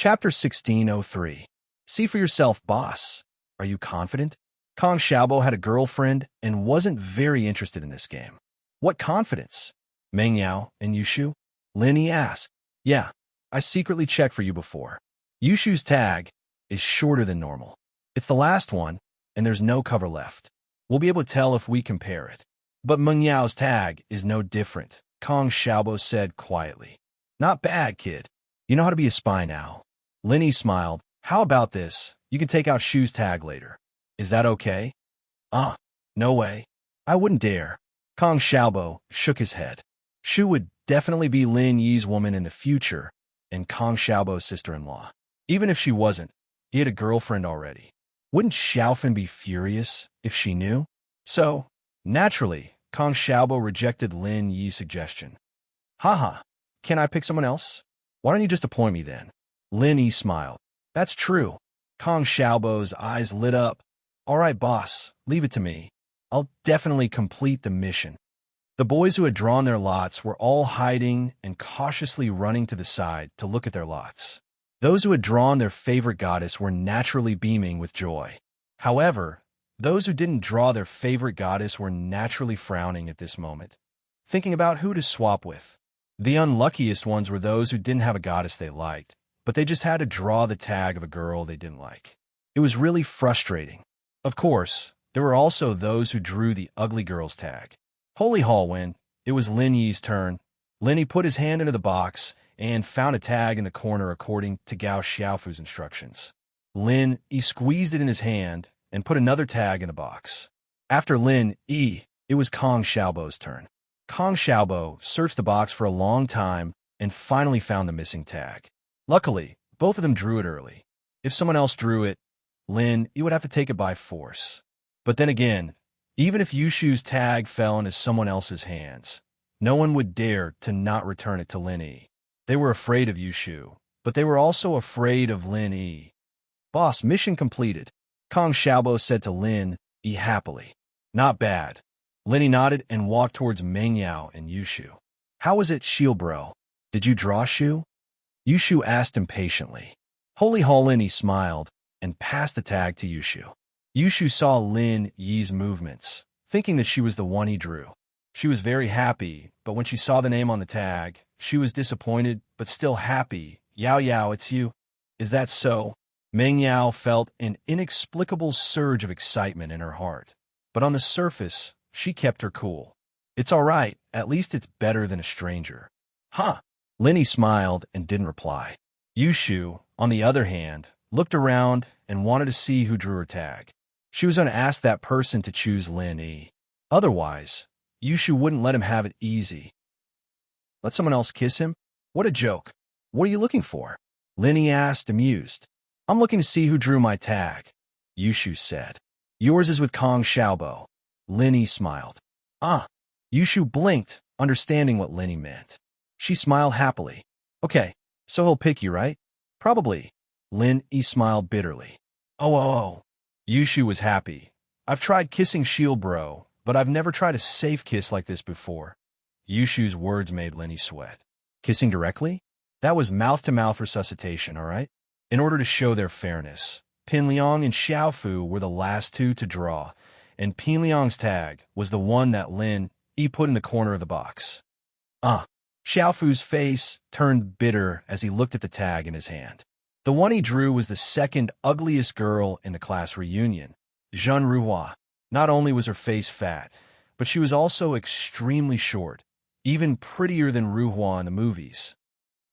Chapter 1603. See for yourself, boss. Are you confident? Kong Xiaobo had a girlfriend and wasn't very interested in this game. What confidence? Meng Yao and Yushu? Lin Yi asked. Yeah, I secretly checked for you before. Yushu's tag is shorter than normal. It's the last one, and there's no cover left. We'll be able to tell if we compare it. But Meng Yao's tag is no different, Kong Xiaobo said quietly. Not bad, kid. You know how to be a spy now. Lin Yi smiled. How about this? You can take out Shu's tag later. Is that okay? No way. I wouldn't dare. Kong Xiaobo shook his head. Shu would definitely be Lin Yi's woman in the future, and Kong Xiaobo's sister-in-law. Even if she wasn't, he had a girlfriend already. Wouldn't Xiaofan be furious if she knew? So, naturally, Kong Xiaobo rejected Lin Yi's suggestion. Haha, can I pick someone else? Why don't you just appoint me then? Lin Yi smiled. That's true. Kong Xiaobo's eyes lit up. All right, boss, leave it to me. I'll definitely complete the mission. The boys who had drawn their lots were all hiding and cautiously running to the side to look at their lots. Those who had drawn their favorite goddess were naturally beaming with joy. However, those who didn't draw their favorite goddess were naturally frowning at this moment, thinking about who to swap with. The unluckiest ones were those who didn't have a goddess they liked, but they just had to draw the tag of a girl they didn't like. It was really frustrating. Of course, there were also those who drew the ugly girl's tag. Holy Hallwind, it was Lin Yi's turn. Lin Yi put his hand into the box and found a tag in the corner according to Gao Xiaofu's instructions. Lin Yi squeezed it in his hand and put another tag in the box. After Lin Yi, it was Kong Xiaobo's turn. Kong Xiaobo searched the box for a long time and finally found the missing tag. Luckily, both of them drew it early. If someone else drew it, Lin Yi would have to take it by force. But then again, even if Yushu's tag fell into someone else's hands, no one would dare to not return it to Lin Yi. They were afraid of Yushu, but they were also afraid of Lin Yi. Boss, mission completed, Kong Xiaobo said to Lin Yi happily. Not bad. Lin Yi nodded and walked towards Meng Yao and Yushu. How was it, Shield Bro? Did you draw Shu? Yushu asked impatiently. Holy Hall Lin Yi smiled and passed the tag to Yushu. Yushu saw Lin Yi's movements, thinking that she was the one he drew. She was very happy, but when she saw the name on the tag, she was disappointed, but still happy. Yao Yao, it's you. Is that so? Meng Yao felt an inexplicable surge of excitement in her heart, but on the surface, she kept her cool. It's all right, at least it's better than a stranger. Huh? Lin Yi smiled and didn't reply. Yushu, on the other hand, looked around and wanted to see who drew her tag. She was going to ask that person to choose Lin Yi. Otherwise, Yushu wouldn't let him have it easy. Let someone else kiss him? What a joke. What are you looking for? Lin Yi asked, amused. I'm looking to see who drew my tag, Yushu said. Yours is with Kong Xiaobo. Lin Yi smiled. Yushu blinked, understanding what Lin Yi meant. She smiled happily. Okay, so he'll pick you, right? Probably. Lin Yi smiled bitterly. Oh. Yushu was happy. I've tried kissing Shield Bro, but I've never tried a safe kiss like this before. Yushu's words made Lin Yi sweat. Kissing directly? That was mouth-to-mouth resuscitation, all right? In order to show their fairness, Pin Liang and Xiaofu were the last two to draw, and Pin Liang's tag was the one that Lin Yi put in the corner of the box. Xiaofu's face turned bitter as he looked at the tag in his hand. The one he drew was the second ugliest girl in the class reunion, Zhen Ruhua. Not only was her face fat, but she was also extremely short, even prettier than Ruhua in the movies.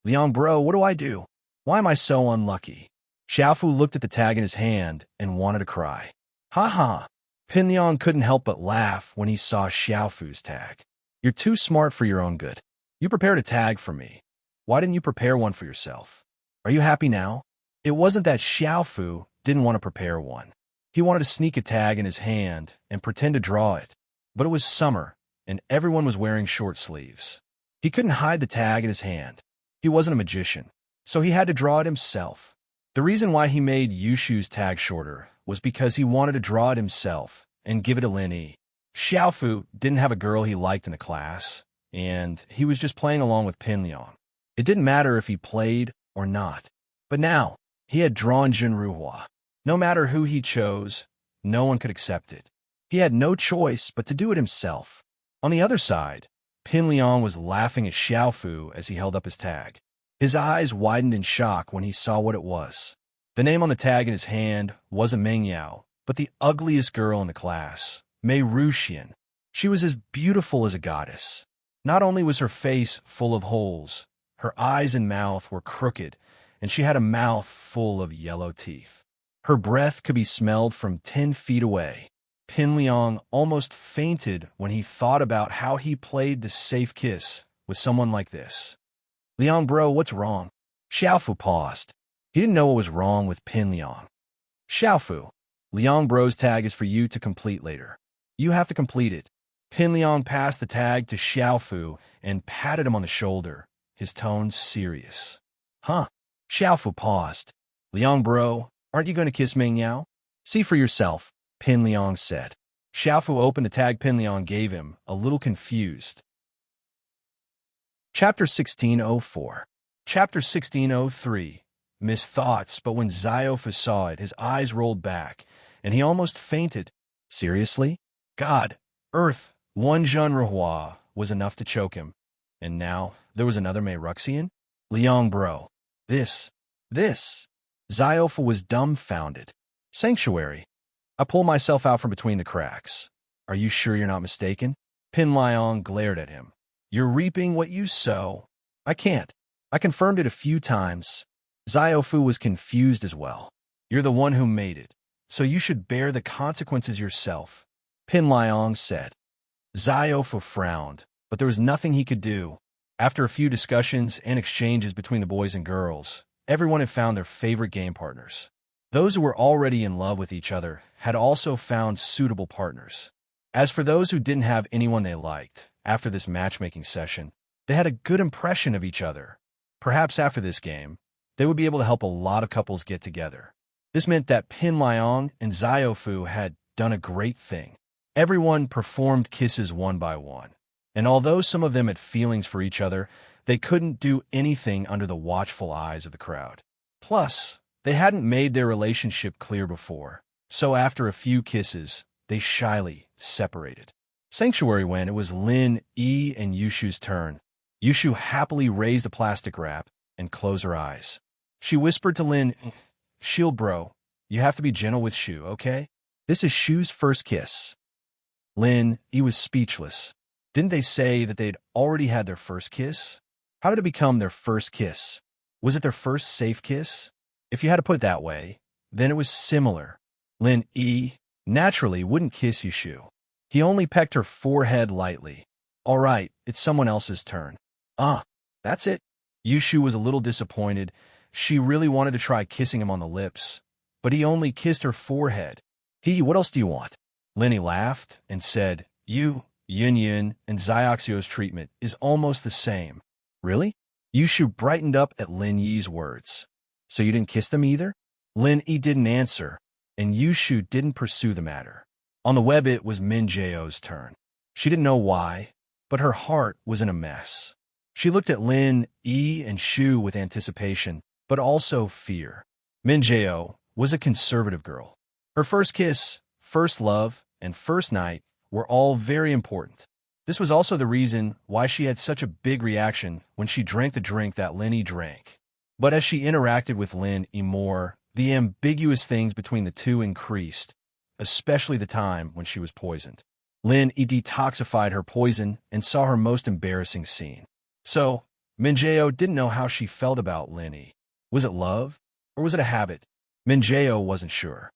Liang bro, what do I do? Why am I so unlucky? Xiaofu looked at the tag in his hand and wanted to cry. Ha. Pin Liang couldn't help but laugh when he saw Xiaofu's tag. You're too smart for your own good. You prepared a tag for me. Why didn't you prepare one for yourself? Are you happy now? It wasn't that Xiaofu didn't want to prepare one. He wanted to sneak a tag in his hand and pretend to draw it. But it was summer, and everyone was wearing short sleeves. He couldn't hide the tag in his hand. He wasn't a magician, so he had to draw it himself. The reason why he made Yushu's tag shorter was because he wanted to draw it himself and give it to Lin Yi. Xiaofu didn't have a girl he liked in the class, and he was just playing along with Pin Liang. It didn't matter if he played or not. But now, he had drawn Jinruhua. No matter who he chose, no one could accept it. He had no choice but to do it himself. On the other side, Pin Liang was laughing at Xiaofu as he held up his tag. His eyes widened in shock when he saw what it was. The name on the tag in his hand wasn't Meng Yao, but the ugliest girl in the class, Mei Ruxian. She was as beautiful as a goddess. Not only was her face full of holes, her eyes and mouth were crooked, and she had a mouth full of yellow teeth. Her breath could be smelled from 10 feet away. Pin Liang almost fainted when he thought about how he played the safe kiss with someone like this. Liang bro, what's wrong? Xiaofu paused. He didn't know what was wrong with Pin Liang. Xiaofu, Liang bro's tag is for you to complete later. You have to complete it. Pin Liang passed the tag to Xiaofu and patted him on the shoulder, his tone serious. Huh? Xiaofu paused. Liang bro, aren't you going to kiss Meng Yao? See for yourself, Pin Liang said. Xiaofu opened the tag Pin Liang gave him, a little confused. Chapter 1604. Chapter 1603. Missed thoughts, but when Xiaofu saw it, his eyes rolled back, and he almost fainted. Seriously? God, Earth, one Jinruhua was enough to choke him. And now, there was another Mei Ruxian? Liang bro. This. Xiaofu was dumbfounded. Sanctuary. I pull myself out from between the cracks. Are you sure you're not mistaken? Pin Liang glared at him. You're reaping what you sow. I can't. I confirmed it a few times. Xiaofu was confused as well. You're the one who made it, so you should bear the consequences yourself, Pin Liang said. Xiaofu frowned, but there was nothing he could do. After a few discussions and exchanges between the boys and girls, everyone had found their favorite game partners. Those who were already in love with each other had also found suitable partners. As for those who didn't have anyone they liked, after this matchmaking session, they had a good impression of each other. Perhaps after this game, they would be able to help a lot of couples get together. This meant that Pin Liang and Xiaofu had done a great thing. Everyone performed kisses one by one, and although some of them had feelings for each other, they couldn't do anything under the watchful eyes of the crowd. Plus, they hadn't made their relationship clear before, so after a few kisses, they shyly separated. Sanctuary when it was Lin, Yi, and Yushu's turn. Yushu happily raised the plastic wrap and closed her eyes. She whispered to Lin, Shield bro, you have to be gentle with Shu, okay? This is Shu's first kiss. Lin, he was speechless. Didn't they say that they'd already had their first kiss? How did it become their first kiss? Was it their first safe kiss? If you had to put it that way, then it was similar. Lin E naturally wouldn't kiss Yushu. He only pecked her forehead lightly. All right, it's someone else's turn. That's it. Yushu was a little disappointed. She really wanted to try kissing him on the lips, but he only kissed her forehead. What else do you want? Lenny laughed and said, Yin Yin and Xiaoxio's treatment is almost the same. Really? Yushu brightened up at Lin Yi's words. So you didn't kiss them either? Lin Yi didn't answer, and Yushu didn't pursue the matter. On the web it was Min Jao's turn. She didn't know why, but her heart was in a mess. She looked at Lin Yi and Shu with anticipation, but also fear. Min Jao was a conservative girl. Her first kiss, first love, and first night were all very important. This was also the reason why she had such a big reaction when she drank the drink that Lin Yi drank. But as she interacted with Lin Yi more, the ambiguous things between the two increased, especially the time when she was poisoned. Lin Yi detoxified her poison and saw her most embarrassing scene. So, Min Jao didn't know how she felt about Lin Yi. Was it love, or was it a habit? Min Jao wasn't sure.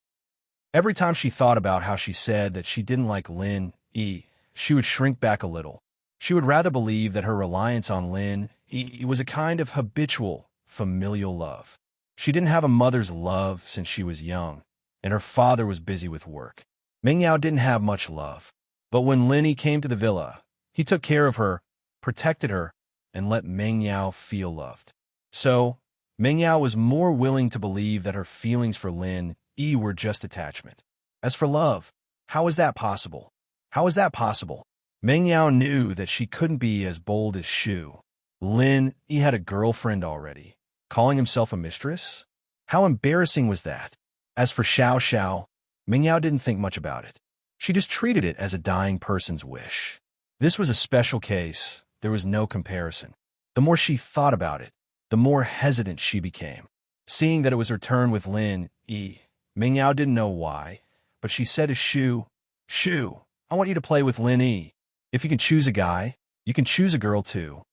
Every time she thought about how she said that she didn't like Lin Yi, she would shrink back a little. She would rather believe that her reliance on Lin Yi was a kind of habitual, familial love. She didn't have a mother's love since she was young, and her father was busy with work. Meng Yao didn't have much love, but when Lin Yi came to the villa, he took care of her, protected her, and let Meng Yao feel loved. So, Meng Yao was more willing to believe that her feelings for Lin Yi were just attachment. As for love, how was that possible? How was that possible? Meng Yao knew that she couldn't be as bold as Shu. Lin Yi had a girlfriend already. Calling himself a mistress? How embarrassing was that? As for Xiao Xiao, Mingyao didn't think much about it. She just treated it as a dying person's wish. This was a special case. There was no comparison. The more she thought about it, the more hesitant she became. Seeing that it was her turn with Lin Yi, Mingyao didn't know why, but she said to Shu, "Shu, I want you to play with Lin Yi. If you can choose a guy, you can choose a girl too."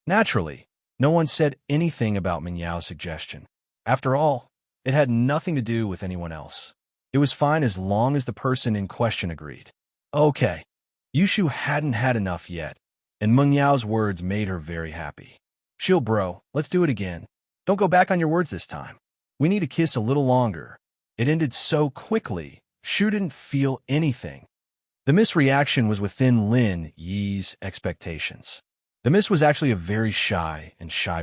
Naturally, no one said anything about Mingyao's suggestion. After all, it had nothing to do with anyone else. It was fine as long as the person in question agreed. Okay. Yushu hadn't had enough yet, and Mengyao's words made her very happy. "Chill, bro. Let's do it again. Don't go back on your words this time. We need to kiss a little longer." It ended so quickly, Shu didn't feel anything. The misreaction was within Lin Yi's expectations. The Miss was actually a very shy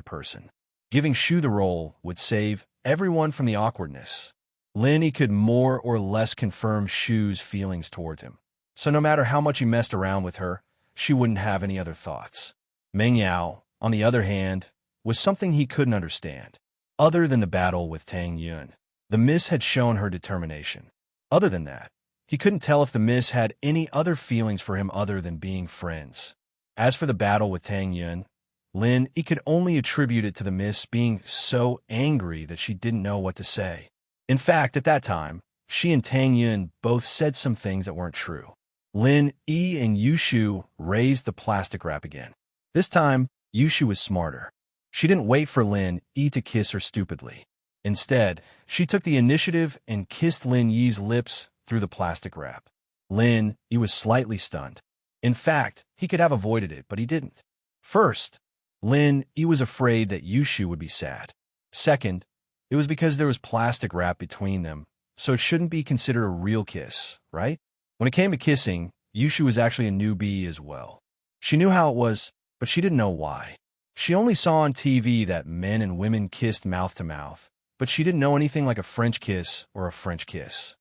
person. Giving Shu the role would save everyone from the awkwardness. Lin Yi could more or less confirm Shu's feelings towards him. So no matter how much he messed around with her, she wouldn't have any other thoughts. Meng Yao, on the other hand, was something he couldn't understand. Other than the battle with Tang Yun, the Miss had shown her determination. Other than that, he couldn't tell if the Miss had any other feelings for him other than being friends. As for the battle with Tang Yun, Lin Yi could only attribute it to the Miss being so angry that she didn't know what to say. In fact, at that time, she and Tang Yun both said some things that weren't true. Lin Yi and Yushu raised the plastic wrap again. This time, Yushu was smarter. She didn't wait for Lin Yi to kiss her stupidly. Instead, she took the initiative and kissed Lin Yi's lips through the plastic wrap. Lin Yi was slightly stunned. In fact, he could have avoided it, but he didn't. First, Lin Yi was afraid that Yushu would be sad. Second, it was because there was plastic wrap between them, so it shouldn't be considered a real kiss, right? When it came to kissing, Yushu was actually a newbie as well. She knew how it was, but she didn't know why. She only saw on TV that men and women kissed mouth to mouth, but she didn't know anything like a French kiss or a French kiss.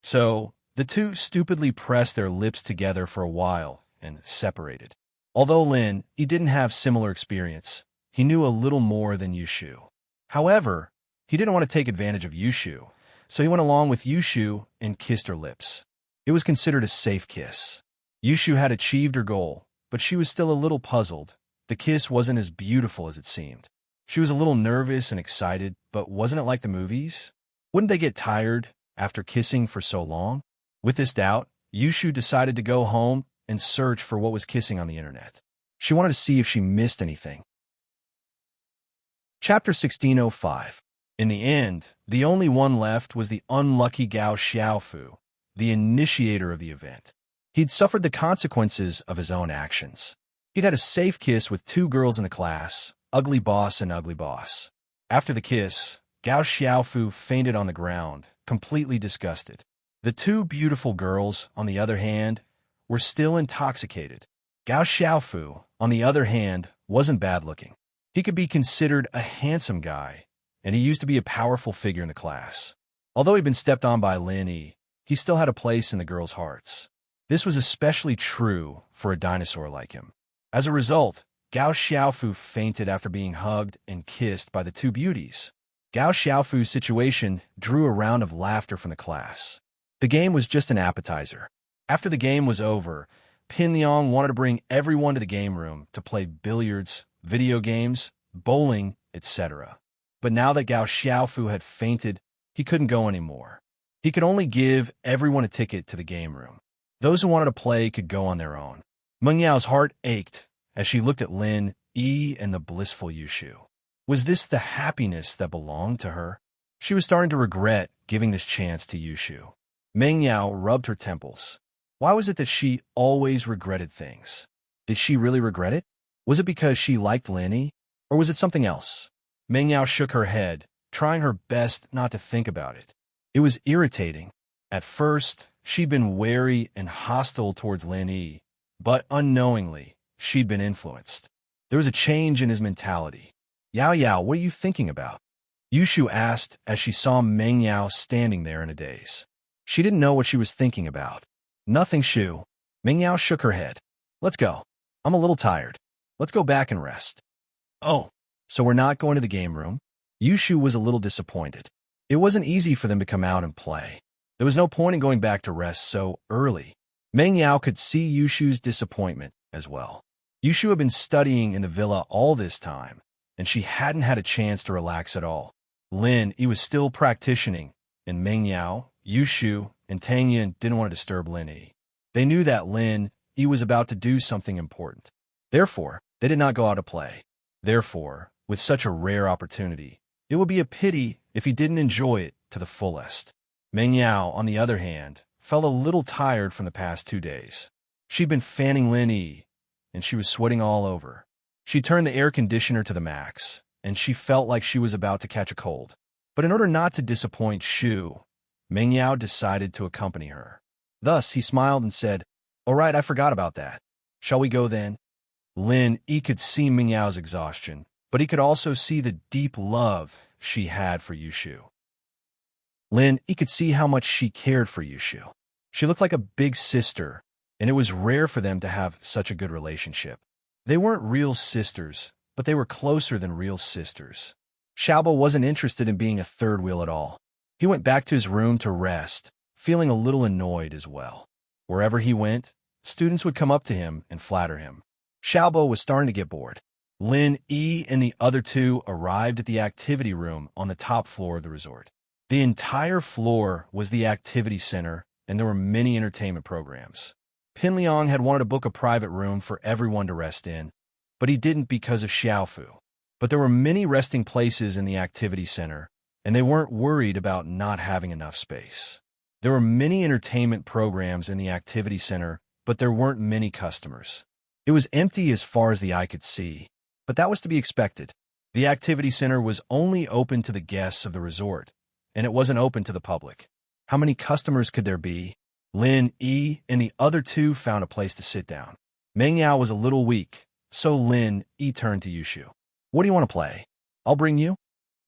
So, the two stupidly pressed their lips together for a while and separated. Although Lin Yi didn't have similar experience, he knew a little more than Yushu. However, he didn't want to take advantage of Yushu, so he went along with Yushu and kissed her lips. It was considered a safe kiss. Yushu had achieved her goal, but she was still a little puzzled. The kiss wasn't as beautiful as it seemed. She was a little nervous and excited, but wasn't it like the movies? Wouldn't they get tired after kissing for so long? With this doubt, Yushu decided to go home and search for what was kissing on the internet. She wanted to see if she missed anything. Chapter 1605. In the end, the only one left was the unlucky Gao Xiaofu, the initiator of the event. He'd suffered the consequences of his own actions. He'd had a safe kiss with two girls in the class, Ugly Boss and Ugly Boss. After the kiss, Gao Xiaofu fainted on the ground, completely disgusted. The two beautiful girls, on the other hand, were still intoxicated. Gao Xiaofu, on the other hand, wasn't bad-looking. He could be considered a handsome guy, and he used to be a powerful figure in the class. Although he'd been stepped on by Lin Yi, he still had a place in the girls' hearts. This was especially true for a dinosaur like him. As a result, Gao Xiaofu fainted after being hugged and kissed by the two beauties. Gao Xiaofu's situation drew a round of laughter from the class. The game was just an appetizer. After the game was over, Pin Yong wanted to bring everyone to the game room to play billiards, video games, bowling, etc. But now that Gao Xiaofu had fainted, he couldn't go anymore. He could only give everyone a ticket to the game room. Those who wanted to play could go on their own. Meng Yao's heart ached as she looked at Lin Yi and the blissful Yushu. Was this the happiness that belonged to her? She was starting to regret giving this chance to Yushu. Meng Yao rubbed her temples. Why was it that she always regretted things? Did she really regret it? Was it because she liked Lin Yi? Or was it something else? Meng Yao shook her head, trying her best not to think about it. It was irritating. At first, she'd been wary and hostile towards Lin Yi, but unknowingly, she'd been influenced. There was a change in his mentality. "Yao Yao, what are you thinking about?" Yushu asked as she saw Meng Yao standing there in a daze. She didn't know what she was thinking about. "Nothing, Shu." Meng Yao shook her head. "Let's go. I'm a little tired. Let's go back and rest." "Oh, so we're not going to the game room?" Yushu was a little disappointed. It wasn't easy for them to come out and play. There was no point in going back to rest so early. Meng Yao could see Yushu's disappointment as well. Yushu had been studying in the villa all this time, and she hadn't had a chance to relax at all. Lin Yi was still practicing, and Meng Yao, Yushu, and Tang Yin didn't want to disturb Lin Yi. They knew that Lin Yi was about to do something important. Therefore, they did not go out to play. Therefore, with such a rare opportunity, it would be a pity if he didn't enjoy it to the fullest. Meng Yao, on the other hand, felt a little tired from the past 2 days. She'd been fanning Lin Yi, and she was sweating all over. She turned the air conditioner to the max, and she felt like she was about to catch a cold. But in order not to disappoint Shu, Meng Yao decided to accompany her. Thus, he smiled and said, "All right, I forgot about that. Shall we go then?" Lin Yi could see Meng Yao's exhaustion, but he could also see the deep love she had for Yushu. Lin Yi could see how much she cared for Yushu. She looked like a big sister, and it was rare for them to have such a good relationship. They weren't real sisters, but they were closer than real sisters. Xiaobo wasn't interested in being a third wheel at all. He went back to his room to rest, feeling a little annoyed as well. Wherever he went, students would come up to him and flatter him. Xiaobo was starting to get bored. Lin Yi and the other two arrived at the activity room on the top floor of the resort. The entire floor was the activity center, and there were many entertainment programs. Pin Liang had wanted to book a private room for everyone to rest in, but he didn't because of Xiaofu. But there were many resting places in the activity center, and they weren't worried about not having enough space. There were many entertainment programs in the activity center, but there weren't many customers. It was empty as far as the eye could see, but that was to be expected. The activity center was only open to the guests of the resort, and it wasn't open to the public. How many customers could there be? Lin Yi and the other two found a place to sit down. Meng Yao was a little weak, so Lin Yi turned to Yushu. "What do you want to play? I'll bring you."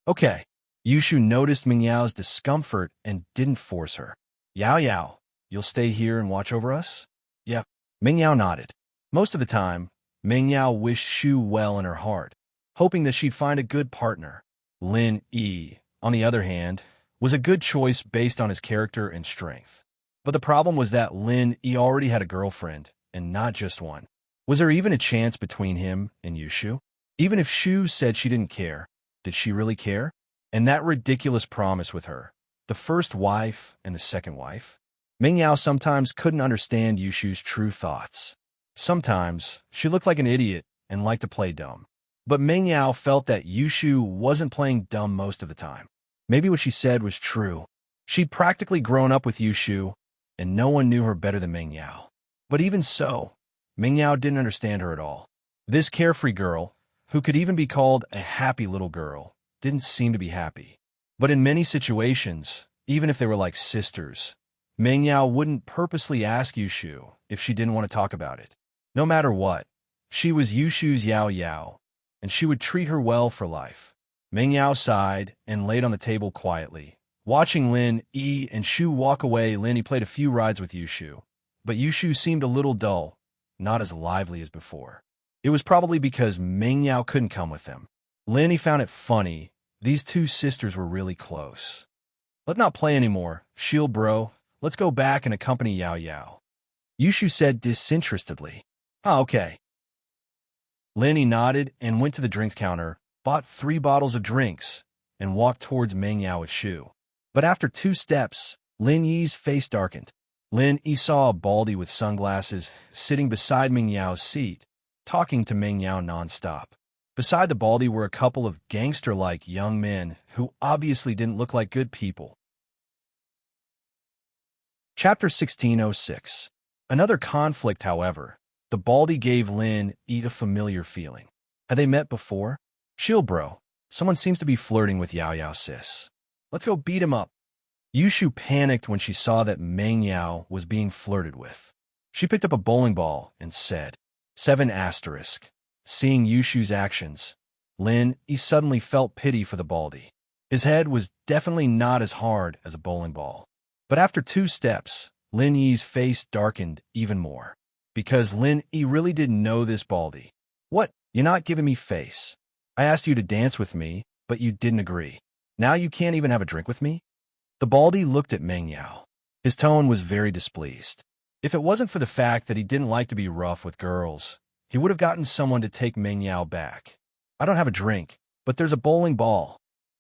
"Okay." Yushu noticed Meng Yao's discomfort and didn't force her. Yao, you'll stay here and watch over us?" "Yeah." Meng Yao nodded. Most of the time, Meng Yao wished Shu well in her heart, hoping that she'd find a good partner. Lin Yi, on the other hand, was a good choice based on his character and strength. But the problem was that Lin Yi already had a girlfriend, and not just one. Was there even a chance between him and Yushu? Even if Shu said she didn't care, did she really care? And that ridiculous promise with her, the first wife and the second wife? Meng Yao sometimes couldn't understand Yushu's true thoughts. Sometimes, she looked like an idiot and liked to play dumb. But Meng Yao felt that Yushu wasn't playing dumb most of the time. Maybe what she said was true. She'd practically grown up with Yushu, and no one knew her better than Meng Yao. But even so, Meng Yao didn't understand her at all. This carefree girl, who could even be called a happy little girl, didn't seem to be happy. But in many situations, even if they were like sisters, Meng Yao wouldn't purposely ask Yushu if she didn't want to talk about it. No matter what, she was Yushu's Yao, and she would treat her well for life. Meng Yao sighed and laid on the table quietly. Watching Lin Yi and Shu walk away, Lin Yi played a few rides with Yushu, but Yushu seemed a little dull, not as lively as before. It was probably because Meng Yao couldn't come with them. Lin Yi found it funny. These two sisters were really close. "Let's not play anymore, Shield bro. Let's go back and accompany Yao." Yushu said disinterestedly. "Ah, okay." Lin Yi nodded and went to the drinks counter, bought 3 bottles of drinks, and walked towards Meng Yao with Shu. But after 2 steps, Lin Yi's face darkened. Lin Yi saw a baldy with sunglasses sitting beside Meng Yao's seat, talking to Meng Yao nonstop. Beside the baldy were a couple of gangster-like young men who obviously didn't look like good people. Chapter 1606. Another conflict, however. The baldy gave Lin Yi a familiar feeling. Had they met before? "Chill, bro. Someone seems to be flirting with Yao sis. Let's go beat him up." Yushu panicked when she saw that Meng Yao was being flirted with. She picked up a bowling ball and said, 7*. Seeing Yushu's actions, Lin Yi suddenly felt pity for the baldy. His head was definitely not as hard as a bowling ball. But after 2 steps, Lin Yi's face darkened even more. Because Lin Yi really didn't know this baldy. "What? You're not giving me face. I asked you to dance with me, but you didn't agree. Now you can't even have a drink with me? The Baldy looked at Meng Yao. His tone was very displeased. If it wasn't for the fact that he didn't like to be rough with girls, he would have gotten someone to take Meng Yao back. I don't have a drink, but there's a bowling ball,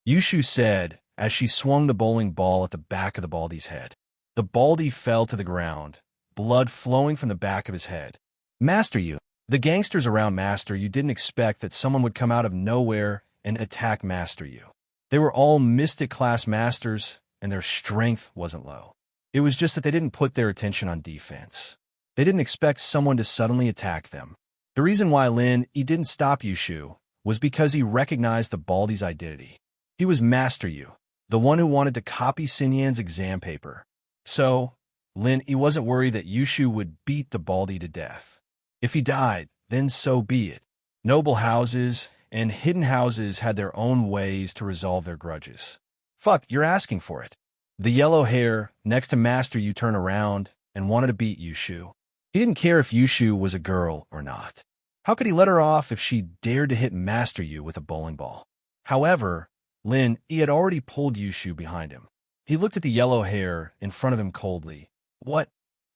Yushu said as she swung the bowling ball at the back of the Baldy's head. The Baldy fell to the ground, blood flowing from the back of his head. Master Yu. The gangsters around Master Yu didn't expect that someone would come out of nowhere and attack Master Yu. They were all Mystic class masters, and their strength wasn't low. It was just that they didn't put their attention on defense. They didn't expect someone to suddenly attack them. The reason why Lin Yi didn't stop Yushu was because he recognized the Baldy's identity. He was Master Yu, the one who wanted to copy Xin Yan's exam paper. So, Lin Yi wasn't worried that Yushu would beat the Baldy to death. If he died, then so be it. Noble houses and hidden houses had their own ways to resolve their grudges. Fuck, you're asking for it. The yellow hair next to Master Yu turned around and wanted to beat Yushu. He didn't care if Yushu was a girl or not. How could he let her off if she dared to hit Master Yu with a bowling ball? However, Lin Yi had already pulled Yushu behind him. He looked at the yellow hair in front of him coldly. What?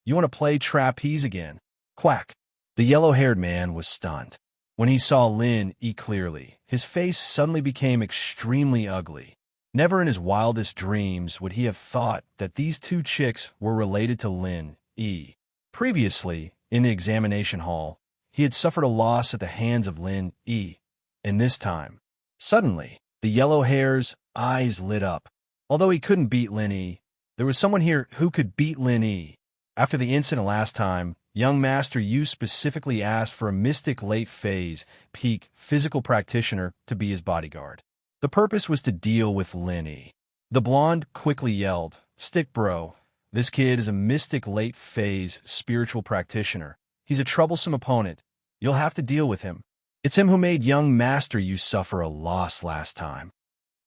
You want to play trapeze again? Quack. The yellow-haired man was stunned. When he saw Lin Yi clearly, his face suddenly became extremely ugly. Never in his wildest dreams would he have thought that these two chicks were related to Lin Yi. Previously, in the examination hall, he had suffered a loss at the hands of Lin Yi, and this time, suddenly, the yellow hair's eyes lit up. Although he couldn't beat Lin Yi, there was someone here who could beat Lin Yi. After the incident last time, young Master Yu specifically asked for a mystic late phase, peak physical practitioner to be his bodyguard. The purpose was to deal with Lin Yi. The blonde quickly yelled, Stick bro, this kid is a mystic late phase spiritual practitioner. He's a troublesome opponent. You'll have to deal with him. It's him who made young Master Yu suffer a loss last time.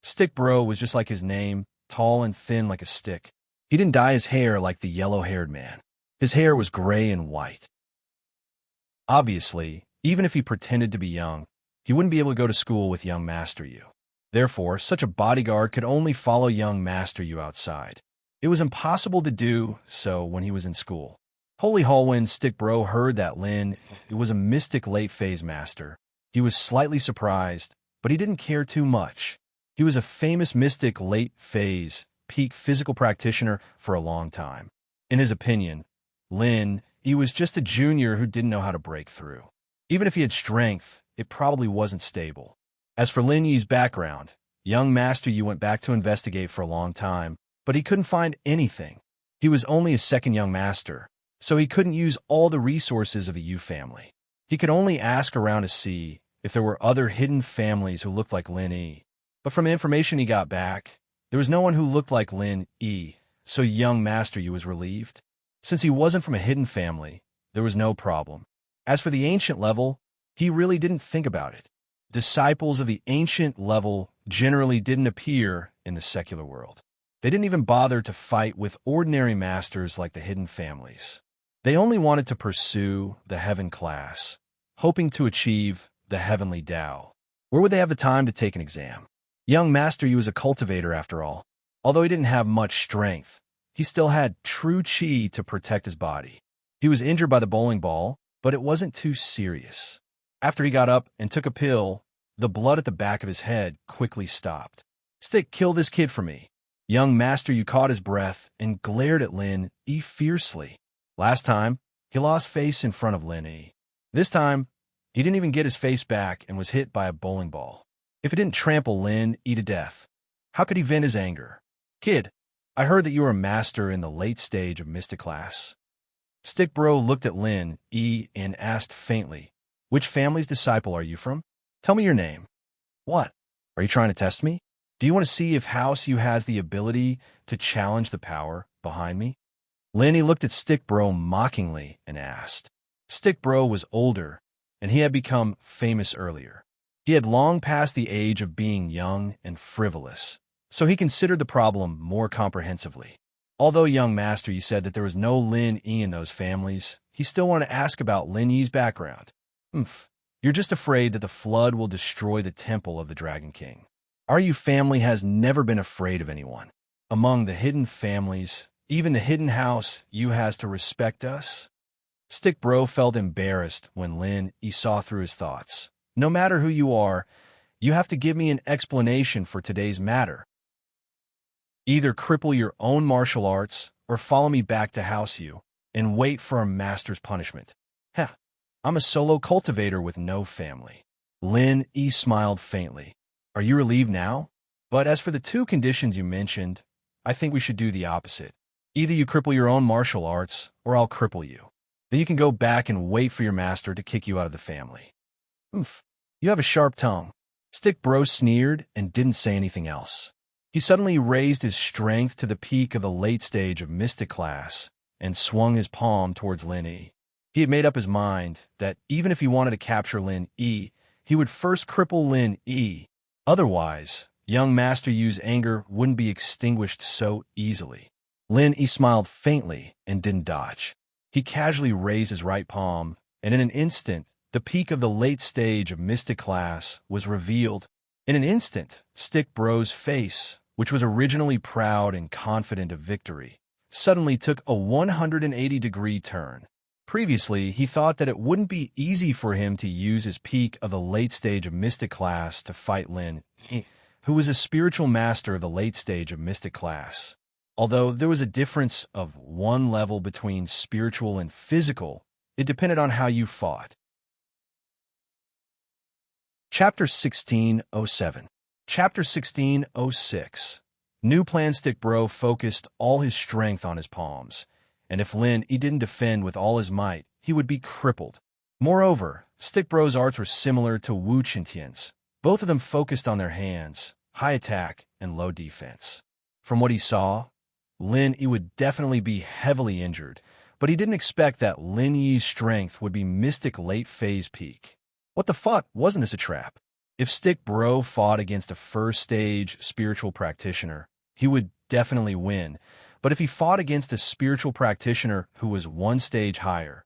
Stick bro was just like his name, tall and thin like a stick. He didn't dye his hair like the yellow-haired man. His hair was gray and white. Obviously, even if he pretended to be young, he wouldn't be able to go to school with young Master Yu. Therefore, such a bodyguard could only follow young Master Yu outside. It was impossible to do so when he was in school. Holy Hallwind Stick Bro heard that Lin was a mystic late phase master. He was slightly surprised, but he didn't care too much. He was a famous mystic late phase peak physical practitioner for a long time. In his opinion, Lin Yi was just a junior who didn't know how to break through. Even if he had strength, it probably wasn't stable. As for Lin Yi's background, young Master Yu went back to investigate for a long time, but he couldn't find anything. He was only a second young master, so he couldn't use all the resources of the Yu family. He could only ask around to see if there were other hidden families who looked like Lin Yi. But from the information he got back, there was no one who looked like Lin Yi, so young Master Yu was relieved. Since he wasn't from a hidden family, there was no problem. As for the ancient level, he really didn't think about it. Disciples of the ancient level generally didn't appear in the secular world. They didn't even bother to fight with ordinary masters like the hidden families. They only wanted to pursue the heaven class, hoping to achieve the heavenly Tao. Where would they have the time to take an exam? Young Master Yu was a cultivator after all. Although he didn't have much strength, he still had true chi to protect his body. He was injured by the bowling ball, but it wasn't too serious. After he got up and took a pill, the blood at the back of his head quickly stopped. Stick, kill this kid for me. Young Master Yu caught his breath and glared at Lin Yi fiercely. Last time, he lost face in front of Lin Yi. This time, he didn't even get his face back and was hit by a bowling ball. If it didn't trample Lin Yi to death, how could he vent his anger? Kid, I heard that you were a master in the late stage of Mystic class. Stick Bro looked at Lin Yi and asked faintly, Which family's disciple are you from? Tell me your name. What? Are you trying to test me? Do you want to see if House Yu has the ability to challenge the power behind me? Lin Yi looked at Stick Bro mockingly and asked. Stick Bro was older, and he had become famous earlier. He had long passed the age of being young and frivolous, so he considered the problem more comprehensively. Although young Master Yi said that there was no Lin Yi in those families, he still wanted to ask about Lin Yi's background. You're just afraid that the flood will destroy the temple of the Dragon King. Our Yu family has never been afraid of anyone. Among the hidden families, even the hidden house, Yu has to respect us. Stick Bro felt embarrassed when Lin Yi saw through his thoughts. No matter who you are, you have to give me an explanation for today's matter. Either cripple your own martial arts or follow me back to House Yu and wait for a master's punishment. Heh, I'm a solo cultivator with no family. Lin Yi smiled faintly. Are you relieved now? But as for the two conditions you mentioned, I think we should do the opposite. Either you cripple your own martial arts, or I'll cripple you. Then you can go back and wait for your master to kick you out of the family. Oomph, you have a sharp tongue. Stick Bro sneered and didn't say anything else. He suddenly raised his strength to the peak of the late stage of Mystic class and swung his palm towards Lin Yi. He had made up his mind that even if he wanted to capture Lin Yi, he would first cripple Lin Yi. Otherwise, young Master Yu's anger wouldn't be extinguished so easily. Lin Yi smiled faintly and didn't dodge. He casually raised his right palm, and in an instant, the peak of the late stage of Mystic class was revealed. In an instant, Stick Bro's face, which was originally proud and confident of victory, suddenly took a 180-degree turn. Previously, he thought that it wouldn't be easy for him to use his peak of the late stage of Mystic class to fight Lin Yi, who was a spiritual master of the late stage of Mystic class. Although there was a difference of one level between spiritual and physical, it depended on how you fought. Chapter 1607. Chapter 1606. New plan. Stick Bro focused all his strength on his palms, and if Lin Yi didn't defend with all his might, he would be crippled. Moreover, Stick Bro's arts were similar to Wu Qintian's. Both of them focused on their hands, high attack and low defense. From what he saw, Lin Yi would definitely be heavily injured, but he didn't expect that Lin Yi's strength would be Mystic late phase peak. What the fuck, wasn't this a trap? If Stick Bro fought against a first stage spiritual practitioner, he would definitely win, but if he fought against a spiritual practitioner who was one stage higher,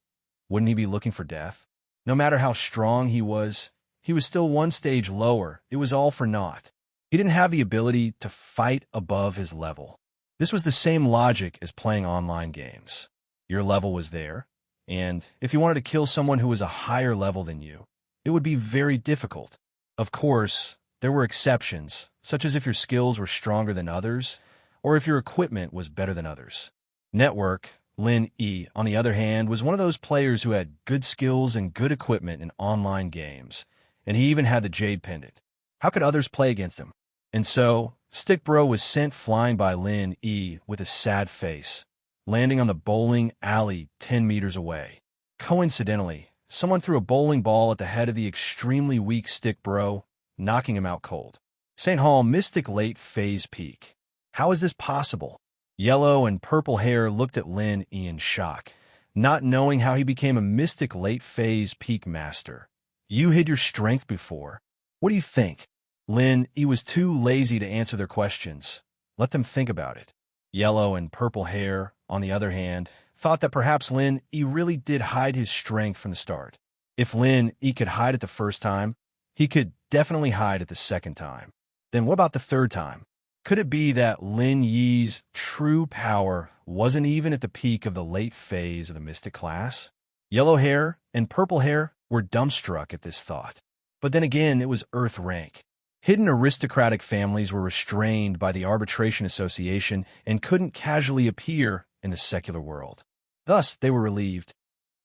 wouldn't he be looking for death? No matter how strong he was still one stage lower. It was all for naught. He didn't have the ability to fight above his level. This was the same logic as playing online games. Your level was there, and if you wanted to kill someone who was a higher level than you, it would be very difficult. Of course, there were exceptions, such as if your skills were stronger than others, or if your equipment was better than others. Network, Lin Yi, on the other hand, was one of those players who had good skills and good equipment in online games, and he even had the Jade Pendant. How could others play against him? And so, Stick Bro was sent flying by Lin Yi with a sad face, landing on the bowling alley 10 meters away. Coincidentally, someone threw a bowling ball at the head of the extremely weak Stick Bro, knocking him out cold. St. Hall Mystic late phase peak. How is this possible? Yellow and purple hair looked at Lin Yi in shock, not knowing how he became a Mystic late phase peak master. You hid your strength before. What do you think? Lin Yi was too lazy to answer their questions. Let them think about it. Yellow and purple hair, on the other hand, thought that perhaps Lin Yi really did hide his strength from the start. If Lin Yi could hide it the first time, he could definitely hide it the second time. Then what about the third time? Could it be that Lin Yi's true power wasn't even at the peak of the late phase of the Mystic class? Yellow hair and purple hair were dumbstruck at this thought. But then again, it was Earth rank. Hidden aristocratic families were restrained by the Arbitration Association and couldn't casually appear in the secular world. Thus, they were relieved.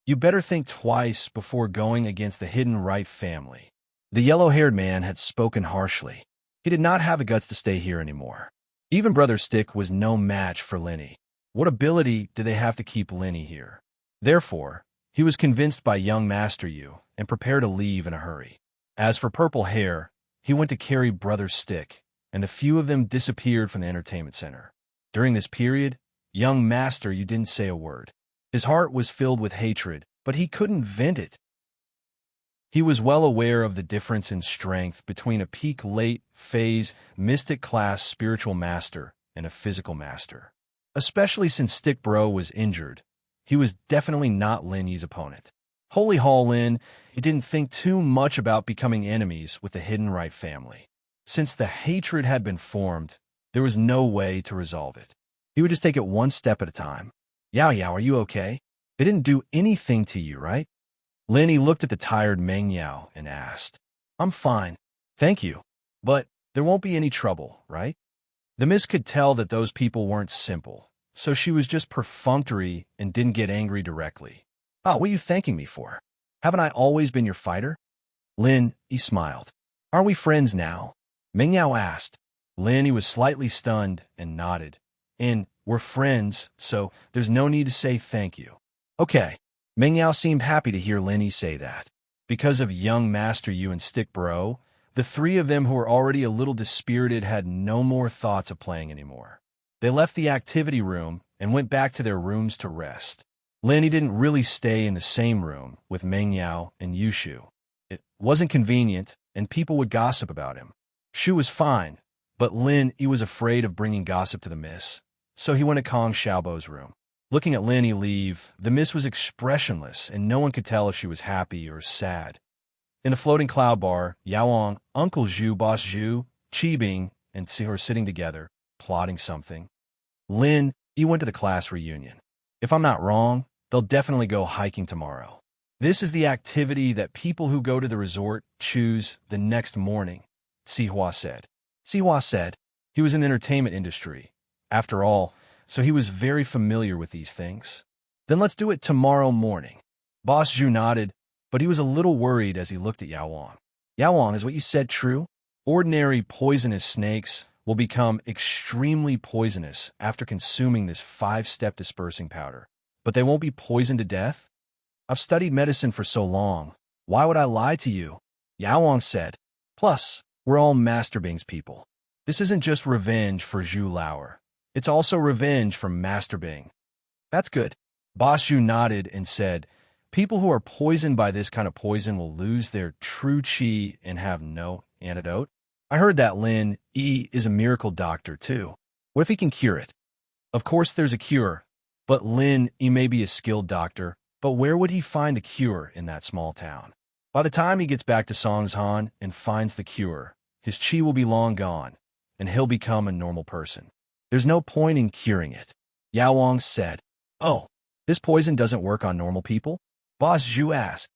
You better think twice before going against the hidden right family. The yellow-haired man had spoken harshly. He did not have the guts to stay here anymore. Even Brother Stick was no match for Lin Yi. What ability did they have to keep Lin Yi here? Therefore, he was convinced by young Master Yu and prepared to leave in a hurry. As for purple hair, he went to carry Brother Stick, and the few of them disappeared from the entertainment center. During this period, young Master Yu didn't say a word. His heart was filled with hatred, but he couldn't vent it. He was well aware of the difference in strength between a peak late phase Mystic class spiritual master and a physical master. Especially since Stick Bro was injured, he was definitely not Lin Yi's opponent. Holy Hall Lin, he didn't think too much about becoming enemies with the Hidden Right family. Since the hatred had been formed, there was no way to resolve it. He would just take it one step at a time. Yao Yao, are you okay? They didn't do anything to you, right? Lenny looked at the tired Meng Yao and asked. I'm fine. Thank you. But there won't be any trouble, right? The miss could tell that those people weren't simple, so she was just perfunctory and didn't get angry directly. Oh, what are you thanking me for? Haven't I always been your fighter? Lin, he smiled. Aren't we friends now? Meng Yao asked. Lin, he was slightly stunned and nodded. And we're friends, so there's no need to say thank you. Okay. Meng Yao seemed happy to hear Lenny say that. Because of young Master Yu and Stick Bro, the three of them who were already a little dispirited had no more thoughts of playing anymore. They left the activity room and went back to their rooms to rest. Lenny didn't really stay in the same room with Meng Yao and Yushu. It wasn't convenient, and people would gossip about him. Shu was fine, but Lin, he was afraid of bringing gossip to the miss, so he went to Kong Xiaobo's room. Looking at Lenny leave, the miss was expressionless, and no one could tell if she was happy or sad. In a floating cloud bar, Yaoang, Uncle Zhu, Boss Zhu, Qibing, and Xi were sitting together, plotting something. Lin, he went to the class reunion. If I'm not wrong, they'll definitely go hiking tomorrow. This is the activity that people who go to the resort choose the next morning, Sihua said. Sihua said he was in the entertainment industry, after all, so he was very familiar with these things. Then let's do it tomorrow morning. Boss Zhu nodded, but he was a little worried as he looked at Yaoang. Yaoang, is what you said true? Ordinary poisonous snakes will become extremely poisonous after consuming this 5-step dispersing powder, but they won't be poisoned to death? I've studied medicine for so long. Why would I lie to you? Yaoang said. Plus, we're all Master Bing's people. This isn't just revenge for Zhu Lauer. It's also revenge from Master Bing. That's good. Boss Zhu nodded and said, people who are poisoned by this kind of poison will lose their true qi and have no antidote. I heard that Lin Yi is a miracle doctor too. What if he can cure it? Of course there's a cure, but Lin Yi may be a skilled doctor, but where would he find the cure in that small town? By the time he gets back to Songshan and finds the cure, his qi will be long gone, and he'll become a normal person. There's no point in curing it. Yaoang said. Oh, this poison doesn't work on normal people? Boss Zhu asked.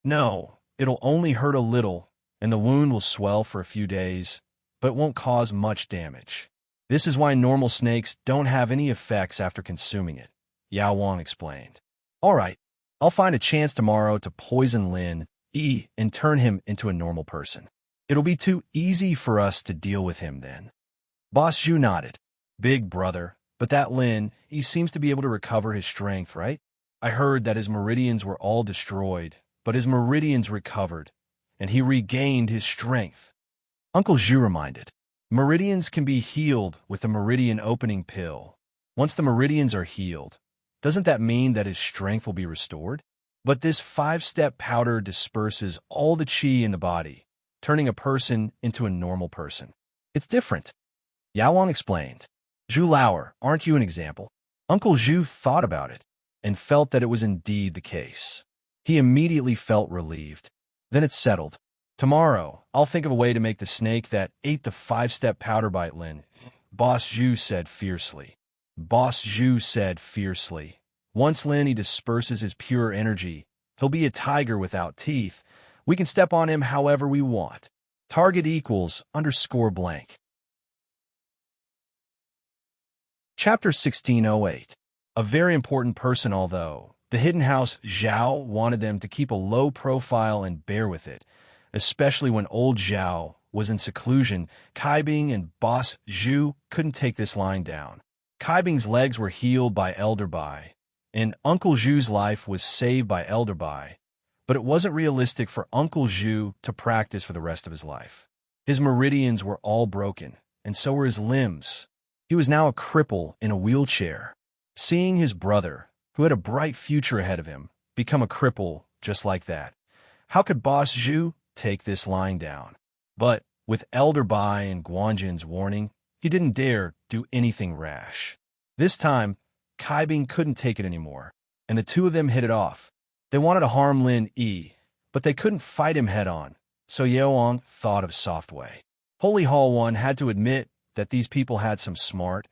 No, it'll only hurt a little, and the wound will swell for a few days, but it won't cause much damage. This is why normal snakes don't have any effects after consuming it, Yaoang explained. All right, I'll find a chance tomorrow to poison Lin Yi and turn him into a normal person. It'll be too easy for us to deal with him then. Boss Zhu nodded. Big brother, but that Lin, he seems to be able to recover his strength, right? I heard that his meridians were all destroyed, but his meridians recovered, and he regained his strength. Uncle Zhu reminded. Meridians can be healed with the meridian opening pill. Once the meridians are healed, doesn't that mean that his strength will be restored? But this 5-step powder disperses all the qi in the body, turning a person into a normal person. It's different. Yaoang explained. Zhu Lauer, aren't you an example? Uncle Zhu thought about it and felt that it was indeed the case. He immediately felt relieved. Then it settled. Tomorrow, I'll think of a way to make the snake that ate the 5-step powder bite Lin. Boss Zhu said fiercely. Boss Zhu said fiercely. Once Lin he disperses his pure energy, he'll be a tiger without teeth. We can step on him however we want. Target equals _blank. Chapter 1608. A very important person, although the hidden house Zhao wanted them to keep a low profile and bear with it, especially when old Zhao was in seclusion. Kaibing and Boss Zhu couldn't take this line down. Kaibing's legs were healed by Elder Bai, and Uncle Zhu's life was saved by Elder Bai, but it wasn't realistic for Uncle Zhu to practice for the rest of his life. His meridians were all broken, and so were his limbs. He was now a cripple in a wheelchair. Seeing his brother, who had a bright future ahead of him, become a cripple just like that, how could Boss Zhu take this lying down? But with Elder Bai and Guanjin's warning, he didn't dare do anything rash. This time, Kaibing couldn't take it anymore, and the two of them hit it off. They wanted to harm Lin Yi, but they couldn't fight him head-on, So Yeoong thought of a soft way. Holy Hall 1 had to admit that these people had some smart.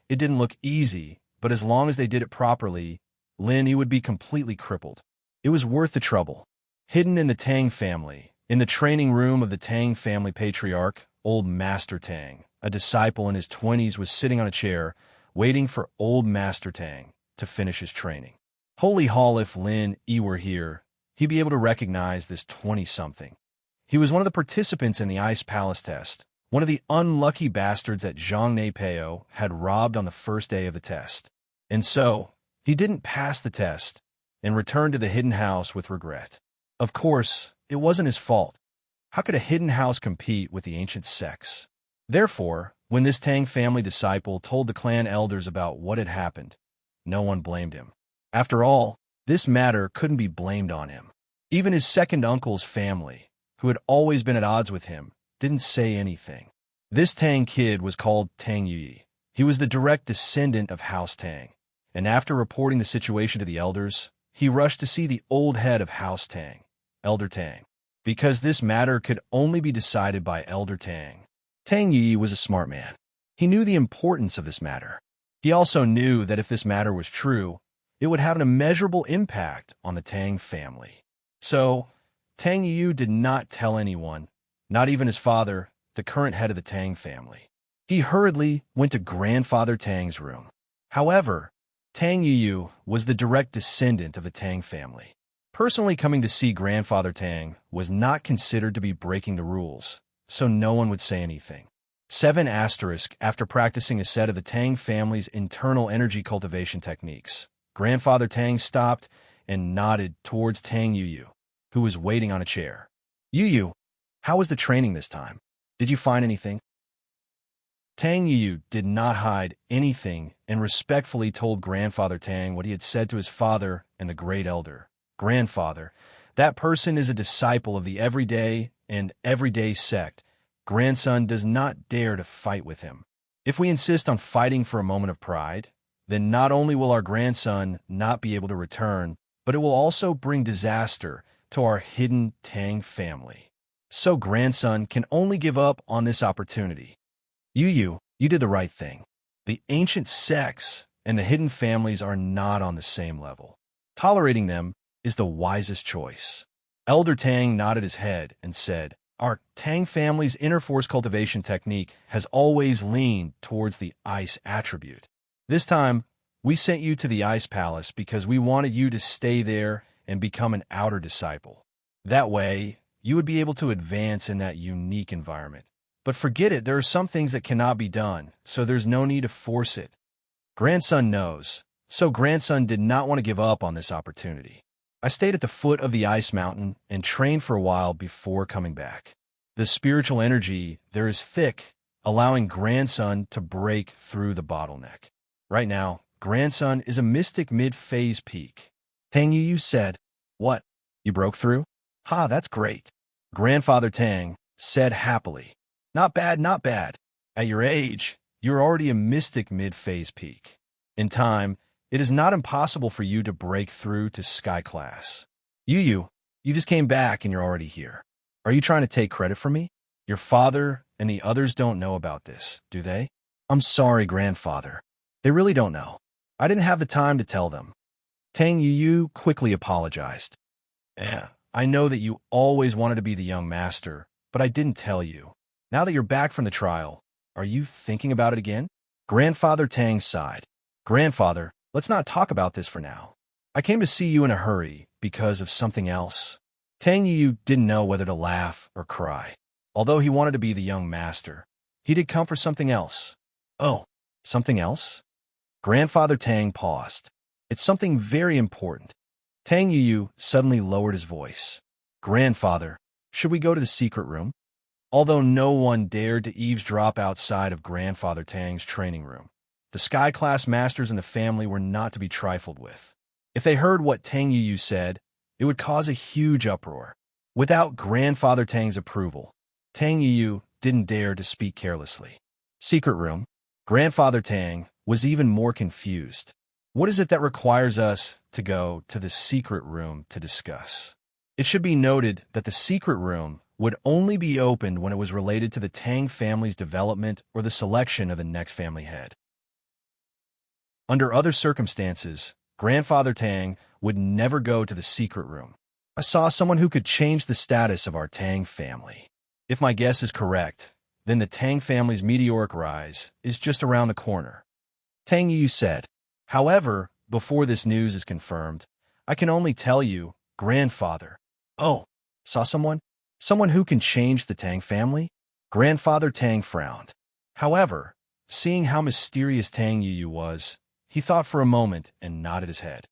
It didn't look easy, but as long as they did it properly, Lin Yi would be completely crippled. It was worth the trouble. Hidden in the Tang family, in the training room of the Tang family patriarch, old Master Tang, a disciple in his 20s was sitting on a chair, waiting for old Master Tang to finish his training. Holy Hall, if Lin Yi were here, he'd be able to recognize this 20-something. He was one of the participants in the Ice Palace test, one of the unlucky bastards that Zhang Neipeo had robbed on the first day of the test. And so, he didn't pass the test and returned to the hidden house with regret. Of course, it wasn't his fault. How could a hidden house compete with the ancient sects? Therefore, when this Tang family disciple told the clan elders about what had happened, no one blamed him. After all, this matter couldn't be blamed on him. Even his second uncle's family, who had always been at odds with him, didn't say anything. This Tang kid was called Tang Yi. He was the direct descendant of House Tang, and after reporting the situation to the elders, he rushed to see the old head of House Tang, Elder Tang, because this matter could only be decided by Elder Tang. Tang Yi was a smart man. He knew the importance of this matter. He also knew that if this matter was true, it would have an immeasurable impact on the Tang family. So, Tang Yi did not tell anyone, not even his father, the current head of the Tang family. He hurriedly went to Grandfather Tang's room. However, Tang Yi was the direct descendant of the Tang family. Personally coming to see Grandfather Tang was not considered to be breaking the rules, so no one would say anything. 7 after practicing a set of the Tang family's internal energy cultivation techniques, Grandfather Tang stopped and nodded towards Tang Yu, who was waiting on a chair. Yu, how was the training this time? Did you find anything? Tang Yu did not hide anything and respectfully told Grandfather Tang what he had said to his father and the great elder. Grandfather, that person is a disciple of the everyday and everyday sect. Grandson does not dare to fight with him. If we insist on fighting for a moment of pride, then not only will our grandson not be able to return, but it will also bring disaster to our hidden Tang family. So grandson can only give up on this opportunity. You did the right thing. The ancient sects and the hidden families are not on the same level. Tolerating them is the wisest choice. Elder Tang nodded his head and said, our Tang family's inner force cultivation technique has always leaned towards the ice attribute. This time, we sent you to the Ice Palace because we wanted you to stay there and become an outer disciple. That way, you would be able to advance in that unique environment. But forget it, there are some things that cannot be done, so there's no need to force it. Grandson knows, so grandson did not want to give up on this opportunity. I stayed at the foot of the ice mountain and trained for a while before coming back. The spiritual energy there is thick, allowing grandson to break through the bottleneck. Right now, grandson is a mystic mid-phase peak. Tang Yu said, what? You broke through? Ha, that's great. Grandfather Tang said happily. Not bad, not bad. At your age, you're already a mystic mid-phase peak. In time, it is not impossible for you to break through to sky class. You just came back and you're already here. Are you trying to take credit from me? Your father and the others don't know about this, do they? I'm sorry, grandfather. They really don't know. I didn't have the time to tell them. Tang Yu quickly apologized. I know that you always wanted to be the young master, but I didn't tell you. Now that you're back from the trial, are you thinking about it again? Grandfather Tang sighed. Grandfather, let's not talk about this for now. I came to see you in a hurry because of something else. Tang Yu didn't know whether to laugh or cry. Although he wanted to be the young master, he did come for something else. Oh, something else? Grandfather Tang paused. It's something very important. Tang Yu suddenly lowered his voice. Grandfather, should we go to the secret room? Although no one dared to eavesdrop outside of Grandfather Tang's training room, the Sky Class Masters in the family were not to be trifled with. If they heard what Tang Yu said, it would cause a huge uproar. Without Grandfather Tang's approval, Tang Yu didn't dare to speak carelessly. Secret room? Grandfather Tang was even more confused. What is it that requires us to go to the secret room to discuss? It should be noted that the secret room would only be opened when it was related to the Tang family's development or the selection of the next family head. Under other circumstances, Grandfather Tang would never go to the secret room. I saw someone who could change the status of our Tang family. If my guess is correct, then the Tang family's meteoric rise is just around the corner, Tang Yu said. However, before this news is confirmed, I can only tell you, Grandfather. Oh, saw someone? Someone who can change the Tang family? Grandfather Tang frowned. However, seeing how mysterious Tang Yu was, he thought for a moment and nodded his head.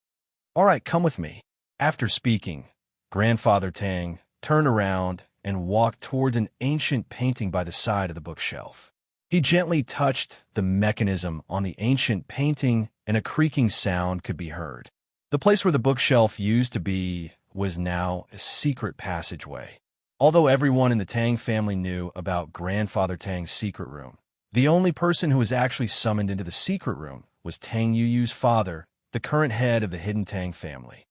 All right, come with me. After speaking, Grandfather Tang turned around and walked towards an ancient painting by the side of the bookshelf. He gently touched the mechanism on the ancient painting, and a creaking sound could be heard. The place where the bookshelf used to be was now a secret passageway. Although everyone in the Tang family knew about Grandfather Tang's secret room, the only person who was actually summoned into the secret room was Tang Yu's father, the current head of the hidden Tang family.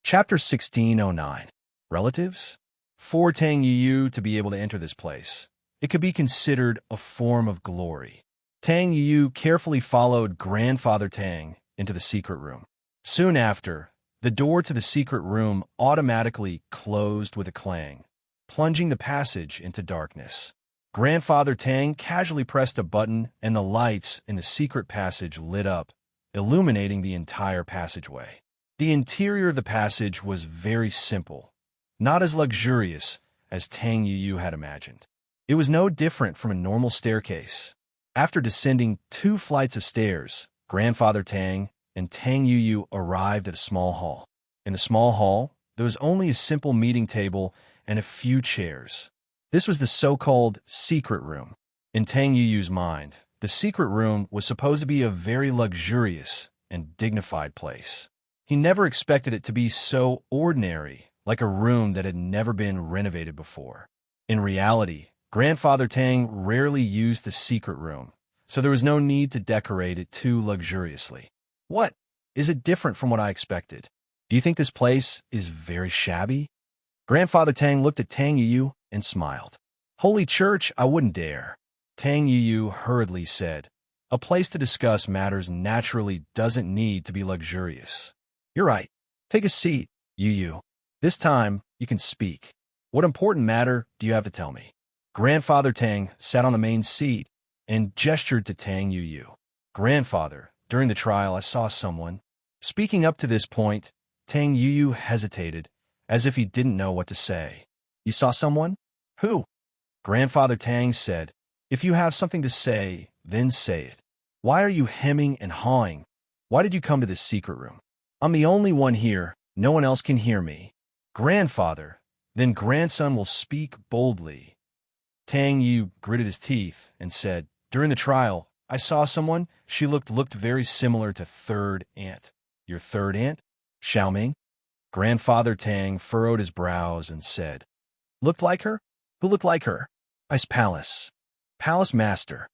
Chapter 1609. Relatives? For Tang Yu to be able to enter this place, it could be considered a form of glory. Tang Yu carefully followed Grandfather Tang into the secret room. Soon after, the door to the secret room automatically closed with a clang, plunging the passage into darkness. Grandfather Tang casually pressed a button, and the lights in the secret passage lit up, illuminating the entire passageway. The interior of the passage was very simple, not as luxurious as Tang Yu had imagined. It was no different from a normal staircase. After descending 2 flights of stairs, Grandfather Tang and Tang Yu arrived at a small hall. In the small hall, there was only a simple meeting table and a few chairs. This was the so-called secret room. In Tang Yu's mind, the secret room was supposed to be a very luxurious and dignified place. He never expected it to be so ordinary, like a room that had never been renovated before. In reality, Grandfather Tang rarely used the secret room, so there was no need to decorate it too luxuriously. What? Is it different from what I expected? Do you think this place is very shabby? Grandfather Tang looked at Tang Yu and smiled. Holy Church, I wouldn't dare. Tang Yu hurriedly said, a place to discuss matters naturally doesn't need to be luxurious. You're right. Take a seat, Yu. This time, you can speak. What important matter do you have to tell me? Grandfather Tang sat on the main seat and gestured to Tang Yu. Grandfather, during the trial I saw someone. Speaking up to this point, Tang Yu hesitated, as if he didn't know what to say. You saw someone? Who? Grandfather Tang said, if you have something to say, then say it. Why are you hemming and hawing? Why did you come to this secret room? I'm the only one here. No one else can hear me. Grandfather, then grandson will speak boldly. Tang Yu gritted his teeth and said, during the trial, I saw someone. She looked very similar to third aunt. Your third aunt? Xiaoming? Grandfather Tang furrowed his brows and said, looked like her? Who looked like her? Ice Palace. Palace Master.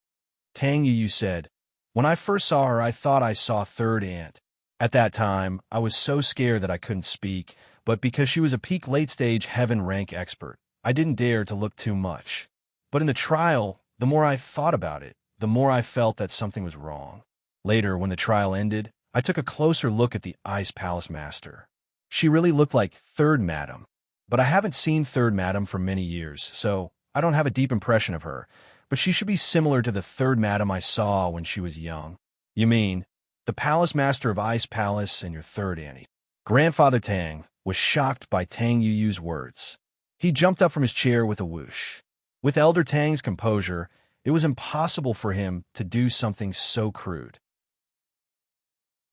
Tang Yu said, when I first saw her, I thought I saw third aunt. At that time, I was so scared that I couldn't speak, but because she was a peak late-stage heaven rank expert, I didn't dare to look too much. But in the trial, the more I thought about it, the more I felt that something was wrong. Later, when the trial ended, I took a closer look at the Ice Palace Master. She really looked like Third Madam, but I haven't seen Third Madam for many years, so I don't have a deep impression of her, but she should be similar to the Third Madam I saw when she was young. You mean, the Palace Master of Ice Palace and your third auntie? Grandfather Tang was shocked by Tang Yu's words. He jumped up from his chair with a whoosh. With Elder Tang's composure, it was impossible for him to do something so crude.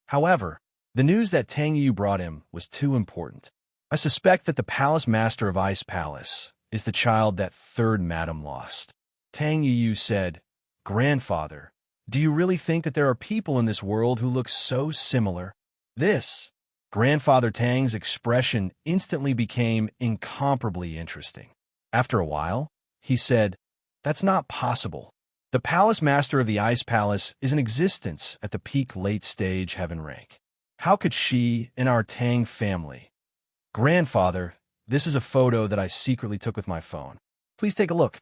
However, the news that Tang Yu brought him was too important. I suspect that the Palace Master of Ice Palace is the child that Third Madam lost. Tang Yu said, Grandfather, do you really think that there are people in this world who look so similar? This, Grandfather Tang's expression instantly became incomparably interesting. After a while, he said, that's not possible. The Palace Master of the Ice Palace is in existence at the peak late-stage heaven rank. How could she, in our Tang family, "Grandfather, this is a photo that I secretly took with my phone. Please take a look."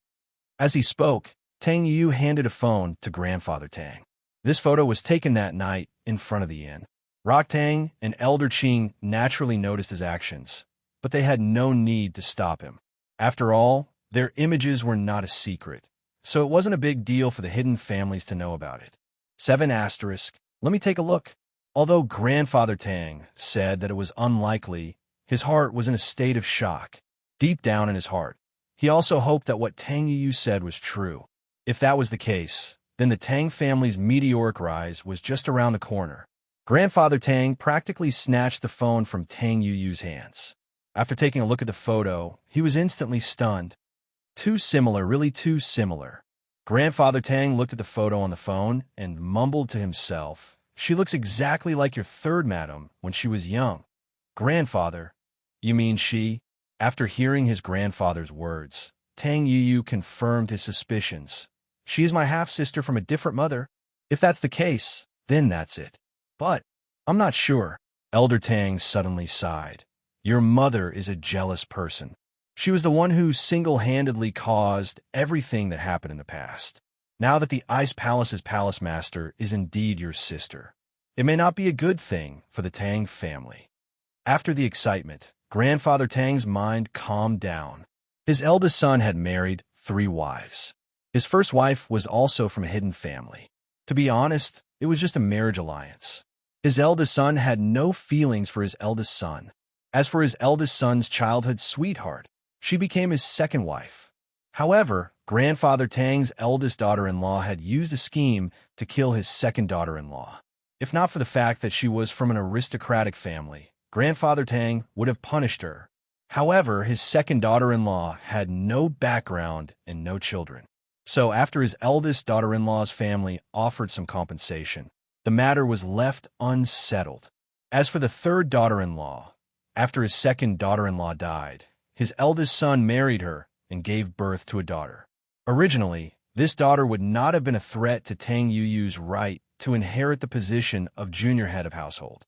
As he spoke, Tang Yu handed a phone to Grandfather Tang. This photo was taken that night in front of the inn. Rock Tang and Elder Qing naturally noticed his actions, but they had no need to stop him. After all, their images were not a secret, so it wasn't a big deal for the hidden families to know about it. 7 asterisk. Let me take a look. Although Grandfather Tang said that it was unlikely, his heart was in a state of shock. Deep down in his heart, he also hoped that what Tang Yu said was true. If that was the case, then the Tang family's meteoric rise was just around the corner. Grandfather Tang practically snatched the phone from Tang Yu's hands. After taking a look at the photo, he was instantly stunned. Too similar, really too similar. Grandfather Tang looked at the photo on the phone and mumbled to himself, "She looks exactly like your third madam when she was young." "Grandfather? You mean she?" After hearing his grandfather's words, Tang Yu confirmed his suspicions. "She is my half-sister from a different mother. If that's the case, then that's it. But I'm not sure." Elder Tang suddenly sighed. "Your mother is a jealous person. She was the one who single-handedly caused everything that happened in the past. Now that the Ice Palace's palace master is indeed your sister, it may not be a good thing for the Tang family." After the excitement, Grandfather Tang's mind calmed down. His eldest son had married 3 wives. His first wife was also from a hidden family. To be honest, it was just a marriage alliance. His eldest son had no feelings for his eldest son. As for his eldest son's childhood sweetheart, she became his second wife. However, Grandfather Tang's eldest daughter-in-law had used a scheme to kill his second daughter-in-law. If not for the fact that she was from an aristocratic family, Grandfather Tang would have punished her. However, his second daughter-in-law had no background and no children. So after his eldest daughter-in-law's family offered some compensation, the matter was left unsettled. As for the third daughter-in-law, after his second daughter-in-law died, his eldest son married her and gave birth to a daughter. Originally, this daughter would not have been a threat to Tang Yu's right to inherit the position of junior head of household.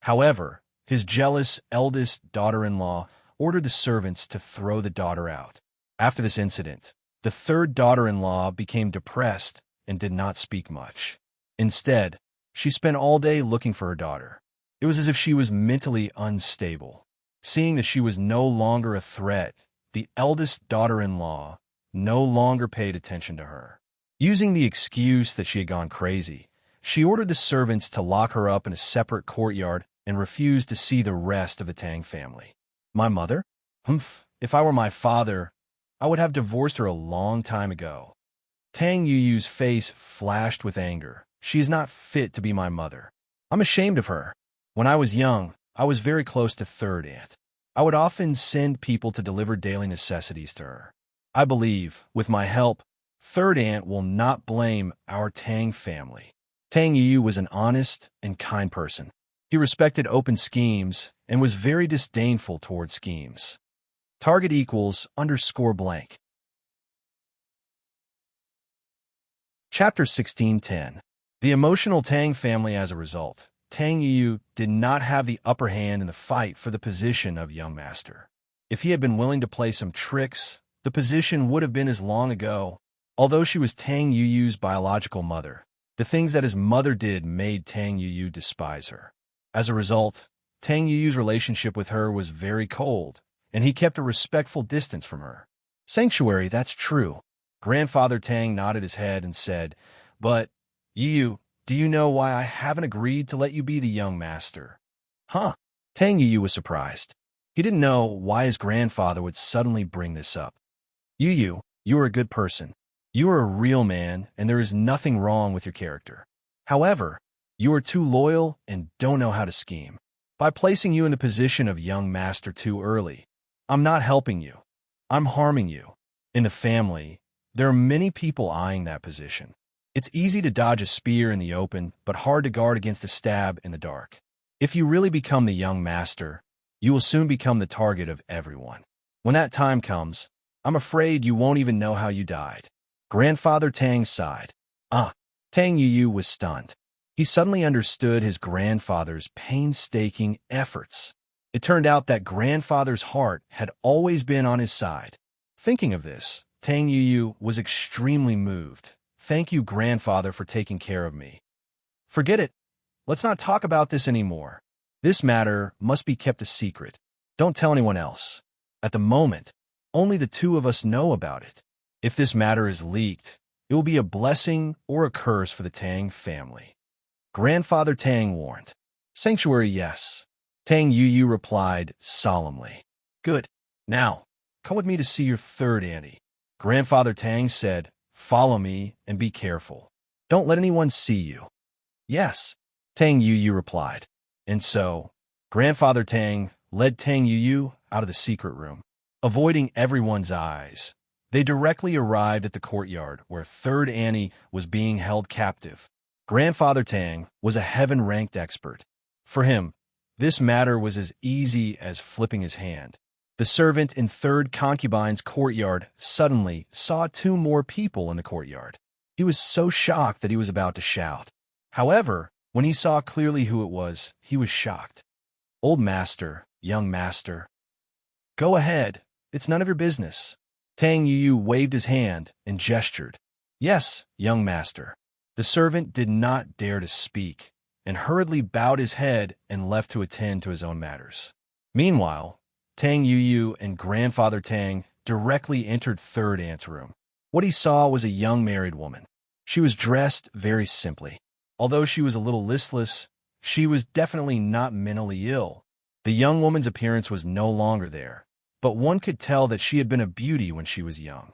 However, his jealous eldest daughter-in-law ordered the servants to throw the daughter out. After this incident, the third daughter-in-law became depressed and did not speak much. Instead, she spent all day looking for her daughter. It was as if she was mentally unstable. Seeing that she was no longer a threat, the eldest daughter-in-law no longer paid attention to her. Using the excuse that she had gone crazy, she ordered the servants to lock her up in a separate courtyard and refused to see the rest of the Tang family. "My mother? Humph, if I were my father, I would have divorced her a long time ago." Tang Yu's face flashed with anger. "She is not fit to be my mother. I'm ashamed of her. When I was young, I was very close to third aunt. I would often send people to deliver daily necessities to her. I believe, with my help, third aunt will not blame our Tang family." Tang Yu was an honest and kind person. He respected open schemes and was very disdainful toward schemes. Target equals _blank. Chapter 16:10. The emotional Tang family. As a result, Tang Yu did not have the upper hand in the fight for the position of young master. If he had been willing to play some tricks, the position would have been his long ago. Although she was Tang Yu's biological mother, the things that his mother did made Tang Yu despise her. As a result, Tang Yu's relationship with her was very cold, and he kept a respectful distance from her. "Sanctuary, that's true." Grandfather Tang nodded his head and said, "But, Yu, do you know why I haven't agreed to let you be the young master?" "Huh?" Tang Yu was surprised. He didn't know why his grandfather would suddenly bring this up. "Yu, you are a good person. You are a real man, and there is nothing wrong with your character. However, you are too loyal and don't know how to scheme. By placing you in the position of young master too early, I'm not helping you. I'm harming you. In the family, there are many people eyeing that position. It's easy to dodge a spear in the open, but hard to guard against a stab in the dark. If you really become the young master, you will soon become the target of everyone. When that time comes, I'm afraid you won't even know how you died." Grandfather Tang sighed. Tang Yu was stunned. He suddenly understood his grandfather's painstaking efforts. It turned out that grandfather's heart had always been on his side. Thinking of this, Tang Yu was extremely moved. Thank you, grandfather, for taking care of me. Forget it. Let's not talk about this anymore. This matter must be kept a secret. Don't tell anyone else. At the moment, only the two of us know about it. If this matter is leaked, it will be a blessing or a curse for the Tang family. Grandfather Tang warned. Sanctuary, yes. Tang Yu replied solemnly. Good. Now, come with me to see your third auntie. Grandfather Tang said, follow me and be careful. Don't let anyone see you. Yes, Tang Yu replied. And so, Grandfather Tang led Tang Yu out of the secret room. Avoiding everyone's eyes, they directly arrived at the courtyard where third Annie was being held captive. Grandfather Tang was a heaven-ranked expert. For him, this matter was as easy as flipping his hand. The servant in third concubine's courtyard suddenly saw two more people in the courtyard. He was so shocked that he was about to shout. However, when he saw clearly who it was, he was shocked. Old master, young master. Go ahead, it's none of your business. Tang Yu waved his hand and gestured. Yes, young master. The servant did not dare to speak, and hurriedly bowed his head and left to attend to his own matters. Meanwhile, Tang Yu and Grandfather Tang directly entered third aunt's room. What he saw was a young married woman. She was dressed very simply. Although she was a little listless, she was definitely not mentally ill. The young woman's appearance was no longer there, but one could tell that she had been a beauty when she was young.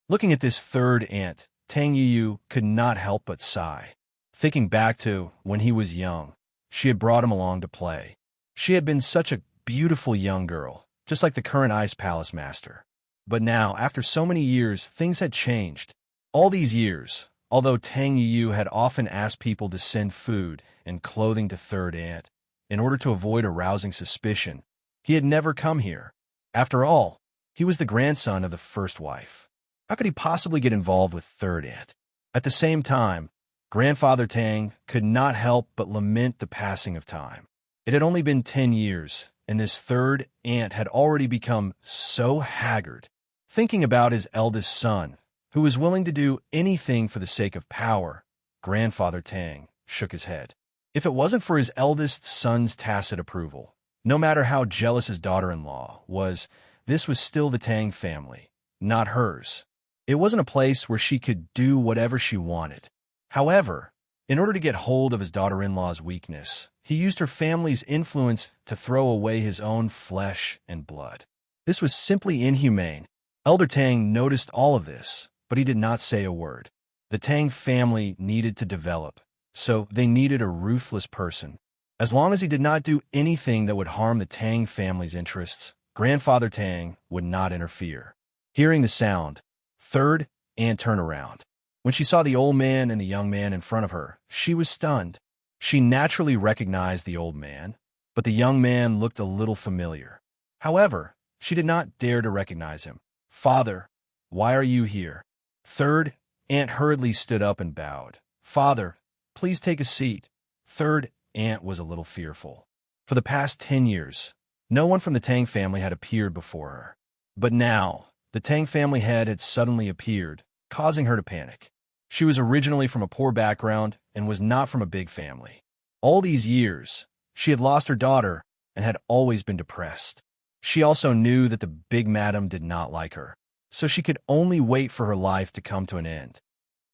Looking at this third aunt, Tang Yu could not help but sigh. Thinking back to when he was young, she had brought him along to play. She had been such a beautiful young girl, just like the current Ice Palace master. But now, after so many years, things had changed. All these years, although Tang Yu had often asked people to send food and clothing to third aunt in order to avoid arousing suspicion, he had never come here. After all, he was the grandson of the first wife. How could he possibly get involved with third aunt? At the same time, Grandfather Tang could not help but lament the passing of time. It had only been 10 years, and this third aunt had already become so haggard. Thinking about his eldest son, who was willing to do anything for the sake of power, Grandfather Tang shook his head. If it wasn't for his eldest son's tacit approval, no matter how jealous his daughter-in-law was, this was still the Tang family, not hers. It wasn't a place where she could do whatever she wanted. However, in order to get hold of his daughter-in-law's weakness, he used her family's influence to throw away his own flesh and blood. This was simply inhumane. Elder Tang noticed all of this, but he did not say a word. The Tang family needed to develop, so they needed a ruthless person. As long as he did not do anything that would harm the Tang family's interests, Grandfather Tang would not interfere. Hearing the sound, third aunt turned around. When she saw the old man and the young man in front of her, she was stunned. She naturally recognized the old man, but the young man looked a little familiar. However, she did not dare to recognize him. Father, why are you here? Third aunt hurriedly stood up and bowed. Father, please take a seat. Third aunt was a little fearful. For the past 10 years, no one from the Tang family had appeared before her. But now, the Tang family head had suddenly appeared, causing her to panic. She was originally from a poor background and was not from a big family. All these years, she had lost her daughter and had always been depressed. She also knew that the big madam did not like her, so she could only wait for her life to come to an end.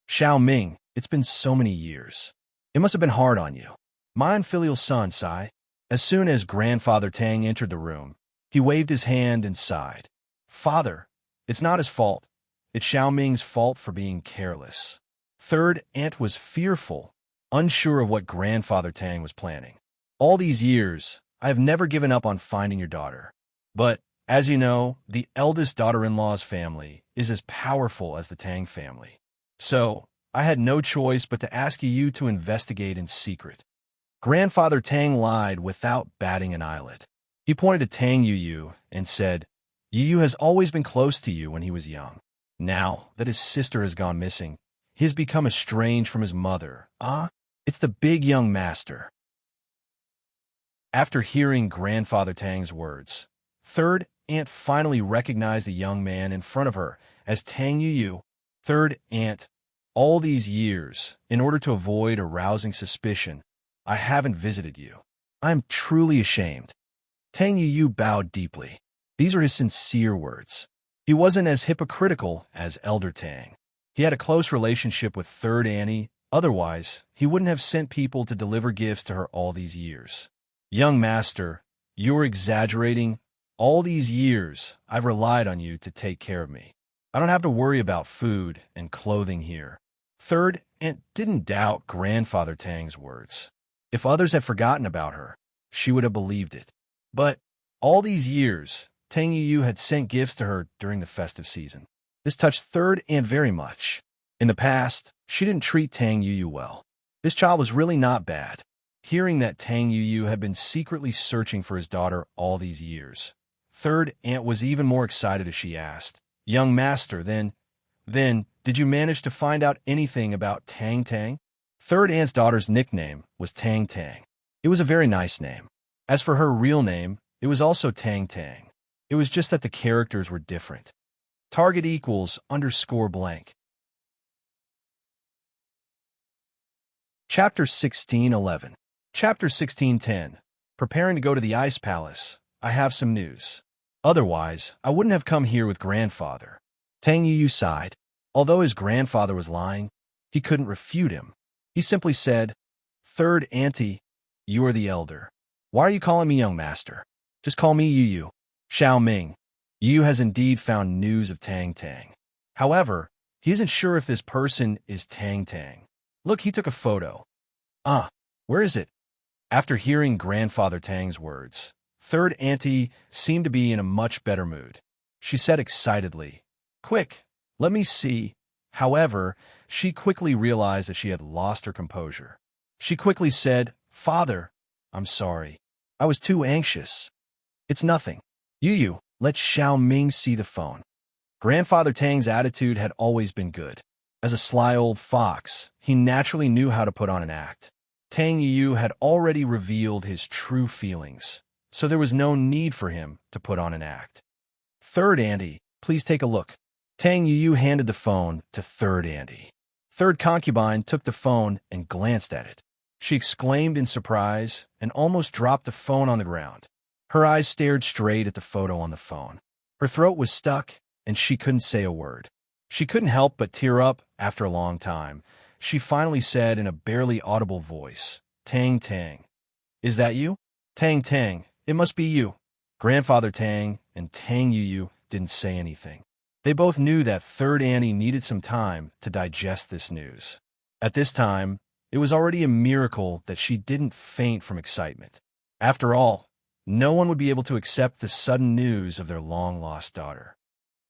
Xiao Ming, it's been so many years. It must have been hard on you. My unfilial son, Sai. As soon as Grandfather Tang entered the room, he waved his hand and sighed. Father, it's not his fault. It's Xiao Ming's fault for being careless. Third aunt was fearful, unsure of what Grandfather Tang was planning. All these years, I have never given up on finding your daughter. But, as you know, the eldest daughter-in-law's family is as powerful as the Tang family. So, I had no choice but to ask you to investigate in secret. Grandfather Tang lied without batting an eyelid. He pointed to Tang Yu and said, Yu has always been close to you when he was young. Now that his sister has gone missing, he has become estranged from his mother. It's the big young master. After hearing Grandfather Tang's words, Third Aunt finally recognized the young man in front of her as Tang Yu. Third Aunt, all these years, in order to avoid arousing suspicion, I haven't visited you. I am truly ashamed. Tang Yu bowed deeply. These are his sincere words. He wasn't as hypocritical as Elder Tang. He had a close relationship with Third Annie, otherwise he wouldn't have sent people to deliver gifts to her all these years. Young master, you're exaggerating. All these years, I've relied on you to take care of me. I don't have to worry about food and clothing here. Third Aunt didn't doubt Grandfather Tang's words. If others had forgotten about her, she would have believed it. But all these years, Tang Yu had sent gifts to her during the festive season. This touched Third Aunt very much. In the past, she didn't treat Tang Yu well. This child was really not bad. Hearing that Tang Yu had been secretly searching for his daughter all these years, Third Aunt was even more excited as she asked, Young master, then, did you manage to find out anything about Tang Tang? Third Aunt's daughter's nickname was Tang Tang. It was a very nice name. As for her real name, it was also Tang Tang. It was just that the characters were different. Target equals _blank. Chapter 16:11. Chapter 16:10. Preparing to go to the Ice Palace. I have some news. Otherwise, I wouldn't have come here with Grandfather. Tang Yu sighed. Although his grandfather was lying, he couldn't refute him. He simply said, Third Auntie, you are the elder. Why are you calling me young master? Just call me Yu. Xiao Ming. Yu has indeed found news of Tang Tang. However, he isn't sure if this person is Tang Tang. Look, he took a photo. Where is it? After hearing Grandfather Tang's words, Third Auntie seemed to be in a much better mood. She said excitedly, Quick, let me see. However, she quickly realized that she had lost her composure. She quickly said, Father, I'm sorry. I was too anxious. It's nothing. Yu, let Xiao Ming see the phone. Grandfather Tang's attitude had always been good. As a sly old fox, he naturally knew how to put on an act. Tang Yu had already revealed his true feelings, so there was no need for him to put on an act. Third Auntie, please take a look. Tang Yu handed the phone to Third Auntie. Third Concubine took the phone and glanced at it. She exclaimed in surprise and almost dropped the phone on the ground. Her eyes stared straight at the photo on the phone. Her throat was stuck, and she couldn't say a word. She couldn't help but tear up after a long time. She finally said in a barely audible voice, Tang Tang. Is that you? Tang Tang, it must be you. Grandfather Tang and Tang Yu didn't say anything. They both knew that Third Auntie needed some time to digest this news. At this time, it was already a miracle that she didn't faint from excitement. After all, no one would be able to accept the sudden news of their long-lost daughter.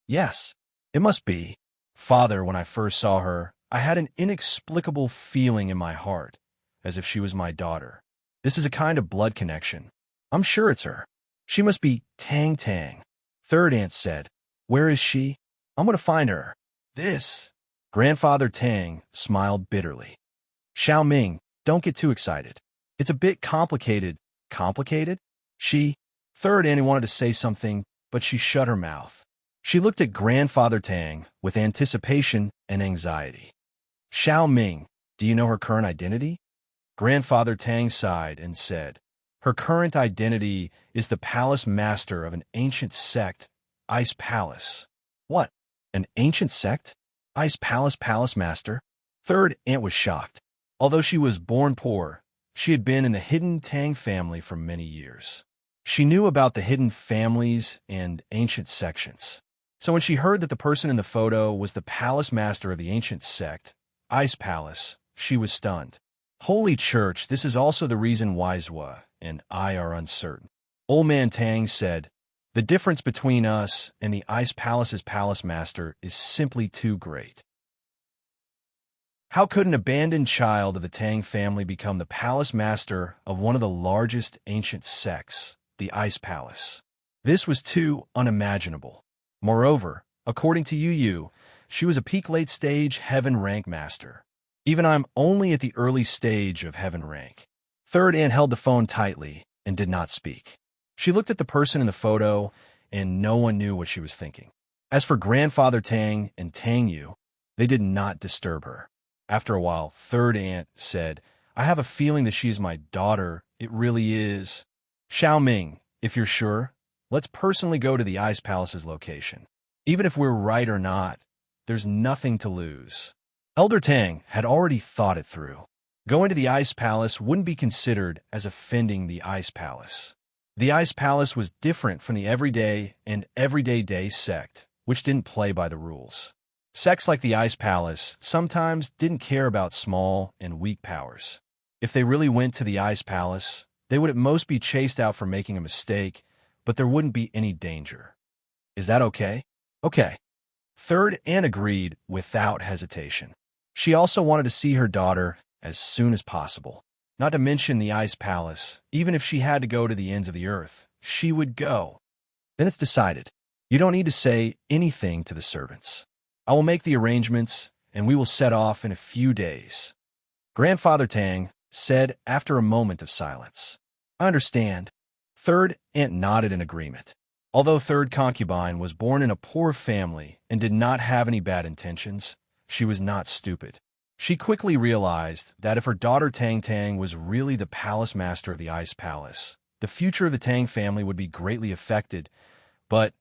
Yes, it must be. Father, when I first saw her, I had an inexplicable feeling in my heart, as if she was my daughter. This is a kind of blood connection. I'm sure it's her. She must be Tang Tang. Third Aunt said, Where is she? I'm going to find her. This. Grandfather Tang smiled bitterly. Xiao Ming, don't get too excited. It's a bit complicated. Complicated? Third Auntie wanted to say something, but she shut her mouth. She looked at Grandfather Tang with anticipation and anxiety. Xiao Ming, do you know her current identity? Grandfather Tang sighed and said, Her current identity is the palace master of an ancient sect, Ice Palace. What? An ancient sect? Ice Palace master? Third Aunt was shocked. Although she was born poor, she had been in the hidden Tang family for many years. She knew about the hidden families and ancient sections. So when she heard that the person in the photo was the palace master of the ancient sect, Ice Palace, she was stunned. Holy Church, this is also the reason why Zhua and I are uncertain. Old Man Tang said, The difference between us and the Ice Palace's palace master is simply too great. How could an abandoned child of the Tang family become the palace master of one of the largest ancient sects, the Ice Palace? This was too unimaginable. Moreover, according to Yu, she was a peak late-stage heaven rank master. Even I'm only at the early stage of heaven rank. Third Aunt held the phone tightly and did not speak. She looked at the person in the photo, and no one knew what she was thinking. As for Grandfather Tang and Tang Yu, they did not disturb her. After a while, third aunt said, I have a feeling that she's my daughter. It really is. Xiao Ming, if you're sure, let's personally go to the Ice Palace's location. Even if we're right or not, there's nothing to lose. Elder Tang had already thought it through. Going to the Ice Palace wouldn't be considered as offending the Ice Palace. The Ice Palace was different from the everyday and everyday day sect, which didn't play by the rules. Sects like the Ice Palace sometimes didn't care about small and weak powers. If they really went to the Ice Palace, they would at most be chased out for making a mistake, but there wouldn't be any danger. Is that okay? Okay. Third Aunt agreed without hesitation. She also wanted to see her daughter as soon as possible. Not to mention the Ice Palace, even if she had to go to the ends of the earth, she would go. Then it's decided. You don't need to say anything to the servants. I will make the arrangements, and we will set off in a few days. Grandfather Tang said after a moment of silence. I understand. Third Aunt nodded in agreement. Although third concubine was born in a poor family and did not have any bad intentions, she was not stupid. She quickly realized that if her daughter Tang Tang was really the palace master of the Ice Palace, the future of the Tang family would be greatly affected. But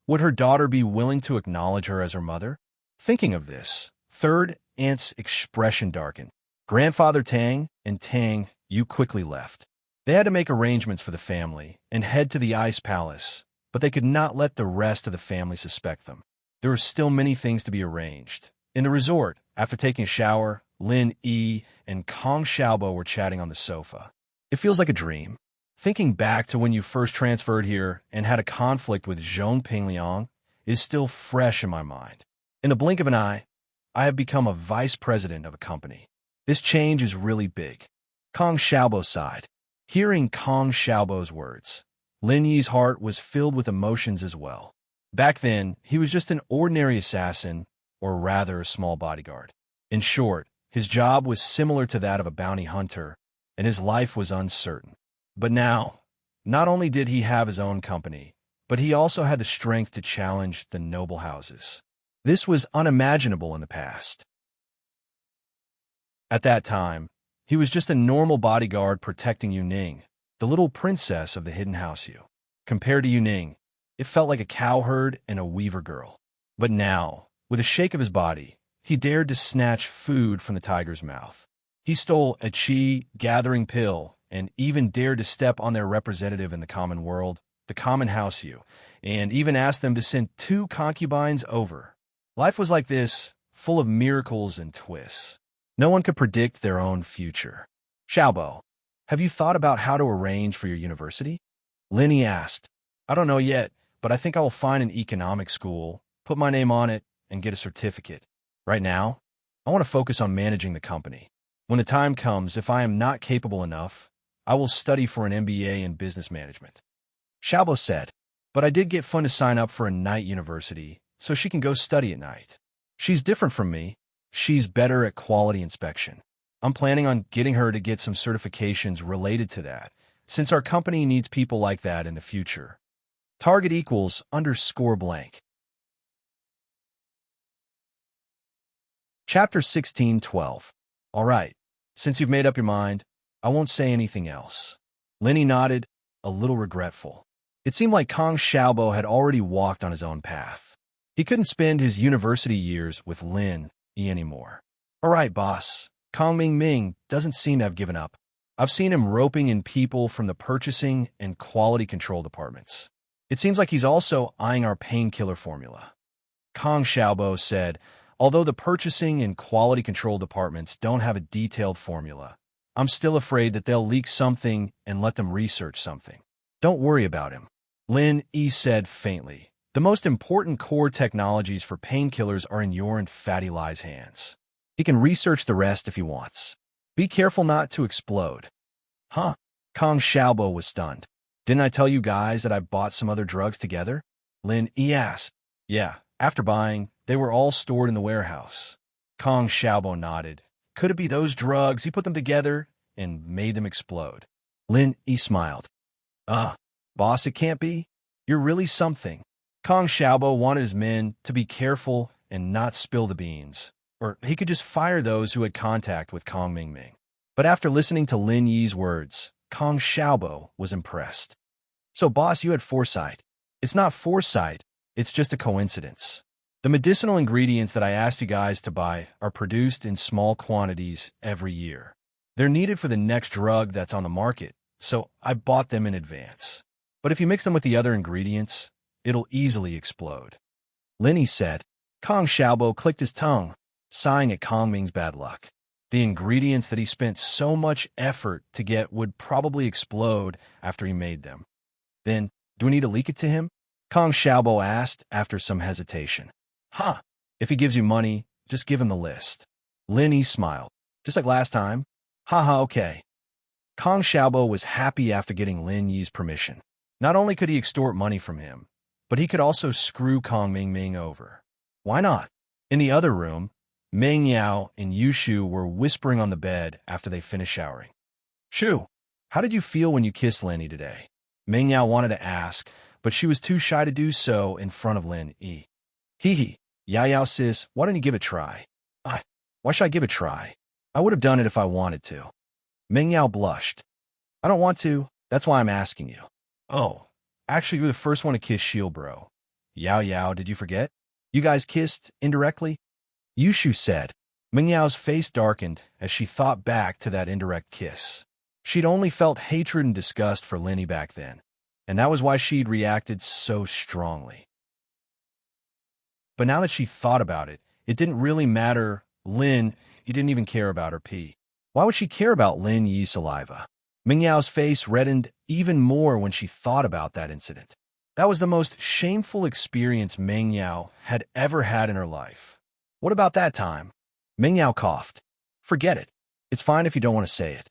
would her daughter be willing to acknowledge her as her mother? Thinking of this, third Aunt's expression darkened. Grandfather Tang and Tang Yu quickly left. They had to make arrangements for the family and head to the Ice Palace, but they could not let the rest of the family suspect them. There were still many things to be arranged. In the resort, after taking a shower, Lin Yi and Kong Xiaobo were chatting on the sofa. It feels like a dream. Thinking back to when you first transferred here and had a conflict with Zhong Pingliang is still fresh in my mind. In the blink of an eye, I have become a vice president of a company. This change is really big. Kong Xiaobo sighed. Hearing Kong Xiaobo's words, Lin Yi's heart was filled with emotions as well. Back then, he was just an ordinary assassin, or rather a small bodyguard. In short, his job was similar to that of a bounty hunter, and his life was uncertain. But now, not only did he have his own company, but he also had the strength to challenge the noble houses. This was unimaginable in the past. At that time, he was just a normal bodyguard protecting Yuning, the little princess of the hidden house Yu. Compared to Yuning, it felt like a cowherd and a weaver girl. But now, with a shake of his body, he dared to snatch food from the tiger's mouth. He stole a chi gathering pill and even dared to step on their representative in the common world, the common house Yu, and even asked them to send 2 concubines over. Life was like this, full of miracles and twists. No one could predict their own future. Xiaobo, have you thought about how to arrange for your university? Linny asked. I don't know yet, but I think I will find an economics school, put my name on it, and get a certificate. Right now, I want to focus on managing the company. When the time comes, if I am not capable enough, I will study for an MBA in business management. Xiaobo said, but I did get Fun to sign up for a night university, so she can go study at night. She's different from me. She's better at quality inspection. I'm planning on getting her to get some certifications related to that, since our company needs people like that in the future. Target equals _blank. Chapter 16:12. All right, since you've made up your mind, I won't say anything else. Linny nodded, a little regretful. It seemed like Kong Xiaobo had already walked on his own path. He couldn't spend his university years with Lin Yi anymore. All right, boss. Kong Ming doesn't seem to have given up. I've seen him roping in people from the purchasing and quality control departments. It seems like he's also eyeing our painkiller formula. Kong Xiaobo said, although the purchasing and quality control departments don't have a detailed formula, I'm still afraid that they'll leak something and let them research something. Don't worry about him. Lin Yi said faintly. The most important core technologies for painkillers are in your and Fatty Lie's hands. He can research the rest if he wants. Be careful not to explode. Huh? Kong Xiaobo was stunned. Didn't I tell you guys that I bought some other drugs together? Lin Yi asked. Yeah, after buying, they were all stored in the warehouse. Kong Xiaobo nodded. Could it be those drugs? He put them together and made them explode. Lin Yi smiled. Ah, boss, it can't be. You're really something. Kong Xiaobo wanted his men to be careful and not spill the beans, or he could just fire those who had contact with Kong Mingming. But after listening to Lin Yi's words, Kong Xiaobo was impressed. So, boss, you had foresight. It's not foresight, it's just a coincidence. The medicinal ingredients that I asked you guys to buy are produced in small quantities every year. They're needed for the next drug that's on the market, so I bought them in advance. But if you mix them with the other ingredients, it'll easily explode. Linny said. Kong Xiaobo clicked his tongue, sighing at Kong Ming's bad luck. The ingredients that he spent so much effort to get would probably explode after he made them. Then, do we need to leak it to him? Kong Xiaobo asked after some hesitation. Huh. If he gives you money, just give him the list. Lin Yi smiled. Just like last time? Haha, okay. Kong Xiaobo was happy after getting Lin Yi's permission. Not only could he extort money from him, but he could also screw Kong Mingming over. Why not? In the other room, Meng Yao and Yu Shu were whispering on the bed after they finished showering. Shu, how did you feel when you kissed Lin Yi today? Meng Yao wanted to ask, but she was too shy to do so in front of Lin Yi. Hee hee, Yao Yao sis, why don't you give it a try? Why should I give it a try? I would have done it if I wanted to. Meng Yao blushed. I don't want to, that's why I'm asking you. Oh, actually you're the first one to kiss Shield Bro. Yao Yao, did you forget? You guys kissed indirectly? Yushu said. Meng Yao's face darkened as she thought back to that indirect kiss. She'd only felt hatred and disgust for Linny back then, and that was why she'd reacted so strongly. But now that she thought about it, it didn't really matter. Lin, you didn't even care about her pee. Why would she care about Lin Yi's saliva? Meng Yao's face reddened even more when she thought about that incident. That was the most shameful experience Meng Yao had ever had in her life. What about that time? Meng Yao coughed. Forget it. It's fine if you don't want to say it.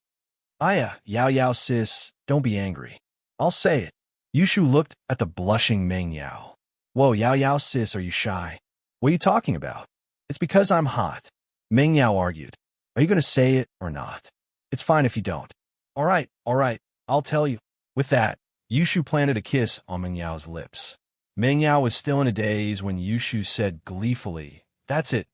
Aya, Yao Yao sis, don't be angry. I'll say it. Yushu looked at the blushing Meng Yao. Whoa, Yao Yao sis, are you shy? What are you talking about? It's because I'm hot. Meng Yao argued. Are you going to say it or not? It's fine if you don't. All right, I'll tell you. With that, Yushu planted a kiss on Meng Yao's lips. Meng Yao was still in a daze when Yushu said gleefully, That's it.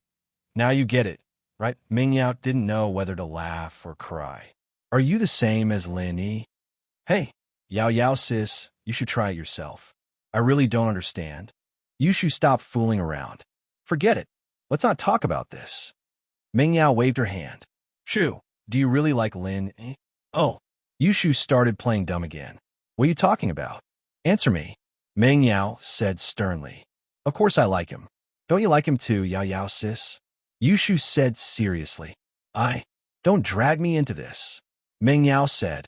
Now you get it, right? Meng Yao didn't know whether to laugh or cry. Are you the same as Lin Yi? Hey, Yao Yao sis, you should try it yourself. I really don't understand. Yushu stopped fooling around. Forget it. Let's not talk about this. Meng Yao waved her hand. Shu, do you really like Lin Yi? Oh, Yushu started playing dumb again. What are you talking about? Answer me. Meng Yao said sternly. Of course I like him. Don't you like him too, Yao Yao sis? Yushu said seriously. Don't drag me into this. Meng Yao said.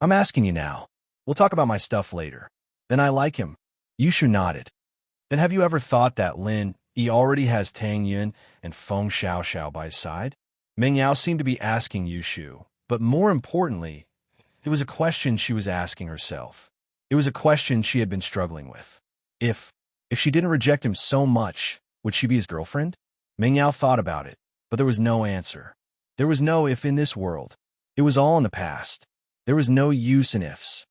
I'm asking you now. We'll talk about my stuff later. Then I like him. Yushu nodded. Then have you ever thought that Lin Yi already has Tang Yun and Feng Xiao by his side? Meng Yao seemed to be asking Yushu, but more importantly, it was a question she was asking herself. It was a question she had been struggling with. If she didn't reject him so much, would she be his girlfriend? Meng Yao thought about it, but there was no answer. There was no if in this world. It was all in the past. There was no use in ifs.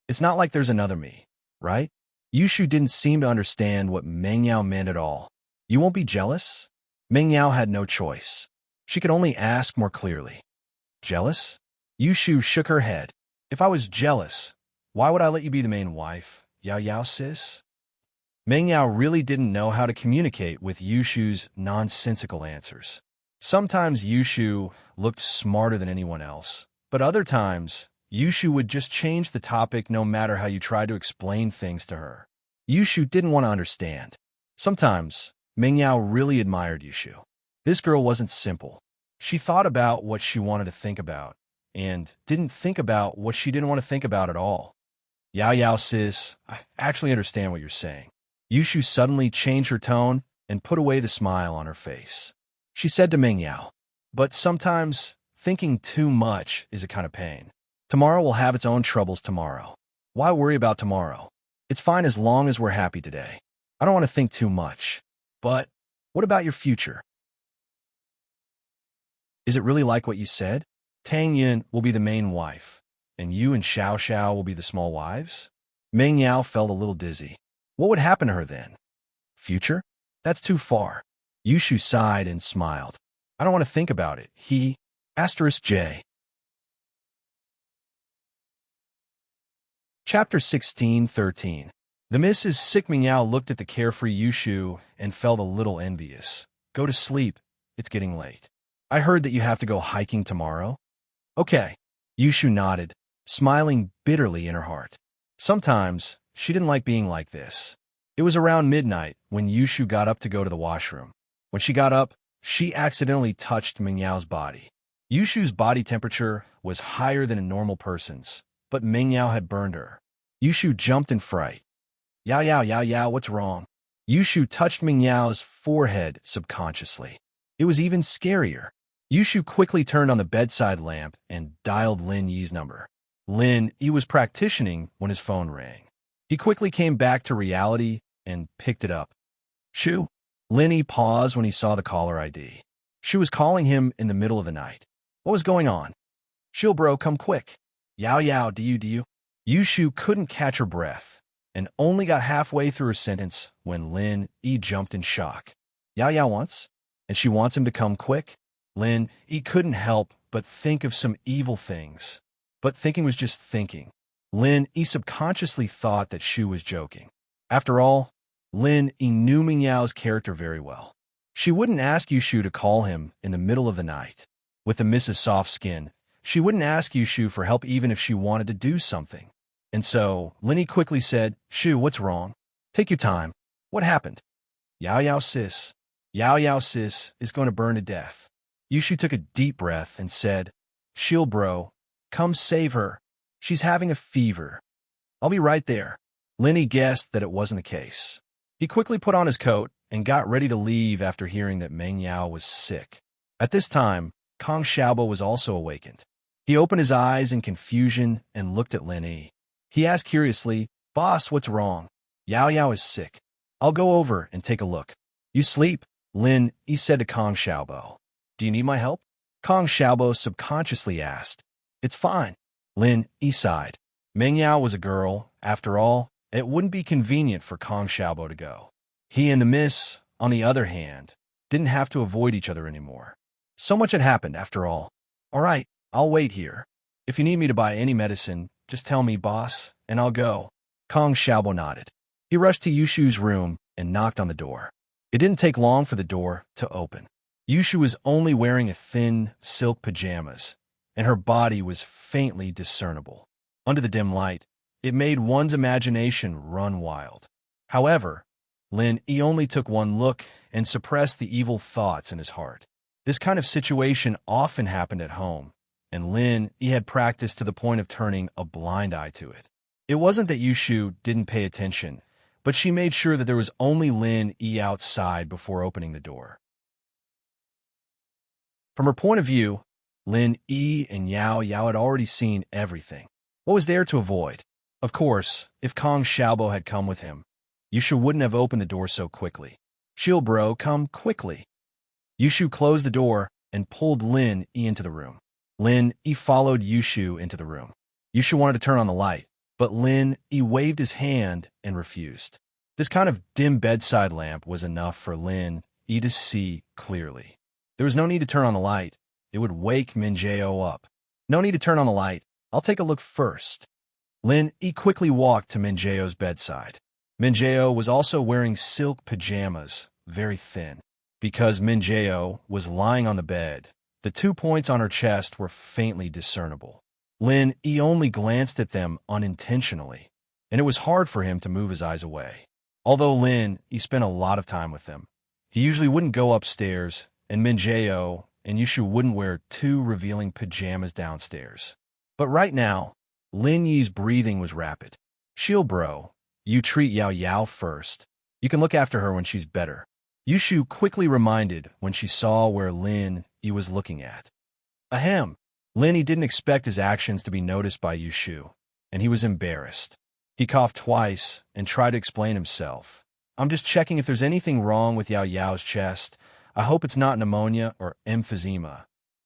It's not like there's another me, right? Yushu didn't seem to understand what Meng Yao meant at all. You won't be jealous? Meng Yao had no choice. She could only ask more clearly. Jealous? Yushu shook her head. If I was jealous, why would I let you be the main wife, Yao Yao sis? Meng Yao really didn't know how to communicate with Yushu's nonsensical answers. Sometimes Yushu looked smarter than anyone else, but other times, Yushu would just change the topic no matter how you tried to explain things to her. Yushu didn't want to understand. Sometimes, Meng Yao really admired Yushu. This girl wasn't simple. She thought about what she wanted to think about, and didn't think about what she didn't want to think about at all. Yao Yao sis, I actually understand what you're saying. Yushu suddenly changed her tone and put away the smile on her face. She said to Meng Yao, but sometimes thinking too much is a kind of pain. Tomorrow will have its own troubles tomorrow. Why worry about tomorrow? It's fine as long as we're happy today. I don't want to think too much. But what about your future? Is it really like what you said? Tang Yun will be the main wife. and you and Xiao Xiao will be the small wives? Meng Yao felt a little dizzy. What would happen to her then? Future? That's too far. Yushu sighed and smiled. I don't want to think about it. He... J. Chapter 16:13. The Mrs. Sick Meng Yao looked at the carefree Yushu and felt a little envious. Go to sleep. It's getting late. I heard that you have to go hiking tomorrow. Okay. Yushu nodded, smiling bitterly in her heart. Sometimes, she didn't like being like this. It was around midnight when Yushu got up to go to the washroom. When she got up, she accidentally touched Meng Yao's body. Yushu's body temperature was higher than a normal person's, but Meng Yao had burned her. Yushu jumped in fright. Yao Yao, Yao Yao, what's wrong? Yushu touched Meng Yao's forehead subconsciously. It was even scarier. Yushu quickly turned on the bedside lamp and dialed Lin Yi's number. Lin Yi was practicing when his phone rang. He quickly came back to reality and picked it up. Shu? Lin Yi paused when he saw the caller ID. She was calling him in the middle of the night. What was going on? Shil bro, come quick. Yao Yao, do you? Yushu couldn't catch her breath and only got halfway through her sentence when Lin Yi jumped in shock. Yao Yao wants? And she wants him to come quick? Lin Yi couldn't help but think of some evil things. But thinking was just thinking. Lin Yi subconsciously thought that Shu was joking. After all, Lin Yi knew Meng Yao's character very well. She wouldn't ask Yushu to call him in the middle of the night. With a Mrs. Soft Skin, she wouldn't ask Yushu for help even if she wanted to do something. And so, Lin Yi quickly said, Shu, what's wrong? Take your time. What happened? Yao Yao sis. Yao Yao sis is going to burn to death. Yushu took a deep breath and said, Shil bro, come save her. She's having a fever. I'll be right there. Lin Yi guessed that it wasn't the case. He quickly put on his coat and got ready to leave after hearing that Meng Yao was sick. At this time, Kong Xiaobo was also awakened. He opened his eyes in confusion and looked at Lin Yi. He asked curiously, Boss, what's wrong? Yao Yao is sick. I'll go over and take a look. You sleep, Lin Yi said to Kong Xiaobo. Do you need my help? Kong Xiaobo subconsciously asked. It's fine. Lin Yi sighed. Meng Yao was a girl. After all, it wouldn't be convenient for Kong Xiaobo to go. He and the miss, on the other hand, didn't have to avoid each other anymore. So much had happened, after all. All right, I'll wait here. If you need me to buy any medicine, just tell me, boss, and I'll go. Kong Xiaobo nodded. He rushed to Yushu's room and knocked on the door. It didn't take long for the door to open. Yushu was only wearing a thin, silk pajamas, and her body was faintly discernible. Under the dim light, it made one's imagination run wild. However, Lin Yi only took one look and suppressed the evil thoughts in his heart. This kind of situation often happened at home, and Lin Yi had practiced to the point of turning a blind eye to it. It wasn't that Yushu didn't pay attention, but she made sure that there was only Lin Yi outside before opening the door. From her point of view, Lin Yi and Yao Yao had already seen everything. What was there to avoid? Of course, if Kong Xiaobo had come with him, Yushu wouldn't have opened the door so quickly. Shil bro, come quickly. Yushu closed the door and pulled Lin Yi into the room. Lin Yi followed Yushu into the room. Yushu wanted to turn on the light, but Lin Yi waved his hand and refused. This kind of dim bedside lamp was enough for Lin Yi to see clearly. There was no need to turn on the light. It would wake Minjao up. No need to turn on the light. I'll take a look first. Lin Yi quickly walked to Minjao's bedside. Minjao was also wearing silk pajamas, very thin. Because Minjao was lying on the bed, the 2 points on her chest were faintly discernible. Lin Yi only glanced at them unintentionally, and it was hard for him to move his eyes away. Although Lin Yi spent a lot of time with them, he usually wouldn't go upstairs, and Minjao and Yushu wouldn't wear 2 revealing pajamas downstairs. But right now, Lin Yi's breathing was rapid. Shil bro, you treat Yao Yao first. You can look after her when she's better. Yushu quickly reminded when she saw where Lin Yi was looking at. Ahem. Lin Yi didn't expect his actions to be noticed by Yushu, and he was embarrassed. He coughed twice and tried to explain himself. I'm just checking if there's anything wrong with Yao Yao's chest. I hope it's not pneumonia or emphysema.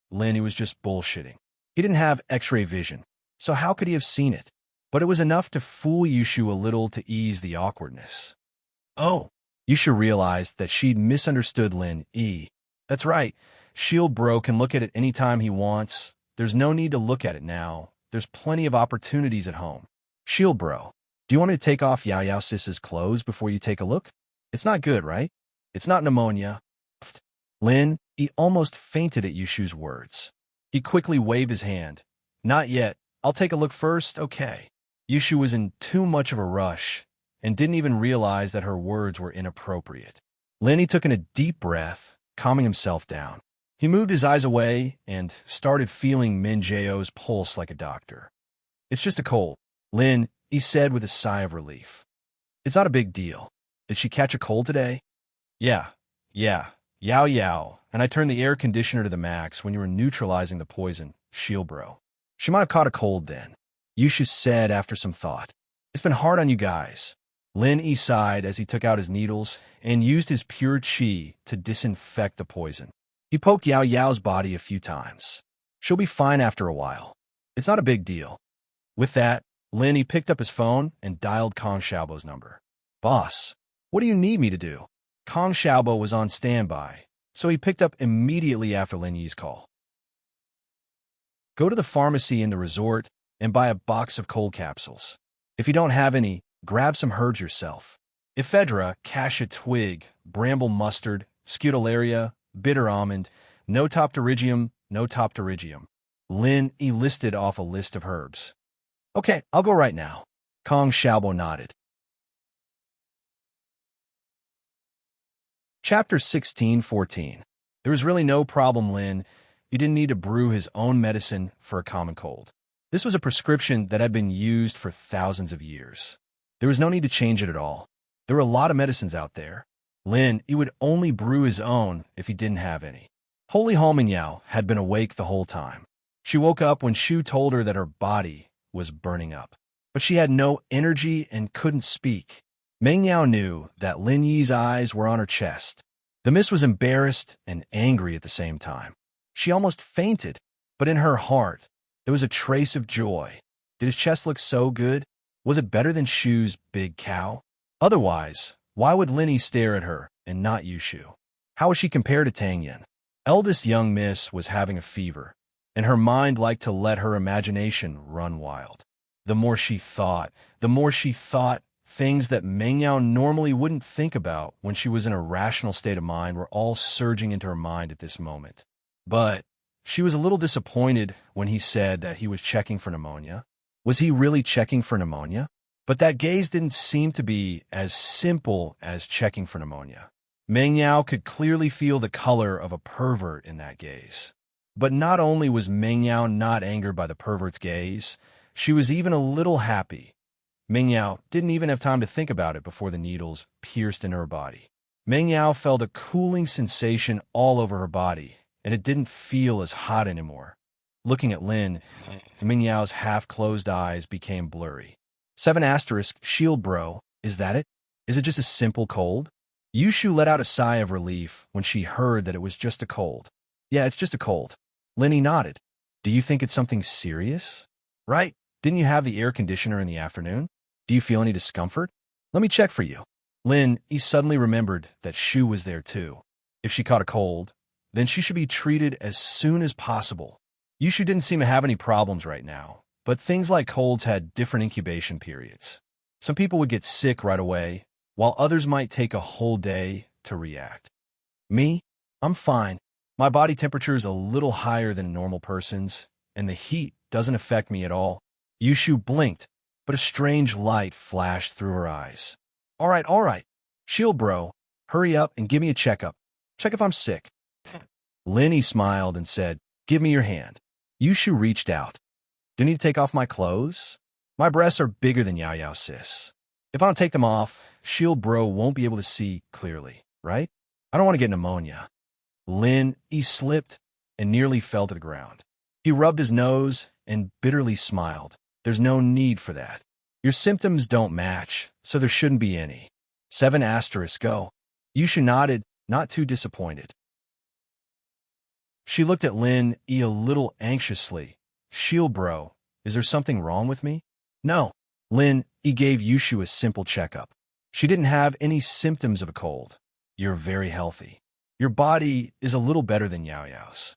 Lin Yi was just bullshitting. He didn't have x-ray vision. so how could he have seen it? But it was enough to fool Yushu a little to ease the awkwardness. Oh, Yushu realized that she'd misunderstood Lin E. That's right, Shield Bro can look at it any time he wants. There's no need to look at it now. There's plenty of opportunities at home. Shield Bro, do you want me to take off Yao Yao Sis's clothes before you take a look? It's not good, right? It's not pneumonia. Lin, he almost fainted at Yushu's words. He quickly waved his hand. Not yet. I'll take a look first, okay. Yushu was in too much of a rush and didn't even realize that her words were inappropriate. Lin, he took in a deep breath, calming himself down. He moved his eyes away and started feeling Min Jae's pulse like a doctor. It's just a cold, Lin, he said with a sigh of relief. It's not a big deal. Did she catch a cold today? Yeah. Yao Yao, and I turned the air conditioner to the max when you were neutralizing the poison, Shield Bro. She might have caught a cold then, Yushu said after some thought. It's been hard on you guys. Lin E sighed as he took out his needles and used his pure chi to disinfect the poison. He poked Yao Yao's body a few times. She'll be fine after a while. It's not a big deal. With that, Lin E picked up his phone and dialed Kong Xiaobo's number. Boss, what do you need me to do? Kong Xiaobo was on standby, so he picked up immediately after Lin Yi's call. Go to the pharmacy in the resort and buy a box of cold capsules. If you don't have any, grab some herbs yourself. Ephedra, cassia twig, bramble mustard, scutularia, bitter almond, notopterygium. Lin E listed off a list of herbs. Okay, I'll go right now. Kong Xiaobo nodded. Chapter 16:14. There was really no problem, Lin. You didn't need to brew his own medicine for a common cold. This was a prescription that had been used for thousands of years. There was no need to change it at all. There were a lot of medicines out there. Lin, he would only brew his own if he didn't have any. Holy Hongmiao had been awake the whole time. She woke up when Shu told her that her body was burning up. But she had no energy and couldn't speak. Meng Yao knew that Lin Yi's eyes were on her chest. The miss was embarrassed and angry at the same time. She almost fainted, but in her heart, there was a trace of joy. Did his chest look so good? Was it better than Shu's big cow? Otherwise, why would Lin Yi stare at her and not Yushu? How was she compared to Tang Yin? Eldest young miss was having a fever, and her mind liked to let her imagination run wild. The more she thought, things that Meng Yao normally wouldn't think about when she was in a rational state of mind were all surging into her mind at this moment. But she was a little disappointed when he said that he was checking for pneumonia. Was he really checking for pneumonia? But that gaze didn't seem to be as simple as checking for pneumonia. Meng Yao could clearly feel the color of a pervert in that gaze. But not only was Meng Yao not angered by the pervert's gaze, she was even a little happy. Meng Yao didn't even have time to think about it before the needles pierced into her body. Meng Yao felt a cooling sensation all over her body, and it didn't feel as hot anymore. Looking at Lin, Meng Yao's half-closed eyes became blurry. 7*, Shield Bro, is that it? Is it just a simple cold? Yushu let out a sigh of relief when she heard that it was just a cold. Yeah, it's just a cold. Lin Yi nodded. Do you think it's something serious? Right? Didn't you have the air conditioner in the afternoon? Do you feel any discomfort? Let me check for you. Lin Yi suddenly remembered that Shu was there too. If she caught a cold, then she should be treated as soon as possible. Yushu didn't seem to have any problems right now, but things like colds had different incubation periods. Some people would get sick right away, while others might take a whole day to react. Me? I'm fine. My body temperature is a little higher than a normal person's, and the heat doesn't affect me at all. Yushu blinked, but a strange light flashed through her eyes. All right. Shield Bro, hurry up and give me a checkup. Check if I'm sick. Lin Yi smiled and said, give me your hand. Yushu reached out. Do you need to take off my clothes? My breasts are bigger than Yao Yao Sis. If I don't take them off, Shield Bro won't be able to see clearly, right? I don't want to get pneumonia. Lin Yi slipped and nearly fell to the ground. He rubbed his nose and bitterly smiled. There's no need for that. Your symptoms don't match, so there shouldn't be any. 7*, go. Yushu nodded, not too disappointed. She looked at Lin Yi a little anxiously. Shield Bro, Is there something wrong with me? No. Lin Yi gave Yushu a simple checkup. She didn't have any symptoms of a cold. You're very healthy. Your body is a little better than Yao Yao's.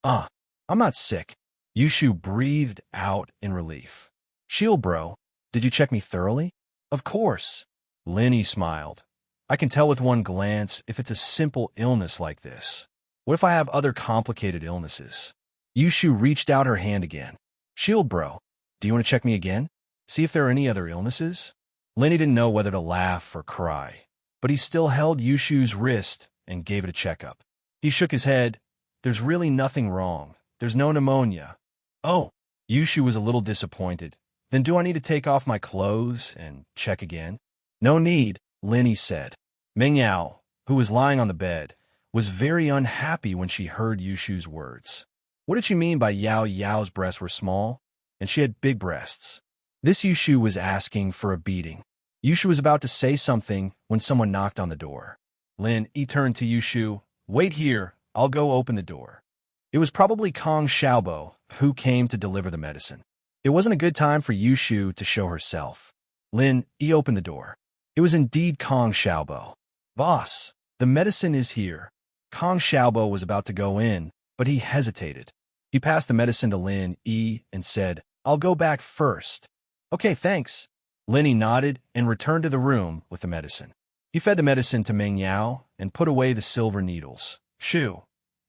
I'm not sick. Yushu breathed out in relief. Shield bro, did you check me thoroughly? Of course. Lin Yi smiled. I can tell with one glance if it's a simple illness like this. What if I have other complicated illnesses? Yushu reached out her hand again. Shield bro, do you want to check me again? See if there are any other illnesses? Lin Yi didn't know whether to laugh or cry, but he still held Yushu's wrist and gave it a checkup. He shook his head. There's really nothing wrong. There's no pneumonia. Oh, Yushu was a little disappointed. Then do I need to take off my clothes and check again? No need, Lin Yi said. Meng Yao, who was lying on the bed, was very unhappy when she heard Yushu's words. What did she mean by Yao Yao's breasts were small, and she had big breasts? This Yushu was asking for a beating. Yushu was about to say something when someone knocked on the door. Lin Yi turned to Yushu. Wait here, I'll go open the door. It was probably Kong Xiaobo, who came to deliver the medicine. It wasn't a good time for Yushu to show herself. Lin Yi opened the door. It was indeed Kong Xiaobo. Boss, the medicine is here. Kong Xiaobo was about to go in, but he hesitated. He passed the medicine to Lin Yi and said, I'll go back first. Okay, thanks. Lin Yi nodded and returned to the room with the medicine. He fed the medicine to Meng Yao and put away the silver needles. Shu,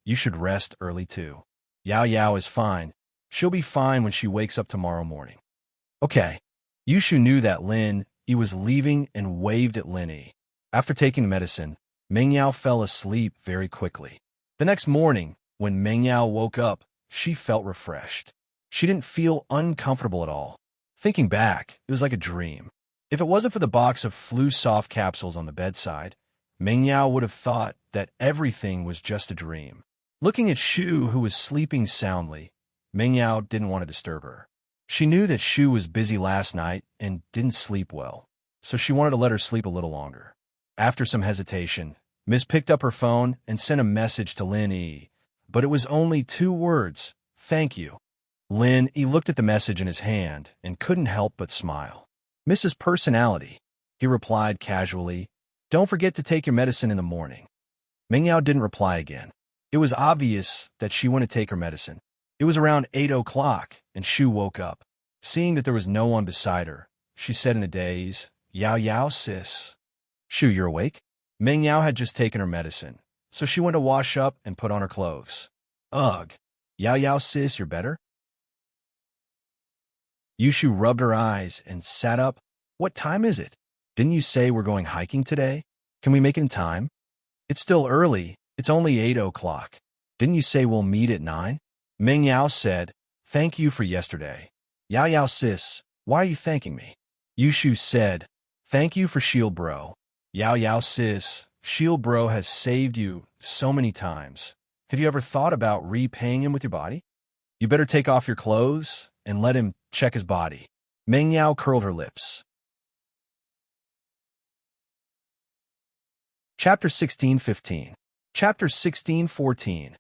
you should rest early too. Yao Yao is fine. She'll be fine when she wakes up tomorrow morning. Okay. Yushu knew that Lin Yi was leaving and waved at Lin Yi. After taking the medicine, Meng Yao fell asleep very quickly. The next morning, when Meng Yao woke up, she felt refreshed. She didn't feel uncomfortable at all. Thinking back, it was like a dream. If it wasn't for the box of flu soft capsules on the bedside, Meng Yao would have thought that everything was just a dream. Looking at Shu, who was sleeping soundly, Meng Yao didn't want to disturb her. She knew that Shu was busy last night and didn't sleep well, so she wanted to let her sleep a little longer. After some hesitation, Miss picked up her phone and sent a message to Lin Yi, but it was only 2 words, thank you. Lin Yi looked at the message in his hand and couldn't help but smile. Mrs. Personality, he replied casually, don't forget to take your medicine in the morning. Meng Yao didn't reply again. It was obvious that she wouldn't take her medicine. It was around 8 o'clock, and Shu woke up. Seeing that there was no one beside her, she said in a daze, Yao Yao, sis. Shu, you're awake? Meng Yao had just taken her medicine, so she went to wash up and put on her clothes. Ugh. Yao Yao, sis, you're better? Yushu rubbed her eyes and sat up. What time is it? Didn't you say we're going hiking today? Can we make it in time? It's still early. It's only 8 o'clock. Didn't you say we'll meet at 9? Meng Yao said, thank you for yesterday. Yao Yao, sis, why are you thanking me? Yushu said, thank you for Shield Bro. Yao Yao, sis, Shield Bro has saved you so many times. Have you ever thought about repaying him with your body? You better take off your clothes and let him check his body. Meng Yao curled her lips. Chapter 16:15. Chapter 16:14.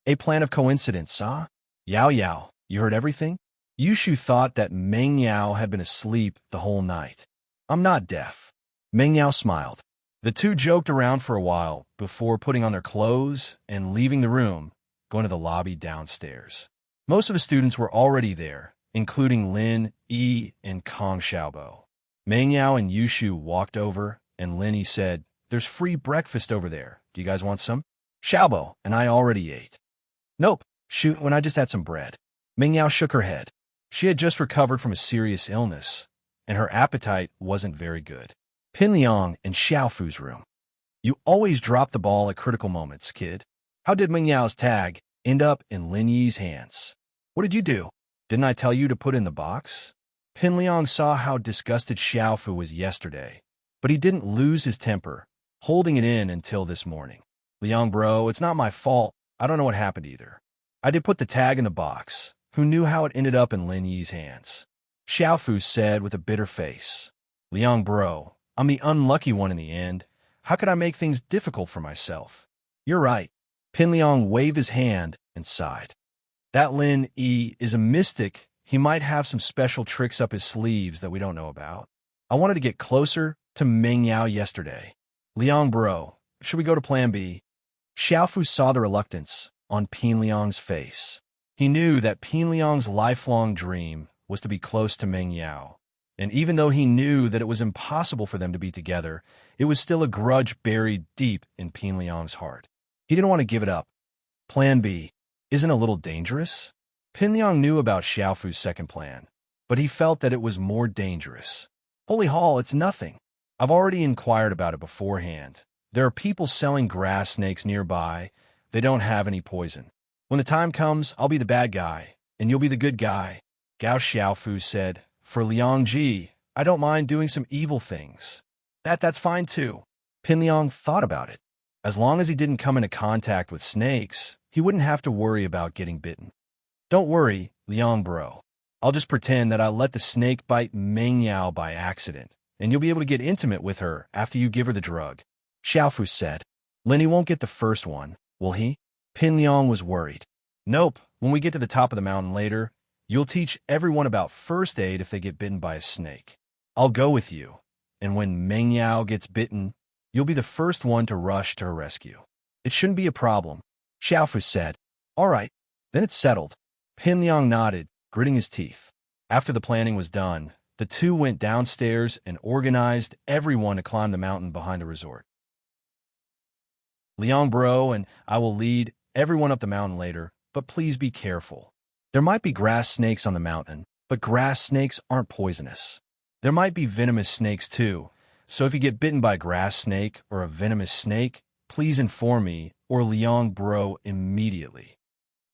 A plan of coincidence, huh? Yao Yao, you heard everything? Yushu thought that Meng Yao had been asleep the whole night. I'm not deaf. Meng Yao smiled. The two joked around for a while before putting on their clothes and leaving the room, going to the lobby downstairs. Most of the students were already there, including Lin Yi and Kong Xiaobo. Meng Yao and Yushu walked over, and Lin Yi said, there's free breakfast over there. Do you guys want some? Xiaobo and I already ate. Nope, shoot, when I just had some bread. Meng Yao shook her head. She had just recovered from a serious illness, and her appetite wasn't very good. Pin Liang in Xiaofu's room. You always drop the ball at critical moments, kid. How did Meng Yao's tag end up in Lin Yi's hands? What did you do? Didn't I tell you to put it in the box? Pin Liang saw how disgusted Xiaofu was yesterday, but he didn't lose his temper, holding it in until this morning. Liang bro, it's not my fault. I don't know what happened either. I did put the tag in the box. Who knew how it ended up in Lin Yi's hands? Xiaofu said with a bitter face. Liang bro, I'm the unlucky one in the end. How could I make things difficult for myself? You're right. Pin Liang waved his hand and sighed. That Lin Yi is a mystic. He might have some special tricks up his sleeves that we don't know about. I wanted to get closer to Meng Yao yesterday. Liang bro, should we go to plan B? Xiaofu saw the reluctance on Pin Liang's face. He knew that Pin Liang's lifelong dream was to be close to Meng Yao. And even though he knew that it was impossible for them to be together, it was still a grudge buried deep in Pin Liang's heart. He didn't want to give it up. Plan B isn't a little dangerous? Pin Liang knew about Xiaofu's second plan, but he felt that it was more dangerous. Holy Hall, it's nothing. I've already inquired about it beforehand. There are people selling grass snakes nearby. They don't have any poison. When the time comes, I'll be the bad guy, and you'll be the good guy. Gao Xiaofu said, for Liang Ji, I don't mind doing some evil things. That's fine too. Pin Liang thought about it. As long as he didn't come into contact with snakes, he wouldn't have to worry about getting bitten. Don't worry, Liang bro. I'll just pretend that I let the snake bite Meng Yao by accident, and you'll be able to get intimate with her after you give her the drug. Xiaofu said. Lin, he won't get the first one, will he? Pin Liang was worried. Nope, when we get to the top of the mountain later, you'll teach everyone about first aid if they get bitten by a snake. I'll go with you, and when Meng Yao gets bitten, you'll be the first one to rush to her rescue. It shouldn't be a problem, Xiaofu said. All right, then it's settled. Pin Liang nodded, gritting his teeth. After the planning was done, the two went downstairs and organized everyone to climb the mountain behind the resort. Liang bro and I will lead everyone up the mountain later, but please be careful. There might be grass snakes on the mountain, but grass snakes aren't poisonous. There might be venomous snakes too, so if you get bitten by a grass snake or a venomous snake, please inform me or Liang bro immediately.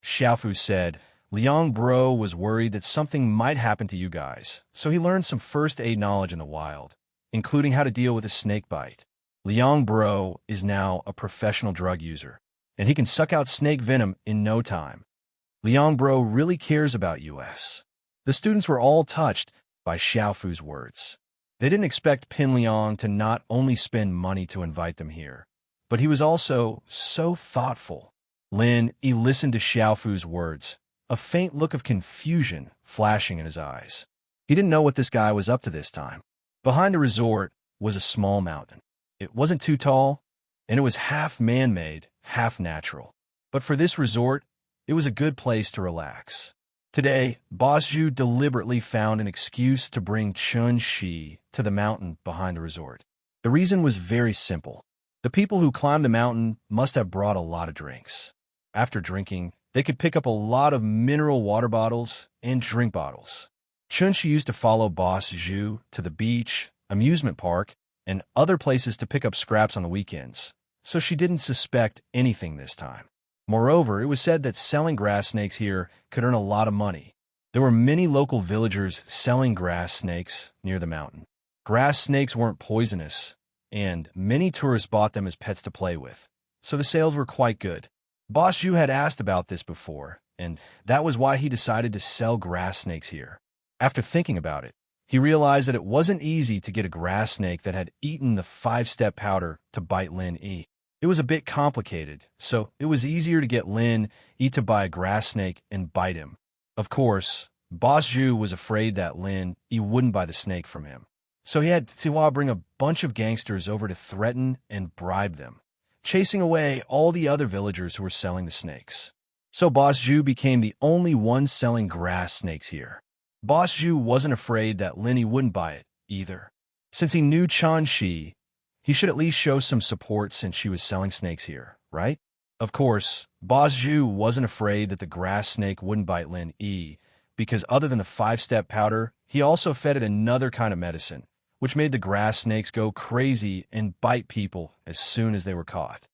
Xiaofu said. Liang bro was worried that something might happen to you guys, so he learned some first aid knowledge in the wild, including how to deal with a snake bite. Liang bro is now a professional drug user, and he can suck out snake venom in no time. Liang bro really cares about us. The students were all touched by Xiaofu's words. They didn't expect Pin Liang to not only spend money to invite them here, but he was also so thoughtful. Lin, he listened to Xiaofu's words, a faint look of confusion flashing in his eyes. He didn't know what this guy was up to this time. Behind the resort was a small mountain. It wasn't too tall, and it was half man-made, half natural. But for this resort, it was a good place to relax. Today, Boss Zhu deliberately found an excuse to bring Chun Shi to the mountain behind the resort. The reason was very simple. The people who climbed the mountain must have brought a lot of drinks. After drinking, they could pick up a lot of mineral water bottles and drink bottles. Chun-Shi used to follow Boss Zhu to the beach, amusement park, and other places to pick up scraps on the weekends, so she didn't suspect anything this time. Moreover, it was said that selling grass snakes here could earn a lot of money. There were many local villagers selling grass snakes near the mountain. Grass snakes weren't poisonous, and many tourists bought them as pets to play with, so the sales were quite good. Boss Zhu had asked about this before, and that was why he decided to sell grass snakes here. After thinking about it, he realized that it wasn't easy to get a grass snake that had eaten the 5-step powder to bite Lin Yi. It was a bit complicated, so it was easier to get Lin Yi to buy a grass snake and bite him. Of course, Boss Zhu was afraid that Lin Yi wouldn't buy the snake from him, so he had Siwa bring a bunch of gangsters over to threaten and bribe them, chasing away all the other villagers who were selling the snakes. So Boss Zhu became the only one selling grass snakes here. Boss Zhu wasn't afraid that Lin Yi wouldn't buy it either. Since he knew Chan Shi, he should at least show some support since she was selling snakes here, right? Of course, Boss Zhu wasn't afraid that the grass snake wouldn't bite Lin Yi, because other than the 5-step powder, he also fed it another kind of medicine, which made the grass snakes go crazy and bite people as soon as they were caught.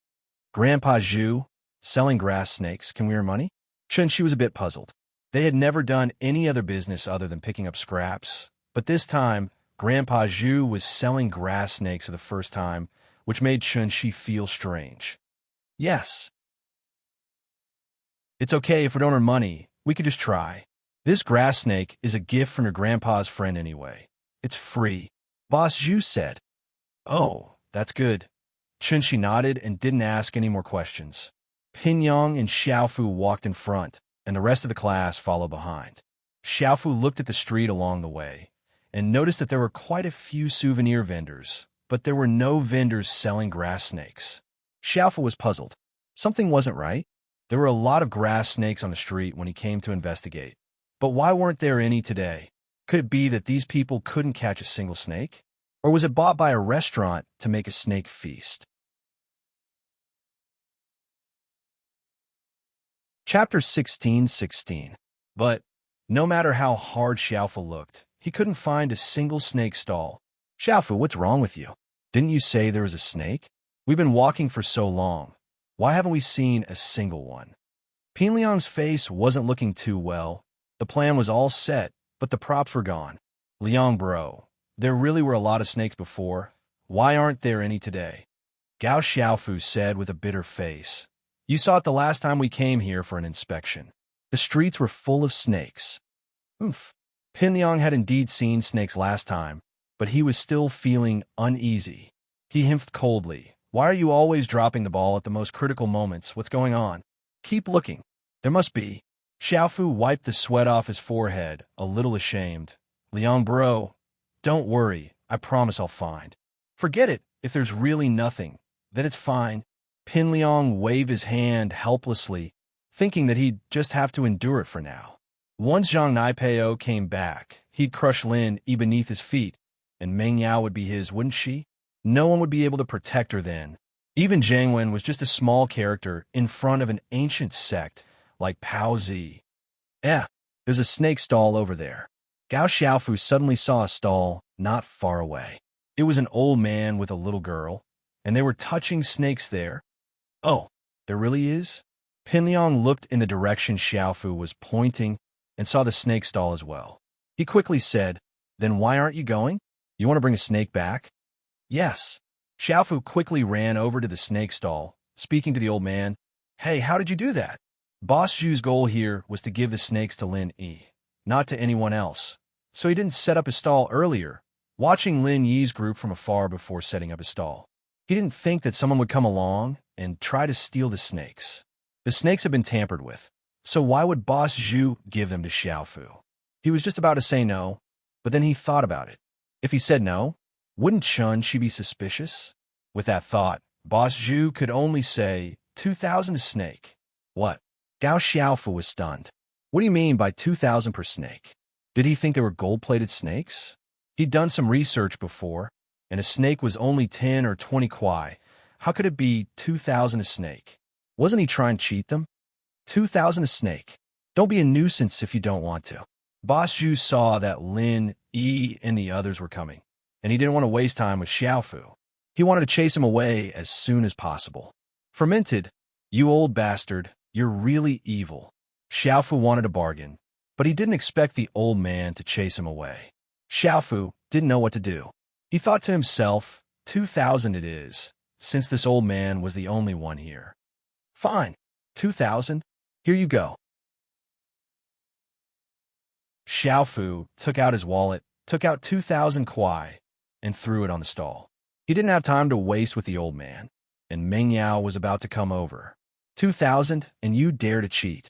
Grandpa Zhu, selling grass snakes, can we earn money? Chun-Shi was a bit puzzled. They had never done any other business other than picking up scraps, but this time, Grandpa Zhu was selling grass snakes for the first time, which made Chun-Shi feel strange. Yes. It's okay if we don't earn money, we could just try. This grass snake is a gift from your grandpa's friend anyway. It's free. Boss Zhu said. Oh, that's good. Chun-Shi nodded and didn't ask any more questions. Pin Yang and Xiaofu walked in front, and the rest of the class followed behind. Xiaofu looked at the street along the way and noticed that there were quite a few souvenir vendors, but there were no vendors selling grass snakes. Xiaofu was puzzled. Something wasn't right. There were a lot of grass snakes on the street when he came to investigate. But why weren't there any today? Could it be that these people couldn't catch a single snake? Or was it bought by a restaurant to make a snake feast? Chapter 16:16. But no matter how hard Xiaofu looked, he couldn't find a single snake stall. Xiaofu, what's wrong with you? Didn't you say there was a snake? We've been walking for so long. Why haven't we seen a single one? Pinliang's face wasn't looking too well. The plan was all set, but the props were gone. Liang bro, there really were a lot of snakes before. Why aren't there any today? Gao Xiaofu said with a bitter face. You saw it the last time we came here for an inspection. The streets were full of snakes. Oomph. Pinliang had indeed seen snakes last time, but he was still feeling uneasy. He himphed coldly. Why are you always dropping the ball at the most critical moments? What's going on? Keep looking. There must be. Xiaofu wiped the sweat off his forehead, a little ashamed. Liang bro, don't worry. I promise I'll find. Forget it. If there's really nothing, then it's fine. Pinliang waved his hand helplessly, thinking that he'd just have to endure it for now. Once Zhang Naipeo came back, he'd crush Lin Yi beneath his feet, and Meng Yao would be his, wouldn't she? No one would be able to protect her then. Even Zhang Wen was just a small character in front of an ancient sect like Pao Zi. There's a snake stall over there. Gao Xiaofu suddenly saw a stall not far away. It was an old man with a little girl, and they were touching snakes there. Oh, there really is? Pinliang looked in the direction Xiaofu was pointing and saw the snake stall as well. He quickly said, Then why aren't you going? You want to bring a snake back? Yes. Xiaofu quickly ran over to the snake stall, speaking to the old man. Hey, how did you do that? Boss Zhu's goal here was to give the snakes to Lin Yi, not to anyone else. So he didn't set up his stall earlier, watching Lin Yi's group from afar before setting up his stall. He didn't think that someone would come along and try to steal the snakes. The snakes had been tampered with, so why would Boss Zhu give them to Xiaofu? He was just about to say no, but then he thought about it. If he said no, wouldn't she be suspicious? With that thought, Boss Zhu could only say, 2,000 a snake. What? Gao Xiaofu was stunned. What do you mean by 2,000 per snake? Did he think they were gold-plated snakes? He'd done some research before, and a snake was only 10 or 20 kwai. How could it be 2,000 a snake? Wasn't he trying to cheat them? 2,000 a snake. Don't be a nuisance if you don't want to. Boss Zhu saw that Lin Yi and the others were coming, and he didn't want to waste time with Xiaofu. He wanted to chase him away as soon as possible. Fermented, you old bastard, you're really evil. Xiaofu wanted a bargain, but he didn't expect the old man to chase him away. Xiaofu didn't know what to do. He thought to himself, 2,000 it is, since this old man was the only one here. Fine, 2,000, here you go. Xiaofu took out his wallet, took out 2,000 kwai, and threw it on the stall. He didn't have time to waste with the old man, and Meng Yao was about to come over. 2,000, and you dare to cheat.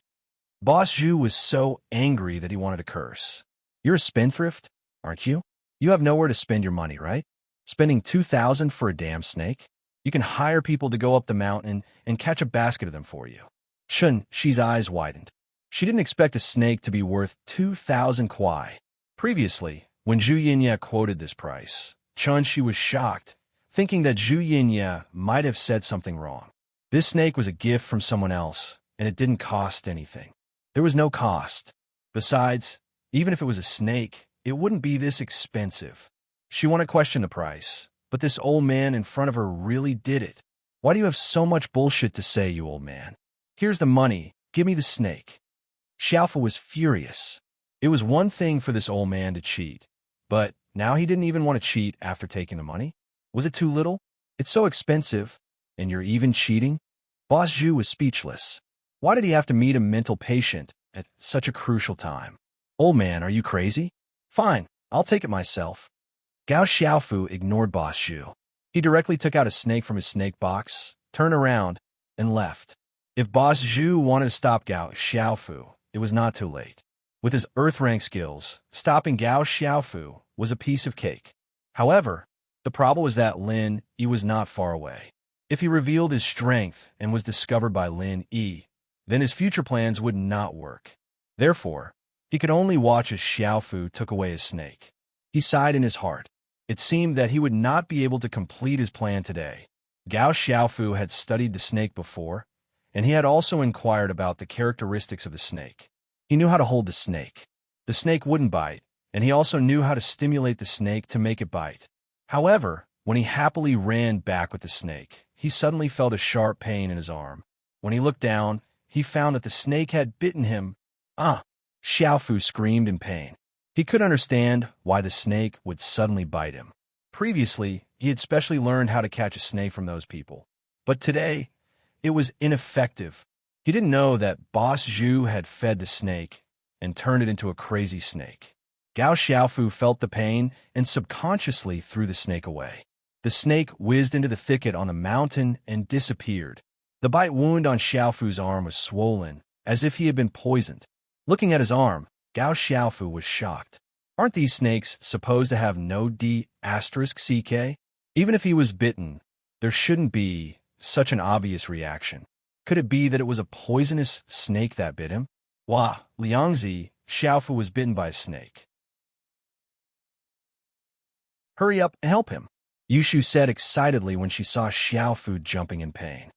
Boss Zhu was so angry that he wanted to curse. You're a spendthrift, aren't you? You have nowhere to spend your money, right? Spending 2,000 for a damn snake? You can hire people to go up the mountain and catch a basket of them for you. She's eyes widened. She didn't expect a snake to be worth 2,000 kwai. Previously, when Zhu Yinya quoted this price, she was shocked, thinking that Zhu Yinya might have said something wrong. This snake was a gift from someone else, and it didn't cost anything. There was no cost. Besides, even if it was a snake, it wouldn't be this expensive. She wanted to question the price, but this old man in front of her really did it. Why do you have so much bullshit to say, you old man? Here's the money. Give me the snake. Xiaofu was furious. It was one thing for this old man to cheat, but now he didn't even want to cheat after taking the money. Was it too little? It's so expensive, and you're even cheating? Boss Zhu was speechless. Why did he have to meet a mental patient at such a crucial time? Old man, are you crazy? Fine, I'll take it myself. Gao Xiaofu ignored Boss Zhu. He directly took out a snake from his snake box, turned around, and left. If Boss Zhu wanted to stop Gao Xiaofu, it was not too late. With his earth-rank skills, stopping Gao Xiaofu was a piece of cake. However, the problem was that Lin Yi was not far away. If he revealed his strength and was discovered by Lin Yi, then his future plans would not work. Therefore, he could only watch as Xiaofu took away his snake. He sighed in his heart. It seemed that he would not be able to complete his plan today. Gao Xiaofu had studied the snake before, and he had also inquired about the characteristics of the snake. He knew how to hold the snake. The snake wouldn't bite, and he also knew how to stimulate the snake to make it bite. However, when he happily ran back with the snake, he suddenly felt a sharp pain in his arm. When he looked down, he found that the snake had bitten him. Ah! Xiaofu screamed in pain. He could understand why the snake would suddenly bite him. Previously, he had specially learned how to catch a snake from those people. But today, it was ineffective. He didn't know that Boss Zhu had fed the snake and turned it into a crazy snake. Gao Xiaofu felt the pain and subconsciously threw the snake away. The snake whizzed into the thicket on the mountain and disappeared. The bite wound on Xiaofu's arm was swollen, as if he had been poisoned. Looking at his arm, Gao Xiaofu was shocked. Aren't these snakes supposed to have no D***CK? Even if he was bitten, there shouldn't be such an obvious reaction. Could it be that it was a poisonous snake that bit him? Wah, Liangzi, Xiaofu was bitten by a snake. Hurry up and help him, Yushu said excitedly when she saw Xiaofu jumping in pain.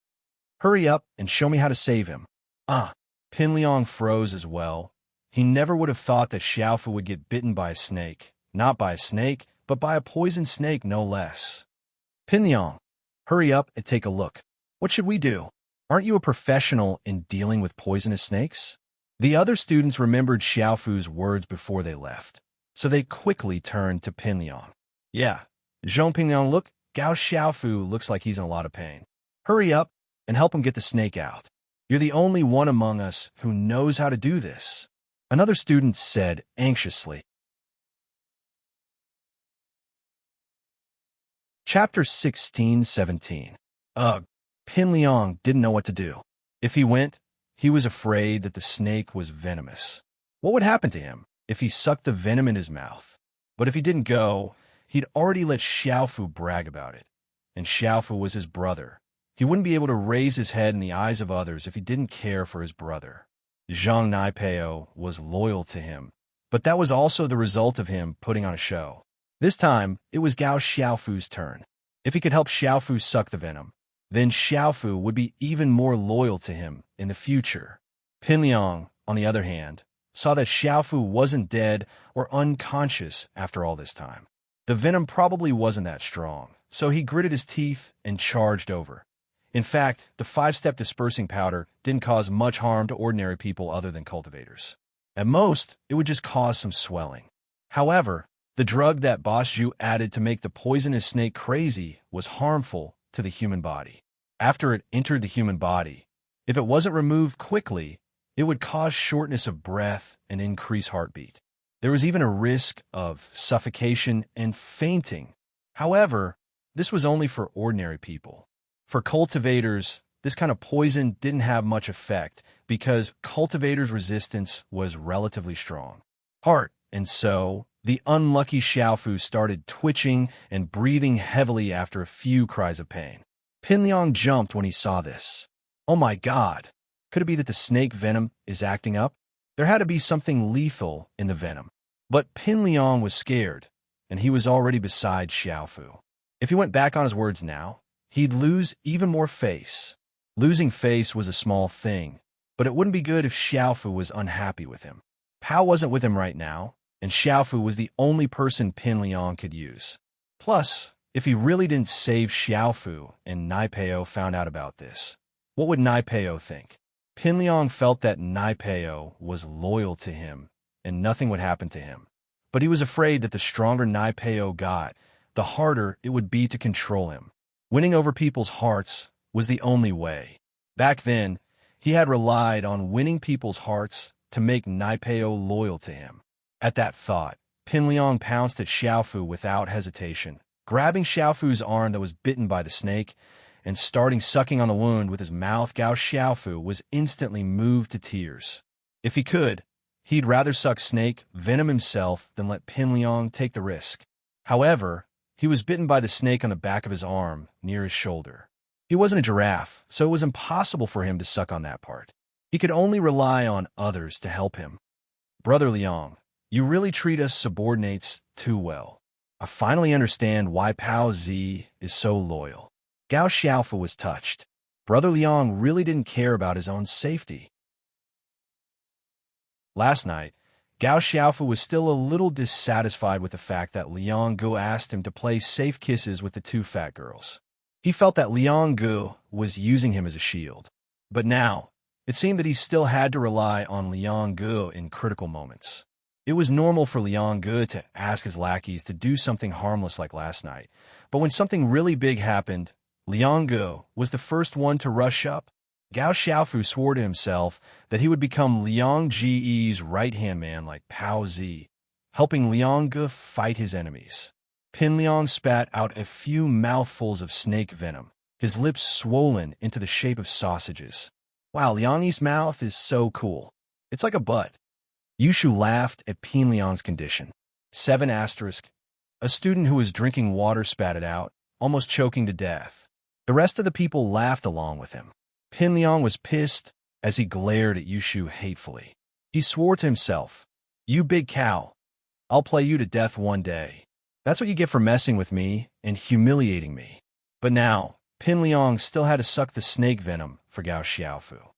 Hurry up and show me how to save him. Ah, Pinliang froze as well. He never would have thought that Xiaofu would get bitten by a snake. Not by a snake, but by a poisoned snake no less. Pinliang, hurry up and take a look. What should we do? Aren't you a professional in dealing with poisonous snakes? The other students remembered Xiaofu's words before they left, so they quickly turned to Pinliang. Yeah, Zhong Pinliang, look, Gao Xiaofu looks like he's in a lot of pain. Hurry up and help him get the snake out. You're the only one among us who knows how to do this, another student said anxiously. Chapter 16-17. Ugh, Pinliang didn't know what to do. If he went, he was afraid that the snake was venomous. What would happen to him if he sucked the venom in his mouth? But if he didn't go, he'd already let Xiaofu brag about it. And Xiaofu was his brother. He wouldn't be able to raise his head in the eyes of others if he didn't care for his brother. Zhang Naipeo was loyal to him, but that was also the result of him putting on a show. This time, it was Gao Xiaofu's turn. If he could help Xiaofu suck the venom, then Xiaofu would be even more loyal to him in the future. Pinliang, on the other hand, saw that Xiaofu wasn't dead or unconscious after all this time. The venom probably wasn't that strong, so he gritted his teeth and charged over. In fact, the 5-step dispersing powder didn't cause much harm to ordinary people other than cultivators. At most, it would just cause some swelling. However, the drug that Boss Zhu added to make the poisonous snake crazy was harmful to the human body. After it entered the human body, if it wasn't removed quickly, it would cause shortness of breath and increase heartbeat. There was even a risk of suffocation and fainting. However, this was only for ordinary people. For cultivators, this kind of poison didn't have much effect because cultivators' resistance was relatively strong. And so, the unlucky Xiaofu started twitching and breathing heavily after a few cries of pain. Pinliang jumped when he saw this. Oh my god! Could it be that the snake venom is acting up? There had to be something lethal in the venom. But Pinliang was scared, and he was already beside Xiaofu. If he went back on his words now, he'd lose even more face. Losing face was a small thing, but it wouldn't be good if Xiaofu was unhappy with him. Pao wasn't with him right now, and Xiaofu was the only person Pinliang could use. Plus, if he really didn't save Xiaofu and Naipeo found out about this, what would Naipeo think? Pinliang felt that Naipeo was loyal to him and nothing would happen to him. But he was afraid that the stronger Naipeo got, the harder it would be to control him. Winning over people's hearts was the only way. Back then, he had relied on winning people's hearts to make Naipeo loyal to him. At that thought, Pinliang pounced at Xiaofu without hesitation, grabbing Xiaofu's arm that was bitten by the snake and starting sucking on the wound with his mouth. Gao Xiaofu was instantly moved to tears. If he could, He'd rather suck snake venom himself than let Pin Liang take the risk. However, he was bitten by the snake on the back of his arm, near his shoulder. He wasn't a giraffe, so it was impossible for him to suck on that part. He could only rely on others to help him. Brother Liang, you really treat us subordinates too well. I finally understand why Pao Zi is so loyal. Gao Xiaofu was touched. Brother Liang really didn't care about his own safety. Last night, Gao Xiaofu was still a little dissatisfied with the fact that Liang Gu asked him to play safe kisses with the two fat girls. He felt that Liang Gu was using him as a shield. But now, it seemed that he still had to rely on Liang Gu in critical moments. It was normal for Liang Gu to ask his lackeys to do something harmless like last night, but when something really big happened, Liang Gu was the first one to rush up. Gao Xiaofu swore to himself that he would become Liang Ji's right-hand man like Pao Zi, helping Liang Gu fight his enemies. Pin Liang spat out a few mouthfuls of snake venom, his lips swollen into the shape of sausages. Wow, Liang's mouth is so cool. It's like a butt. Yushu laughed at Pin Liang's condition. 7 asterisk. A student who was drinking water spat it out, almost choking to death. The rest of the people laughed along with him. Pin Liang was pissed as he glared at Yushu hatefully. He swore to himself, "You big cow, I'll play you to death one day. That's what you get for messing with me and humiliating me." But now, Pin Liang still had to suck the snake venom for Gao Xiaofu.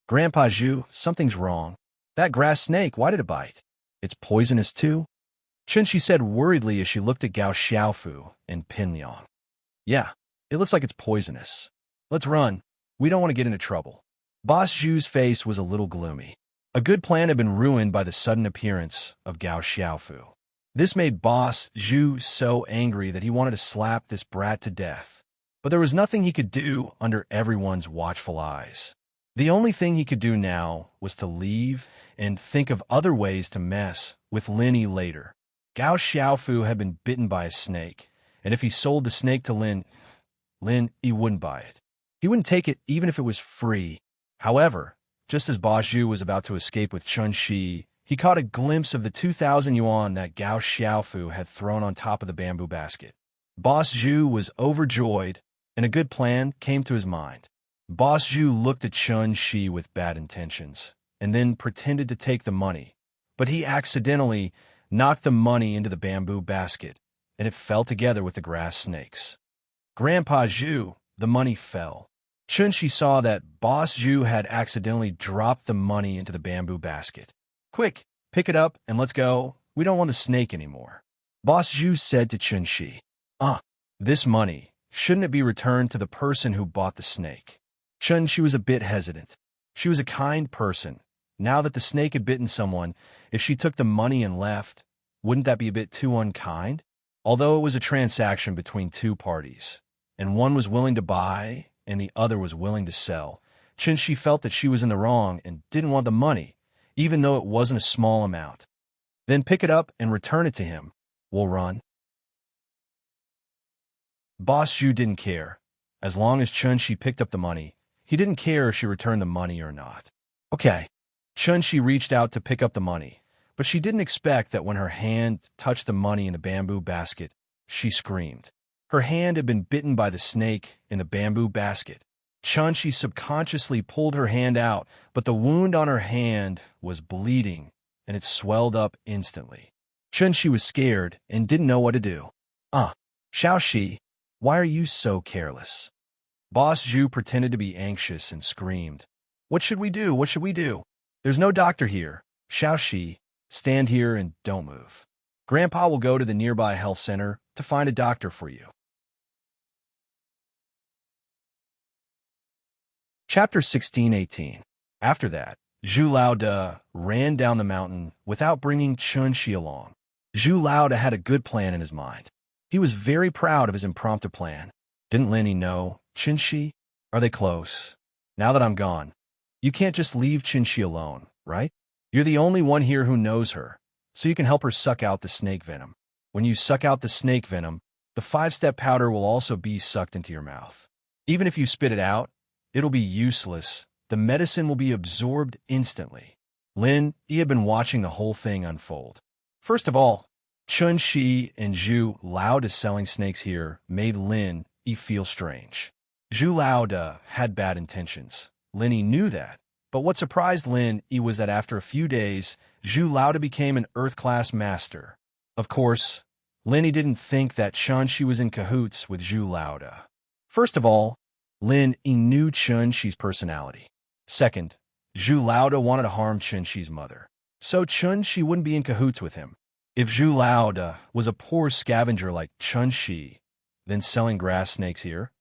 "Grandpa Zhu, something's wrong. That grass snake, why did it bite? It's poisonous too?" Chunshi said worriedly as she looked at Gao Xiaofu and Pin Liang. "Yeah, it looks like it's poisonous. Let's run. We don't want to get into trouble." Boss Zhu's face was a little gloomy. A good plan had been ruined by the sudden appearance of Gao Xiaofu. This made Boss Zhu so angry that he wanted to slap this brat to death. But there was nothing he could do under everyone's watchful eyes. The only thing he could do now was to leave and think of other ways to mess with Linny later. Gao Xiaofu had been bitten by a snake, and if he sold the snake to Lin, he wouldn't buy it. He wouldn't take it even if it was free. However, just as Boss Zhu was about to escape with Chun Shi, he caught a glimpse of the 2,000 yuan that Gao Xiaofu had thrown on top of the bamboo basket. Boss Zhu was overjoyed, and a good plan came to his mind. Boss Zhu looked at Chun Shi with bad intentions, and then pretended to take the money, but he accidentally knocked the money into the bamboo basket, and it fell together with the grass snakes. "Grandpa Zhu," the money fell. Chun Shi saw that Boss Zhu had accidentally dropped the money into the bamboo basket. "Quick, pick it up and let's go. We don't want the snake anymore." Boss Zhu said to Chun Shi, This money, shouldn't it be returned to the person who bought the snake?" Chun Shi was a bit hesitant. She was a kind person. Now that the snake had bitten someone, if she took the money and left, wouldn't that be a bit too unkind? Although it was a transaction between two parties, and one was willing to buy and the other was willing to sell, Chun Shi felt that she was in the wrong and didn't want the money, even though it wasn't a small amount. "Then pick it up and return it to him. We'll run." Boss Zhu didn't care. As long as Chun Shi picked up the money, he didn't care if she returned the money or not. "Okay." Chun Shi reached out to pick up the money, but she didn't expect that when her hand touched the money in the bamboo basket, she screamed. Her hand had been bitten by the snake in the bamboo basket. Chun Shi subconsciously pulled her hand out, but the wound on her hand was bleeding, and it swelled up instantly. Chun Shi was scared and didn't know what to do. Xiao Shi, why are you so careless?" Boss Zhu pretended to be anxious and screamed, "What should we do? What should we do? There's no doctor here. Xiao Shi, stand here and don't move. Grandpa will go to the nearby health center to find a doctor for you." Chapter 16-18. After that, Zhu Laoda ran down the mountain without bringing Chun Shi along. Zhu Laoda had a good plan in his mind. He was very proud of his impromptu plan. Didn't Lenny know Chun Shi? Are they close? Now that I'm gone, you can't just leave Chun Shi alone, right? You're the only one here who knows her, so you can help her suck out the snake venom. When you suck out the snake venom, the 5-step powder will also be sucked into your mouth. Even if you spit it out, it'll be useless. The medicine will be absorbed instantly. Lin Yi had been watching the whole thing unfold. First of all, Chun Shi and Zhu Lao De selling snakes here made Lin Yi feel strange. Zhu Lao De had bad intentions. Lin Yi knew that. But what surprised Lin Yi was that after a few days, Zhu Lao De became an Earth-class master. Of course, Lin Yi didn't think that Chun Shi was in cahoots with Zhu Lao De. First of all, Lin Yi knew Chun Shi's personality. Second, Zhu Lao De wanted to harm Chun Shi's mother. So Chun Shi wouldn't be in cahoots with him. If Zhu Lao De was a poor scavenger like Chun Shi, then selling grass snakes here,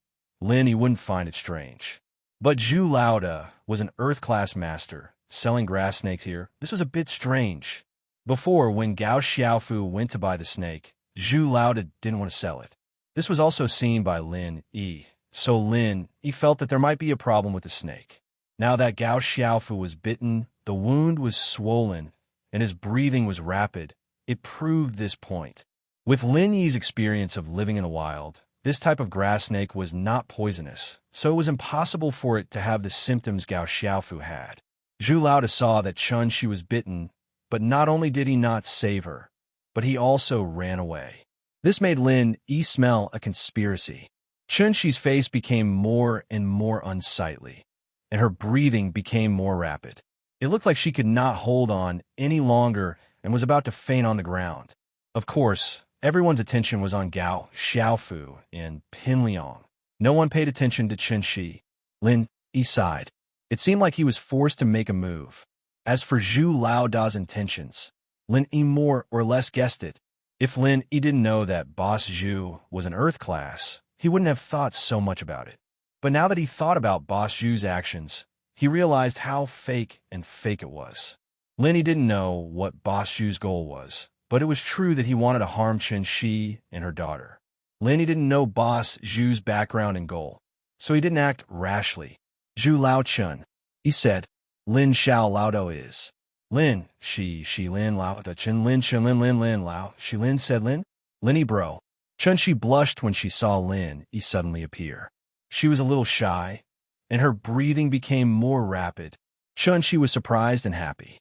Lin Yi wouldn't find it strange. But Zhu Lao De was an Earth-class master, selling grass snakes here. This was a bit strange. Before, when Gao Xiaofu went to buy the snake, Zhu Lao De didn't want to sell it. This was also seen by Lin Yi, so Lin Yi felt that there might be a problem with the snake. Now that Gao Xiaofu was bitten, the wound was swollen, and his breathing was rapid. It proved this point. With Lin Yi's experience of living in the wild, this type of grass snake was not poisonous, so it was impossible for it to have the symptoms Gao Xiaofu had. Zhu Lao De saw that Chun Shi was bitten, but not only did he not save her, but he also ran away. This made Lin Yi smell a conspiracy. Chun Shi's face became more and more unsightly, and her breathing became more rapid. It looked like she could not hold on any longer and was about to faint on the ground. Of course, everyone's attention was on Gao Xiaofu and Pin Liang. No one paid attention to Chun Shi. Lin Yi sighed. It seemed like he was forced to make a move. As for Zhu Lao Da's intentions, Lin Yi more or less guessed it. If Lin Yi didn't know that Boss Zhu was an Earth class, he wouldn't have thought so much about it. But now that he thought about Boss Zhu's actions, he realized how fake it was. Lin Yi didn't know what Boss Zhu's goal was, but it was true that he wanted to harm Chun Shi and her daughter. Lin Yi didn't know Boss Zhu's background and goal, so he didn't act rashly. Zhu Lao Chun, he said, Lin Xiao Lao Do is. Lin, she Lin Lao Da Chun Lin Chun Lin Lao, she Lin said Lin. Lin Yi bro. Chun Shi blushed when she saw Lin Yi suddenly appear. She was a little shy, and her breathing became more rapid. Chun Shi was surprised and happy.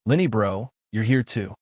Lin Yi bro, you're here too.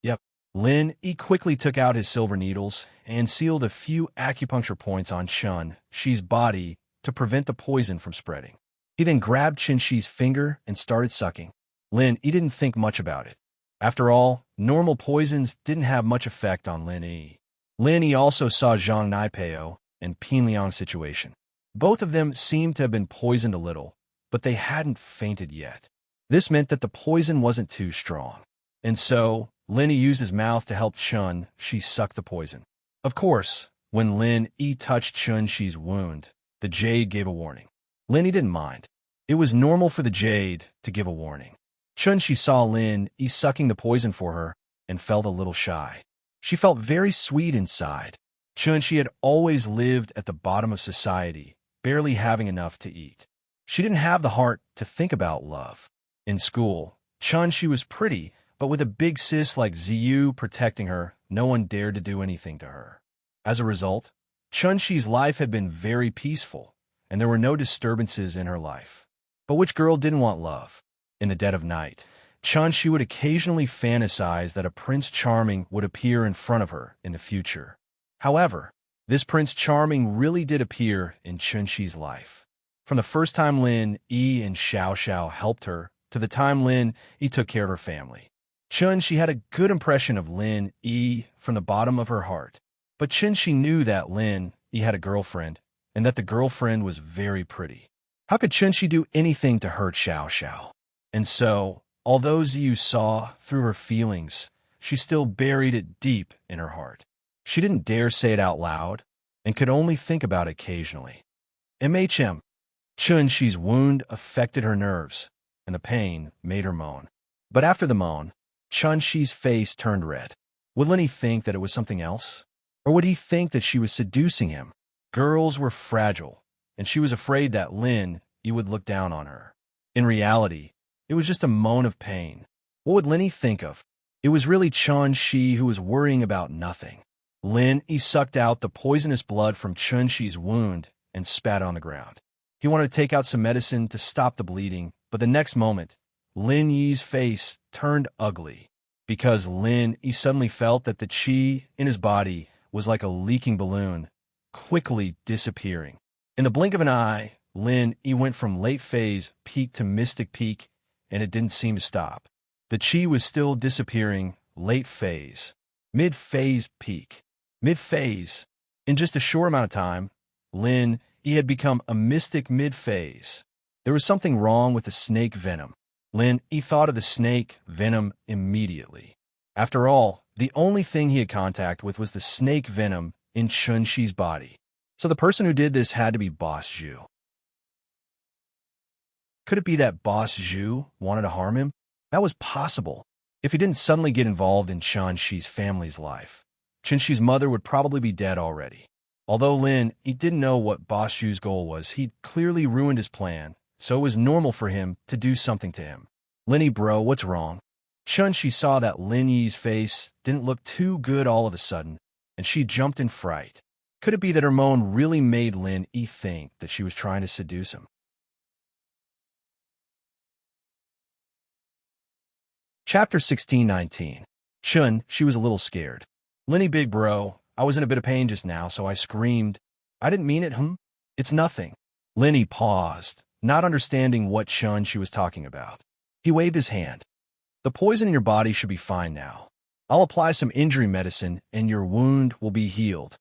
Yep. Lin Yi quickly took out his silver needles and sealed a few acupuncture points on Chun Shi's body to prevent the poison from spreading. He then grabbed Chun Shi's finger and started sucking. Lin Yi didn't think much about it. After all, normal poisons didn't have much effect on Lin Yi. Lin Yi also saw Zhang Naipeo and Pin Liang's situation. Both of them seemed to have been poisoned a little, but they hadn't fainted yet. This meant that the poison wasn't too strong. And so, Lin Yi used his mouth to help Chun Shi suck the poison. Of course, when Lin Yi touched Chun Shi's wound, the jade gave a warning. Lin Yi didn't mind. It was normal for the jade to give a warning. Chun Shi saw Lin Yi sucking the poison for her and felt a little shy. She felt very sweet inside. Chun Shi had always lived at the bottom of society, barely having enough to eat. She didn't have the heart to think about love. In school, Chun Shi was pretty, but with a big sis like Ziyu protecting her, no one dared to do anything to her. As a result, Chun Shi's life had been very peaceful, and there were no disturbances in her life. But which girl didn't want love? In the dead of night, Chun Shi would occasionally fantasize that a Prince Charming would appear in front of her in the future. However, this Prince Charming really did appear in Chun Shi's life. From the first time Lin Yi and Xiao Xiao helped her, to the time Lin Yi took care of her family. Chun Shi had a good impression of Lin Yi from the bottom of her heart. But Chun Shi knew that Lin Yi had a girlfriend, and that the girlfriend was very pretty. How could Chun Shi do anything to hurt Xiao Xiao? And so, although Ziyu saw through her feelings, she still buried it deep in her heart. She didn't dare say it out loud, and could only think about it occasionally. MHM. Chun Shi's wound affected her nerves, and the pain made her moan. But after the moan, Chun Shi's face turned red. Would Lin Yi think that it was something else? Or would he think that she was seducing him? Girls were fragile, and she was afraid that Lin Yi would look down on her. In reality, it was just a moan of pain. What would Lin Yi think of? It was really Chun Shi who was worrying about nothing. Lin Yi sucked out the poisonous blood from Chun Shi's wound and spat on the ground. He wanted to take out some medicine to stop the bleeding, But the next moment, Lin Yi's face turned ugly because Lin Yi suddenly felt that the qi in his body was like a leaking balloon, quickly disappearing. In the blink of an eye, Lin Yi went from late phase peak to mystic peak, and it didn't seem to stop. The qi was still disappearing, late phase, mid-phase peak, mid-phase. In just a short amount of time, Lin Yi had become a mystic mid-phase. There was something wrong with the snake venom. Lin Yi thought of the snake venom immediately. After all, the only thing he had contact with was the snake venom in Chunxi's body. So the person who did this had to be Boss Zhu. Could it be that Boss Zhu wanted to harm him? That was possible. If he didn't suddenly get involved in Chunxi's family's life, Chunxi's mother would probably be dead already. Although Lin Yi didn't know what Boss Zhu's goal was, he'd clearly ruined his plan, so it was normal for him to do something to him. Lin Yi, bro, what's wrong? Chunxi saw that Lin Yi's face didn't look too good all of a sudden, and she jumped in fright. Could it be that her moan really made Lin Yi think that she was trying to seduce him? Chapter 16-19. Chun, she was a little scared. Lin Yi, big bro, I was in a bit of pain just now, so I screamed. I didn't mean it, It's nothing. Lin Yi paused, not understanding what Chun she was talking about. He waved his hand. The poison in your body should be fine now. I'll apply some injury medicine and your wound will be healed.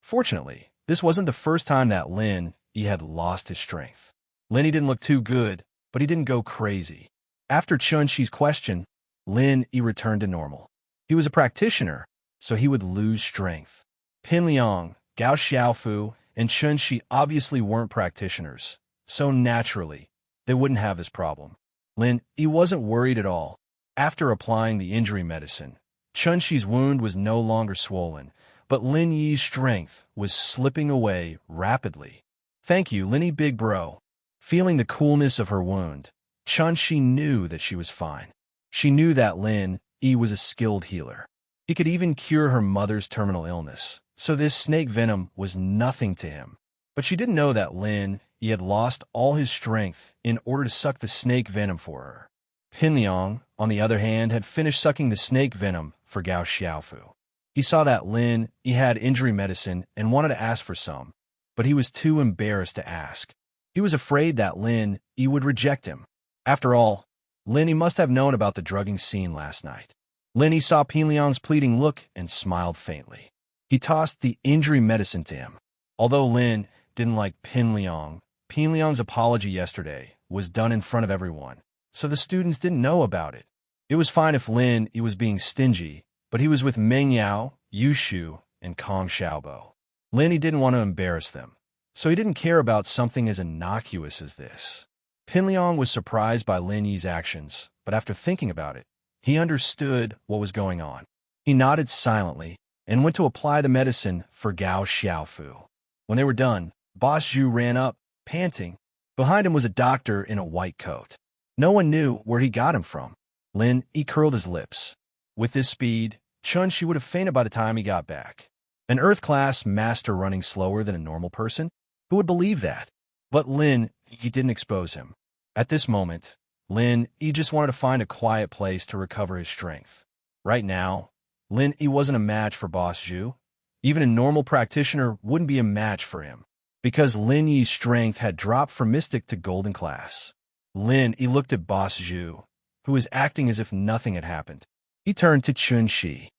Fortunately, this wasn't the first time that Lin Yi had lost his strength. Lin Yi didn't look too good, but he didn't go crazy. After Chun-Chi's question, Lin Yi returned to normal. He was a practitioner, so he would lose strength. Pin Liang, Gao Xiaofu, and Chun-Chi obviously weren't practitioners, so naturally, they wouldn't have this problem. Lin Yi wasn't worried at all. After applying the injury medicine, Chun-Chi's wound was no longer swollen, but Lin Yi's strength was slipping away rapidly. Thank you, Lin Yi, big bro. Feeling the coolness of her wound, Chun-Chi knew that she was fine. She knew that Lin Yi was a skilled healer. He could even cure her mother's terminal illness, so this snake venom was nothing to him. But she didn't know that Lin Yi had lost all his strength in order to suck the snake venom for her. Pin Liang, on the other hand, had finished sucking the snake venom for Gao Xiaofu. He saw that Lin Yi had injury medicine and wanted to ask for some, but he was too embarrassed to ask. He was afraid that Lin Yi would reject him. After all, Lin Yi must have known about the drugging scene last night. Lin Yi saw Pin Liang's pleading look and smiled faintly. He tossed the injury medicine to him. Although Lin didn't like Pin Liang's apology yesterday was done in front of everyone, so the students didn't know about it. It was fine if Lin Yi was being stingy, but he was with Meng Yao, Yu Shu, and Kong Xiaobo. Lin Yi didn't want to embarrass them, so he didn't care about something as innocuous as this. Pin Liang was surprised by Lin Yi's actions, but after thinking about it, he understood what was going on. He nodded silently and went to apply the medicine for Gao Xiaofu. When they were done, Boss Zhu ran up, panting. Behind him was a doctor in a white coat. No one knew where he got him from. Lin Yi curled his lips. With this speed, Chun-Chi would have fainted by the time he got back. An Earth-class master running slower than a normal person? Who would believe that? But Lin Yi didn't expose him. At this moment, Lin Yi just wanted to find a quiet place to recover his strength. Right now, Lin Yi wasn't a match for Boss Zhu. Even a normal practitioner wouldn't be a match for him, because Lin Yi's strength had dropped from Mystic to Golden Class. Lin Yi looked at Boss Zhu, who was acting as if nothing had happened. He turned to Chun-Chi.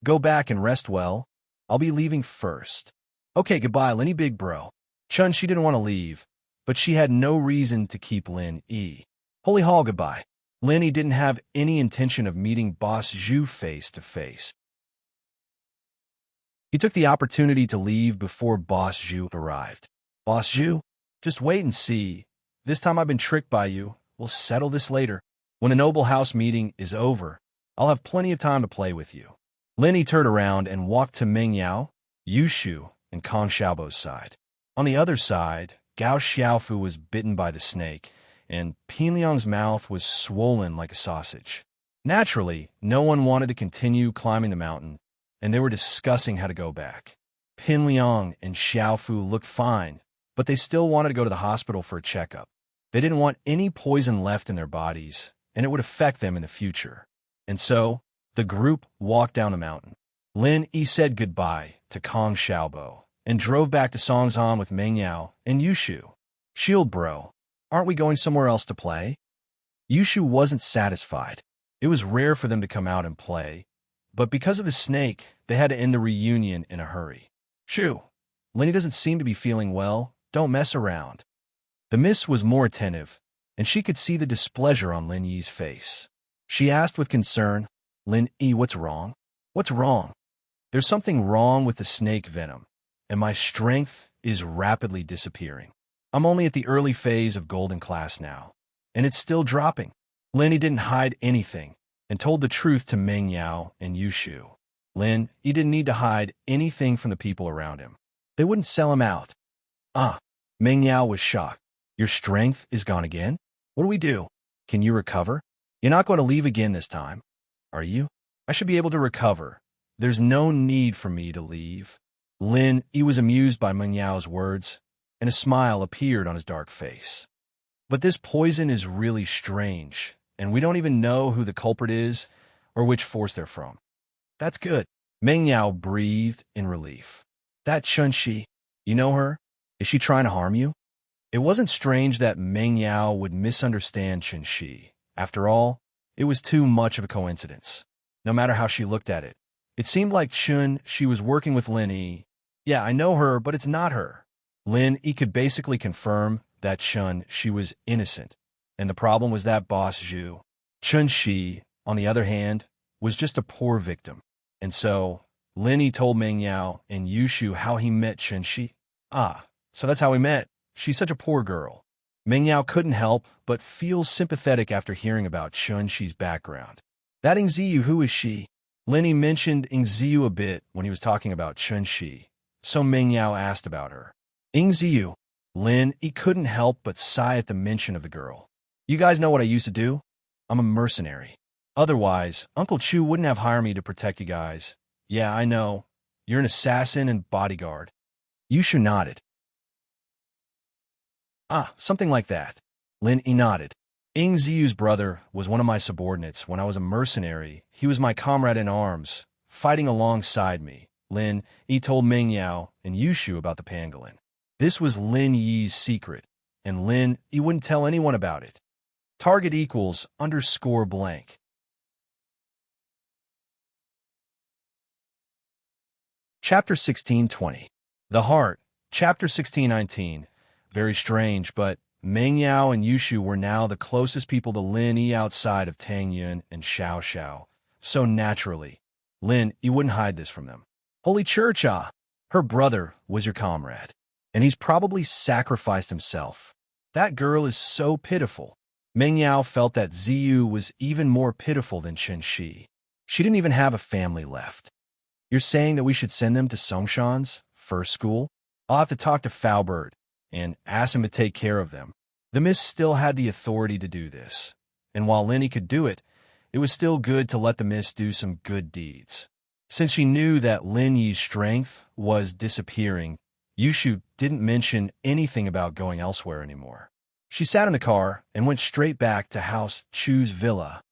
Go back and rest well. I'll be leaving first. Okay, goodbye, Lin Yi, big bro. Chun-Chi didn't want to leave, but she had no reason to keep Lin Yi. Holy hall, goodbye. Lin Yi didn't have any intention of meeting Boss Zhu face to face. He took the opportunity to leave before Boss Zhu arrived. Boss Zhu, just wait and see. This time I've been tricked by you. We'll settle this later. When a noble house meeting is over, I'll have plenty of time to play with you. Lin Yi turned around and walked to Meng Yao, Yu Shu, and Kong Xiaobo's side. On the other side, Gao Xiaofu was bitten by the snake, and Pin Liang's mouth was swollen like a sausage. Naturally, no one wanted to continue climbing the mountain, and they were discussing how to go back. Pin Liang and Xiaofu looked fine, but they still wanted to go to the hospital for a checkup. They didn't want any poison left in their bodies, and it would affect them in the future. And so, the group walked down the mountain. Lin Yi said goodbye to Kong Xiaobo and drove back to Songzhan with Meng Yao and Yushu. Shield bro, aren't we going somewhere else to play? Yushu wasn't satisfied. It was rare for them to come out and play, but because of the snake, they had to end the reunion in a hurry. Shoo, Lenny doesn't seem to be feeling well. Don't mess around. The miss was more attentive, and she could see the displeasure on Lin Yi's face. She asked with concern, Lin Yi, what's wrong? What's wrong? There's something wrong with the snake venom, and my strength is rapidly disappearing. I'm only at the early phase of golden class now, and it's still dropping. Lin didn't hide anything and told the truth to Meng Yao and Yushu. Lin, he didn't need to hide anything from the people around him. They wouldn't sell him out. Meng Yao was shocked. Your strength is gone again? What do we do? Can you recover? You're not going to leave again this time, are you? I should be able to recover. There's no need for me to leave. Lin, he was amused by Meng Yao's words, and a smile appeared on his dark face. But this poison is really strange, and we don't even know who the culprit is or which force they're from. That's good. Meng Yao breathed in relief. That Chunxi, you know her? Is she trying to harm you? It wasn't strange that Meng Yao would misunderstand Chunxi. After all, it was too much of a coincidence, no matter how she looked at it. It seemed like she was working with Lin Yi. Yeah, I know her, but it's not her. Lin Yi could basically confirm that she was innocent, and the problem was that boss Zhu. Chunxi, on the other hand, was just a poor victim. And so, Lin Yi told Meng Yao and Yushu how he met Chunxi. So that's how we met. She's such a poor girl. Meng Yao couldn't help but feel sympathetic after hearing about Chunxi's background. That Ingziyu, who is she? Lin Yi mentioned Ingziyu a bit when he was talking about Chunxi, so Meng Yao asked about her. Ingziyu. Lin Yi couldn't help but sigh at the mention of the girl. You guys know what I used to do? I'm a mercenary. Otherwise, Uncle Chu wouldn't have hired me to protect you guys. Yeah, I know. You're an assassin and bodyguard. Yushu nodded. Something like that. Lin Yi nodded. Ingziyu's brother was one of my subordinates. When I was a mercenary, he was my comrade in arms, fighting alongside me. Lin Yi told Meng Yao and Yushu about the pangolin. This was Lin Yi's secret, and Lin Yi wouldn't tell anyone about it. Target equals _blank. Chapter 16:20. The Heart. Chapter 16:19. Very strange, but Meng Yao and Yushu were now the closest people to Lin Yi outside of Tang Yun and Xiao Xiao. So naturally, Lin Yi wouldn't hide this from them. Holy Church, her brother was your comrade, and he's probably sacrificed himself. That girl is so pitiful. Meng Yao felt that Ziyu was even more pitiful than Chunxi. She didn't even have a family left. You're saying that we should send them to Songshan's first school? I'll have to talk to Faubert and ask him to take care of them. The miss still had the authority to do this, and while Lin Yi could do it, it was still good to let the miss do some good deeds. Since she knew that Lin Yi's strength was disappearing, Yushu didn't mention anything about going elsewhere anymore. She sat in the car and went straight back to House Chu's villa.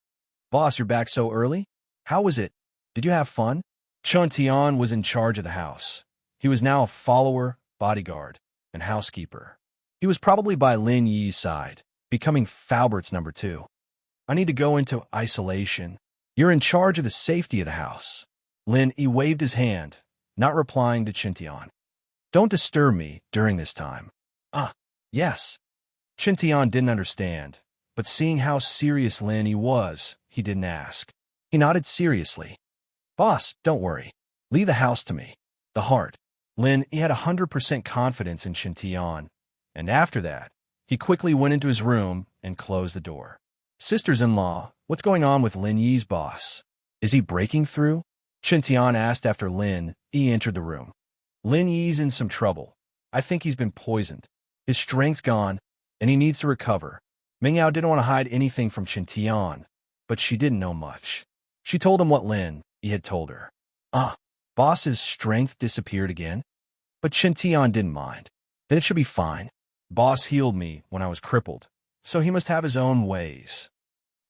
Boss, you're back so early? How was it? Did you have fun? Chun Tian was in charge of the house. He was now a follower, bodyguard, and housekeeper. He was probably by Lin Yi's side, becoming Faubert's number 2. I need to go into isolation. You're in charge of the safety of the house. Lin Yi waved his hand, not replying to Chintian. Don't disturb me during this time. Yes. Chintian didn't understand, but seeing how serious Lin Yi was, he didn't ask. He nodded seriously. Boss, don't worry. Leave the house to me. The Heart. Lin Yi had 100% confidence in Chintian, and after that, he quickly went into his room and closed the door. Sisters-in-law, what's going on with Lin Yi's boss? Is he breaking through? Chintian asked after Lin Yi entered the room. Lin Yi's in some trouble. I think he's been poisoned. His strength's gone, and he needs to recover. Meng Yao didn't want to hide anything from Chintian, but she didn't know much. She told him what Lin Yi had told her. Boss's strength disappeared again? But Chintian didn't mind. Then it should be fine. Boss healed me when I was crippled, so he must have his own ways.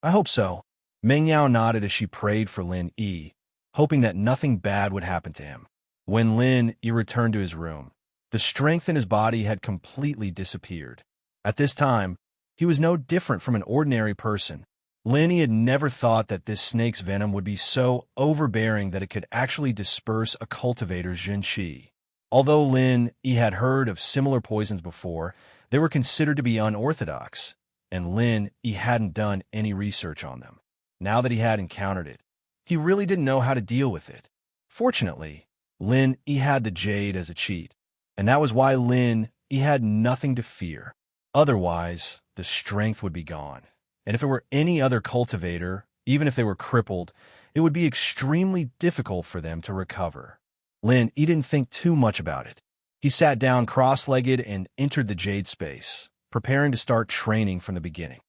I hope so. Meng Yao nodded as she prayed for Lin Yi, hoping that nothing bad would happen to him. When Lin Yi returned to his room, the strength in his body had completely disappeared. At this time, he was no different from an ordinary person. Lin Yi had never thought that this snake's venom would be so overbearing that it could actually disperse a cultivator's Jinqi. Although Lin Yi had heard of similar poisons before, they were considered to be unorthodox, and Lin Yi hadn't done any research on them. Now that he had encountered it, he really didn't know how to deal with it. Fortunately, Lin Yi had the jade as a cheat, and that was why Lin Yi had nothing to fear. Otherwise, the strength would be gone. And if it were any other cultivator, even if they were crippled, it would be extremely difficult for them to recover. Lin Yi didn't think too much about it. He sat down cross-legged and entered the jade space, preparing to start training from the beginning.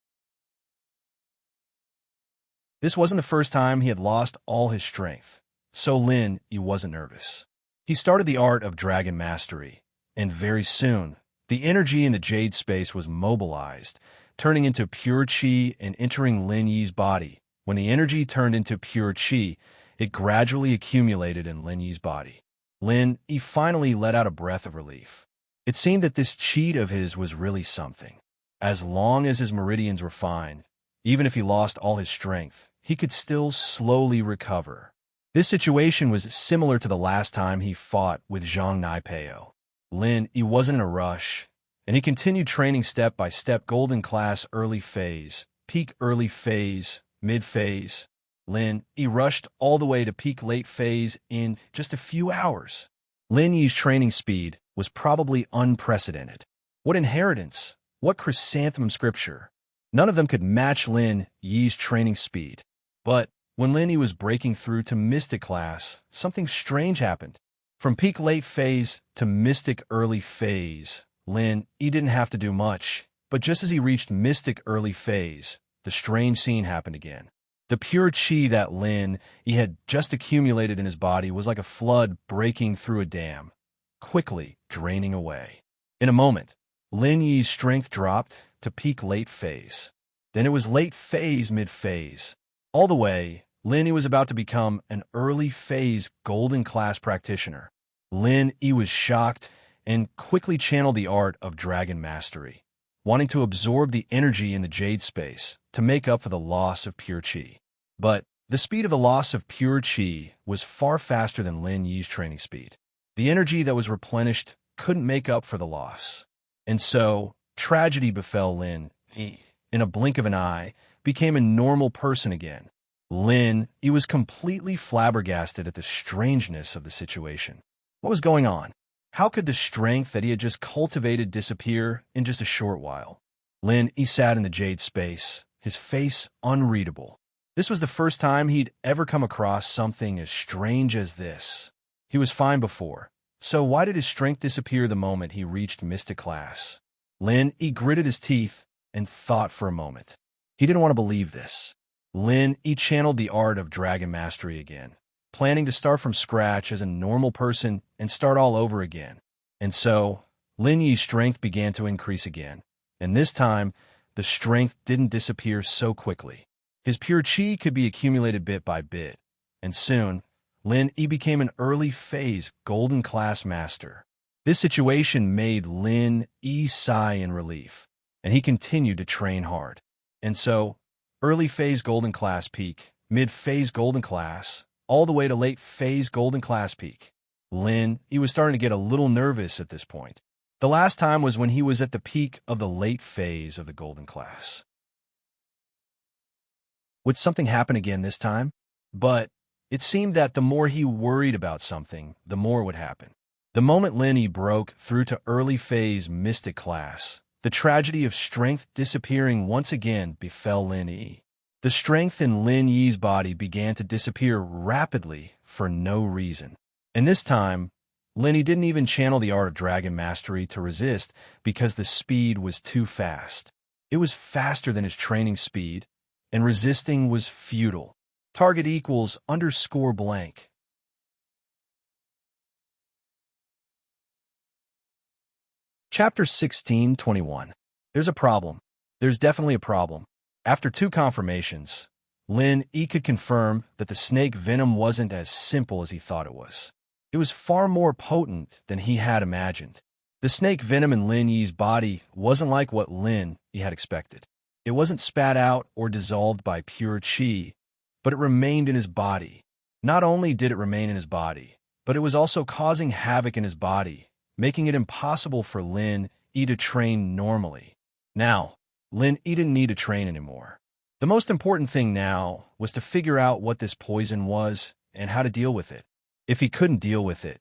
This wasn't the first time he had lost all his strength, so Lin Yi wasn't nervous. He started the art of dragon mastery, and very soon, the energy in the jade space was mobilized, turning into pure qi and entering Lin Yi's body. When the energy turned into pure qi, it gradually accumulated in Lin Yi's body. Lin Yi finally let out a breath of relief. It seemed that this cheat of his was really something. As long as his meridians were fine, even if he lost all his strength, he could still slowly recover. This situation was similar to the last time he fought with Zhang Naipeo. Lin Yi wasn't in a rush, and he continued training step by step: golden class early phase, peak early phase, mid phase. Lin Yi rushed all the way to peak late phase in just a few hours. Lin Yi's training speed was probably unprecedented. What inheritance? What chrysanthemum scripture? None of them could match Lin Yi's training speed. But when Lin Yi was breaking through to Mystic class, something strange happened. From peak late phase to Mystic early phase, Lin Yi didn't have to do much. But just as he reached Mystic early phase, the strange scene happened again. The pure qi that Lin Yi had just accumulated in his body was like a flood breaking through a dam, quickly draining away. In a moment, Lin Yi's strength dropped to peak late phase. Then it was late phase, mid phase. All the way, Lin Yi was about to become an early phase golden class practitioner. Lin Yi was shocked and quickly channeled the art of dragon mastery, wanting to absorb the energy in the jade space to make up for the loss of pure qi. But the speed of the loss of pure qi was far faster than Lin Yi's training speed. The energy that was replenished couldn't make up for the loss. And so, tragedy befell Lin Yi. In a blink of an eye, became a normal person again. Lin Yi was completely flabbergasted at the strangeness of the situation. What was going on? How could the strength that he had just cultivated disappear in just a short while? Lin Yi sat in the jade space, his face unreadable. This was the first time he'd ever come across something as strange as this. He was fine before, so why did his strength disappear the moment he reached Mystic class? Lin Yi gritted his teeth and thought for a moment. He didn't want to believe this. Lin Yi channeled the art of dragon mastery again, planning to start from scratch as a normal person and start all over again. And so, Lin Yi's strength began to increase again, and this time, the strength didn't disappear so quickly. His pure qi could be accumulated bit by bit, and soon, Lin Yi became an early phase golden class master. This situation made Lin Yi sigh in relief, and he continued to train hard. And so, early phase golden class peak, mid phase golden class, all the way to late phase golden class peak. Lin Yi was starting to get a little nervous at this point. The last time was when he was at the peak of the late phase of the golden class. Would something happen again this time? But it seemed that the more he worried about something, the more would happen. The moment Lin Yi broke through to early phase mystic class, the tragedy of strength disappearing once again befell Lin Yi. The strength in Lin Yi's body began to disappear rapidly for no reason. And this time, Lin Yi didn't even channel the art of dragon mastery to resist because the speed was too fast. It was faster than his training speed, and resisting was futile. Target equals _ blank. Chapter 16:21. There's a problem. there's definitely a problem. After 2 confirmations, Lin Yi could confirm that the snake venom wasn't as simple as he thought it was. It was far more potent than he had imagined. The snake venom in Lin Yi's body wasn't like what Lin Yi had expected. It wasn't spat out or dissolved by pure qi, but it remained in his body. Not only did it remain in his body, but it was also causing havoc in his body, making it impossible for Lin Yi to train normally. Now, Lin Yi didn't need to train anymore. The most important thing now was to figure out what this poison was and how to deal with it. If he couldn't deal with it,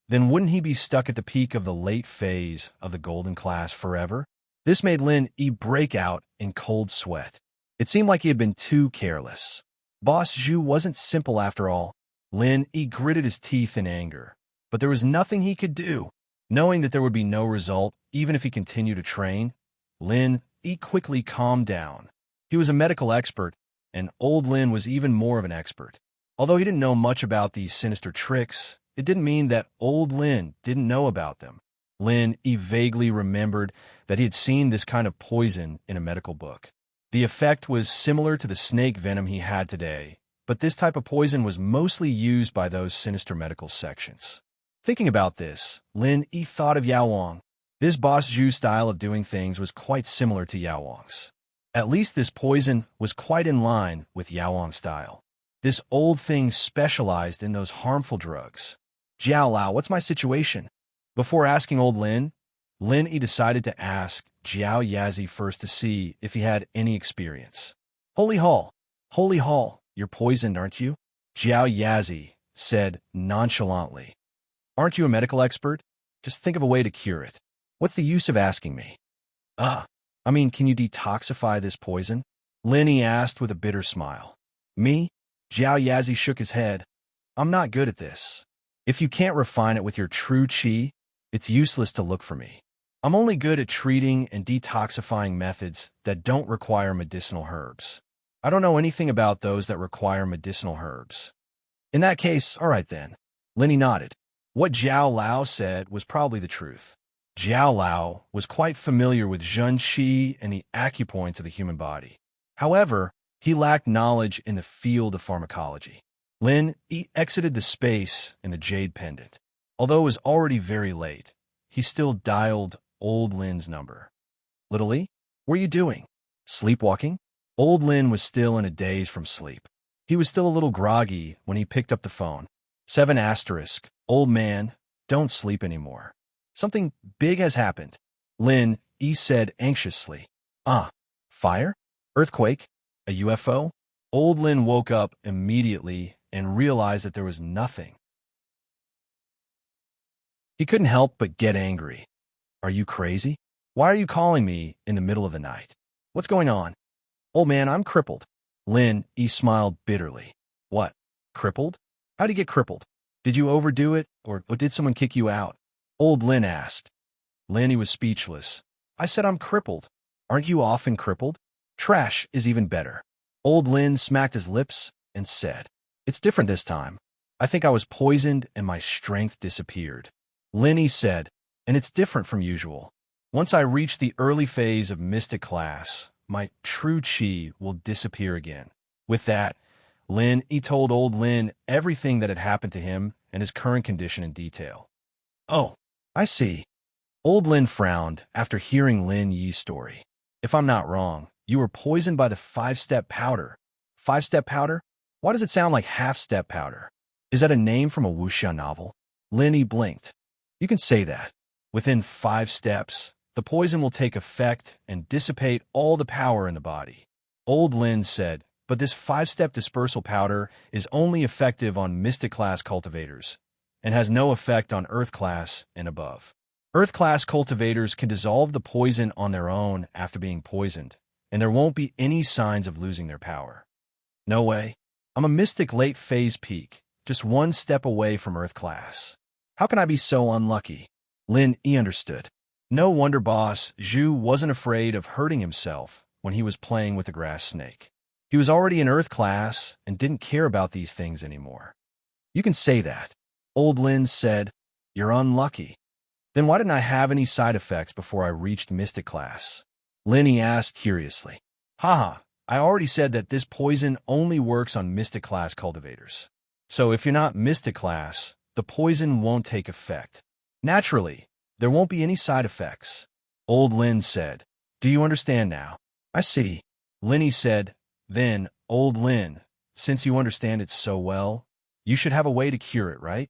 then wouldn't he be stuck at the peak of the late phase of the golden class forever? This made Lin Yi break out in cold sweat. It seemed like he had been too careless. Boss Zhu wasn't simple after all. Lin Yi gritted his teeth in anger, but there was nothing he could do. Knowing that there would be no result, even if he continued to train, Lin Yi quickly calmed down. He was a medical expert, and old Lin was even more of an expert. Although he didn't know much about these sinister tricks, it didn't mean that old Lin didn't know about them. Lin Yi vaguely remembered that he had seen this kind of poison in a medical book. The effect was similar to the snake venom he had today, but this type of poison was mostly used by those sinister medical sections. Thinking about this, Lin Yi thought of Yao Wang. This Boss Zhu style of doing things was quite similar to Yao Wang's. At least this poison was quite in line with Yao Wang's style. This old thing specialized in those harmful drugs. Jiao Lao, what's my situation? Before asking old Lin, Lin Yi decided to ask Jiao Yazi first to see if he had any experience. Holy Hall, you're poisoned, aren't you? Jiao Yazi said nonchalantly. Aren't you a medical expert? Just think of a way to cure it. What's the use of asking me? Can you detoxify this poison? Lin Yi asked with a bitter smile. Me? Jiao Yazi shook his head. I'm not good at this. If you can't refine it with your true qi, it's useless to look for me. I'm only good at treating and detoxifying methods that don't require medicinal herbs. I don't know anything about those that require medicinal herbs. In that case, all right then. Lin Yi nodded. What Jiao Lao said was probably the truth. Jiao Lao was quite familiar with Zhen Qi and the acupoints of the human body. However, he lacked knowledge in the field of pharmacology. Lin Yi exited the space in the jade pendant. Although it was already very late, he still dialed old Lin's number. Little Li, what are you doing? Sleepwalking? Old Lin was still in a daze from sleep. He was still a little groggy when he picked up the phone. 7 asterisk, old man, don't sleep anymore. Something big has happened. Lin Yi said anxiously. Fire? Earthquake? A UFO? Old Lin woke up immediately and realized that there was nothing. He couldn't help but get angry. Are you crazy? Why are you calling me in the middle of the night? What's going on? Old man, I'm crippled. Lin Yi smiled bitterly. What? Crippled? How'd you get crippled? Did you overdo it, or did someone kick you out? Old Lin asked. Lin Yi was speechless. I said I'm crippled. Aren't you often crippled? Trash is even better. Old Lin smacked his lips and said, It's different this time. I think I was poisoned and my strength disappeared. Lin Yi said, and it's different from usual. Once I reach the early phase of mystic class, my true qi will disappear again. With that, Lin Yi told old Lin everything that had happened to him and his current condition in detail. Oh, I see. Old Lin frowned after hearing Lin Yi's story. If I'm not wrong, you were poisoned by the 5-step powder. 5-step powder? Why does it sound like half-step powder? Is that a name from a wuxia novel? Lin Yi blinked. You can say that. Within 5 steps, the poison will take effect and dissipate all the power in the body. Old Lin said, but this 5-step dispersal powder is only effective on mystic class cultivators and has no effect on earth class and above. Earth class cultivators can dissolve the poison on their own after being poisoned, and there won't be any signs of losing their power. No way. I'm a mystic late phase peak, just 1 step away from earth class. How can I be so unlucky? Lin Yi understood. No wonder Boss Zhu wasn't afraid of hurting himself when he was playing with the grass snake. He was already in earth class and didn't care about these things anymore. You can say that. Old Lin said, You're unlucky. Then why didn't I have any side effects before I reached mystic class? Lenny asked curiously. Haha, I already said that this poison only works on Mystic Class cultivators. So if you're not Mystic Class, the poison won't take effect. Naturally, there won't be any side effects. Old Lin said. Do you understand now? I see. Lenny said. Then, Old Lin, since you understand it so well, you should have a way to cure it, right?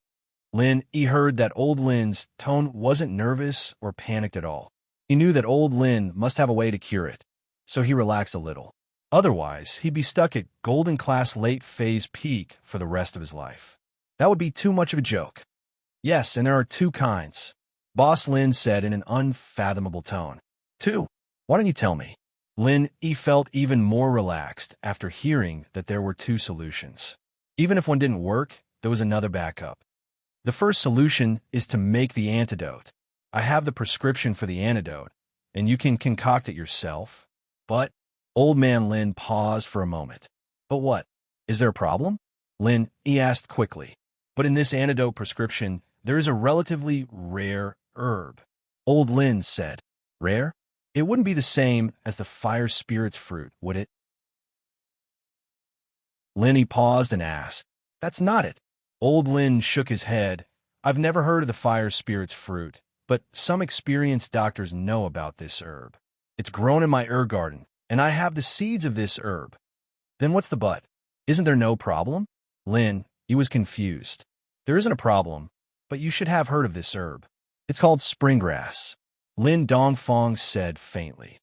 Lin, he heard that Old Lin's tone wasn't nervous or panicked at all. He knew that Old Lin must have a way to cure it, so he relaxed a little. Otherwise, he'd be stuck at Golden Class late phase peak for the rest of his life. That would be too much of a joke. Yes, and there are two kinds, Boss Lin said in an unfathomable tone. Two? Why don't you tell me? Lin, he felt even more relaxed after hearing that there were two solutions. Even if one didn't work, there was another backup. The first solution is to make the antidote. I have the prescription for the antidote, and you can concoct it yourself. But, Old Man Lin paused for a moment. But what? Is there a problem? Lin, he asked quickly. But in this antidote prescription, there is a relatively rare herb. Old Lin said. Rare? It wouldn't be the same as the fire spirit's fruit, would it? Lin, he paused and asked. That's not it. Old Lin shook his head. I've never heard of the fire spirit's fruit, but some experienced doctors know about this herb. It's grown in my herb garden, and I have the seeds of this herb. Then what's the but? Isn't there no problem? Lin, he was confused. There isn't a problem, but you should have heard of this herb. It's called springgrass. Lin Dongfang said faintly.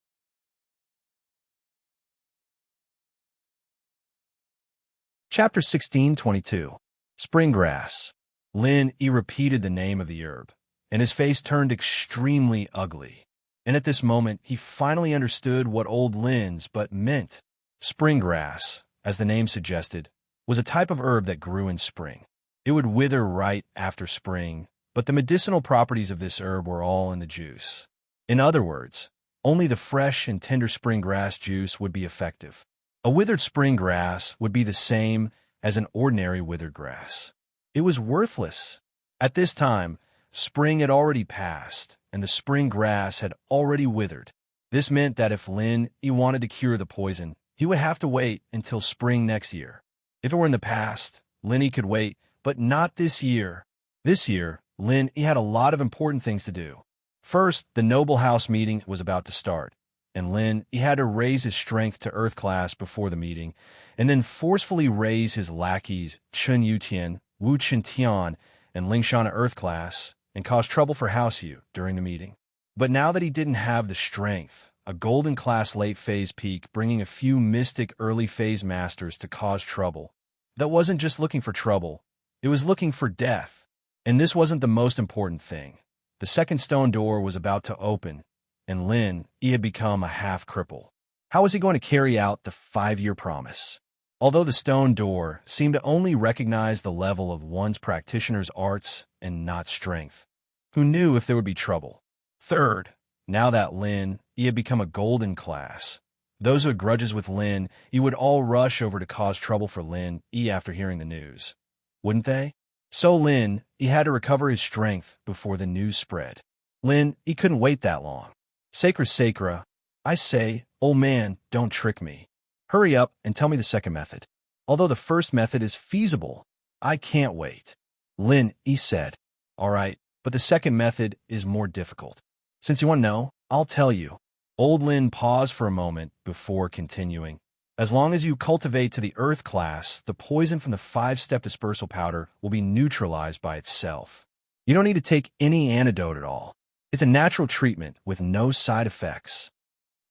Chapter 16:22. Springgrass. Lin, he repeated the name of the herb, and his face turned extremely ugly. And at this moment, he finally understood what Old Lin's but meant. Springgrass, as the name suggested, was a type of herb that grew in spring. It would wither right after spring, but the medicinal properties of this herb were all in the juice. In other words, only the fresh and tender spring grass juice would be effective. A withered spring grass would be the same as an ordinary withered grass. It was worthless. At this time, spring had already passed, and the spring grass had already withered. This meant that if Lin, he wanted to cure the poison, he would have to wait until spring next year. If it were in the past, Lin, he could wait, but not this year. This year, Lin, he had a lot of important things to do. First, the Noble House meeting was about to start, and Lin, he had to raise his strength to Earth class before the meeting, and then forcefully raise his lackeys Chun Yutian, Wu Chintian, and Lingshan to Earth class, and cause trouble for House Yu during the meeting. But now that he didn't have the strength, a Golden Class late phase peak bringing a few mystic early phase masters to cause trouble, that wasn't just looking for trouble, it was looking for death. And this wasn't the most important thing. The second stone door was about to open, and Lin, he had become a half-cripple. How was he going to carry out the 5-year promise? Although the stone door seemed to only recognize the level of one's practitioner's arts and not strength, who knew if there would be trouble? Third, now that Lin, he had become a golden class, those who had grudges with Lin, he would all rush over to cause trouble for Lin, after hearing the news. Wouldn't they? So Lin, he had to recover his strength before the news spread. Lin, he couldn't wait that long. Sacra, I say, old man, don't trick me. Hurry up and tell me the second method. Although the first method is feasible, I can't wait. Lin, he said. All right, but the second method is more difficult. Since you want to know, I'll tell you. Old Lin paused for a moment before continuing. As long as you cultivate to the Earth class, the poison from the 5-step dispersal powder will be neutralized by itself. You don't need to take any antidote at all. It's a natural treatment with no side effects.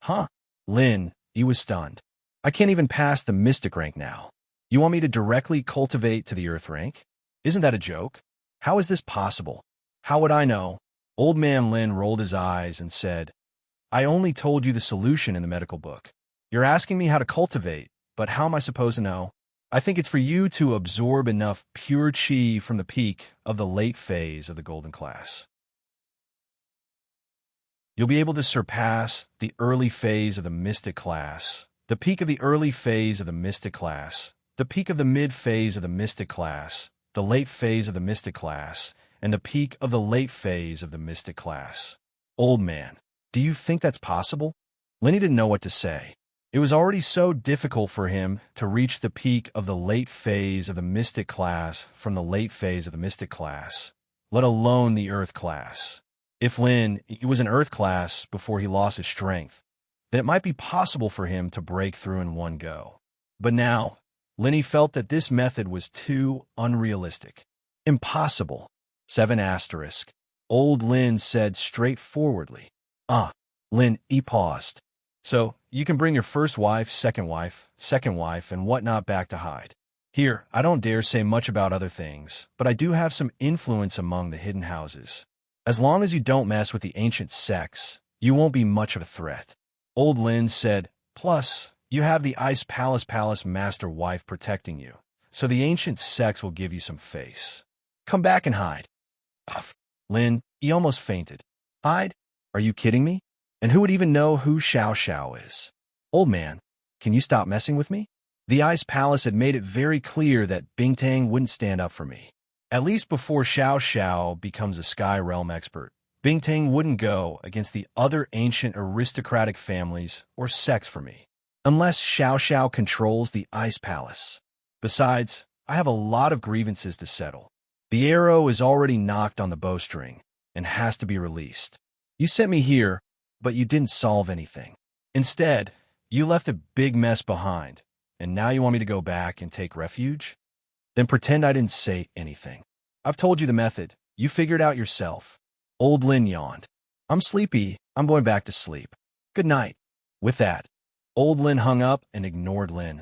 Huh? Lin, he was stunned. I can't even pass the Mystic rank now. You want me to directly cultivate to the Earth rank? Isn't that a joke? How is this possible? How would I know? Old Man Lin rolled his eyes and said, I only told you the solution in the medical book. You're asking me how to cultivate, but how am I supposed to know? I think it's for you to absorb enough pure chi from the peak of the late phase of the Golden Class. You'll be able to surpass the early phase of the Mystic class, the peak of the early phase of the Mystic class, the peak of the mid phase of the Mystic class, the late phase of the Mystic class, and the peak of the late phase of the Mystic class. Old man, do you think that's possible? Lenny didn't know what to say. It was already so difficult for him to reach the peak of the late phase of the Mystic class from the late phase of the Mystic class, let alone the Earth class. If Lin was an Earth class before he lost his strength, then it might be possible for him to break through in one go. But now, Lenny felt that this method was too unrealistic. Impossible. 7 asterisk. Old Lin said straightforwardly. Lin, he paused. So, you can bring your first wife, second wife, and whatnot back to hide. Here, I don't dare say much about other things, but I do have some influence among the hidden houses. As long as you don't mess with the ancient sects, you won't be much of a threat. Old Lin said, plus, you have the Ice Palace master wife protecting you, so the ancient sects will give you some face. Come back and hide. Lin, he almost fainted. Hide? Are you kidding me? And who would even know who Xiao Xiao is? Old man, can you stop messing with me? The Ice Palace had made it very clear that Bingtang wouldn't stand up for me. At least before Xiao Xiao becomes a Sky Realm expert, Bingtang wouldn't go against the other ancient aristocratic families or sects for me, unless Xiao Xiao controls the Ice Palace. Besides, I have a lot of grievances to settle. The arrow is already knocked on the bowstring and has to be released. You sent me here, but you didn't solve anything. Instead, you left a big mess behind, and now you want me to go back and take refuge? Then pretend I didn't say anything. I've told you the method. You figure it out yourself. Old Lin yawned. I'm sleepy. I'm going back to sleep. Good night. With that, Old Lin hung up and ignored Lin.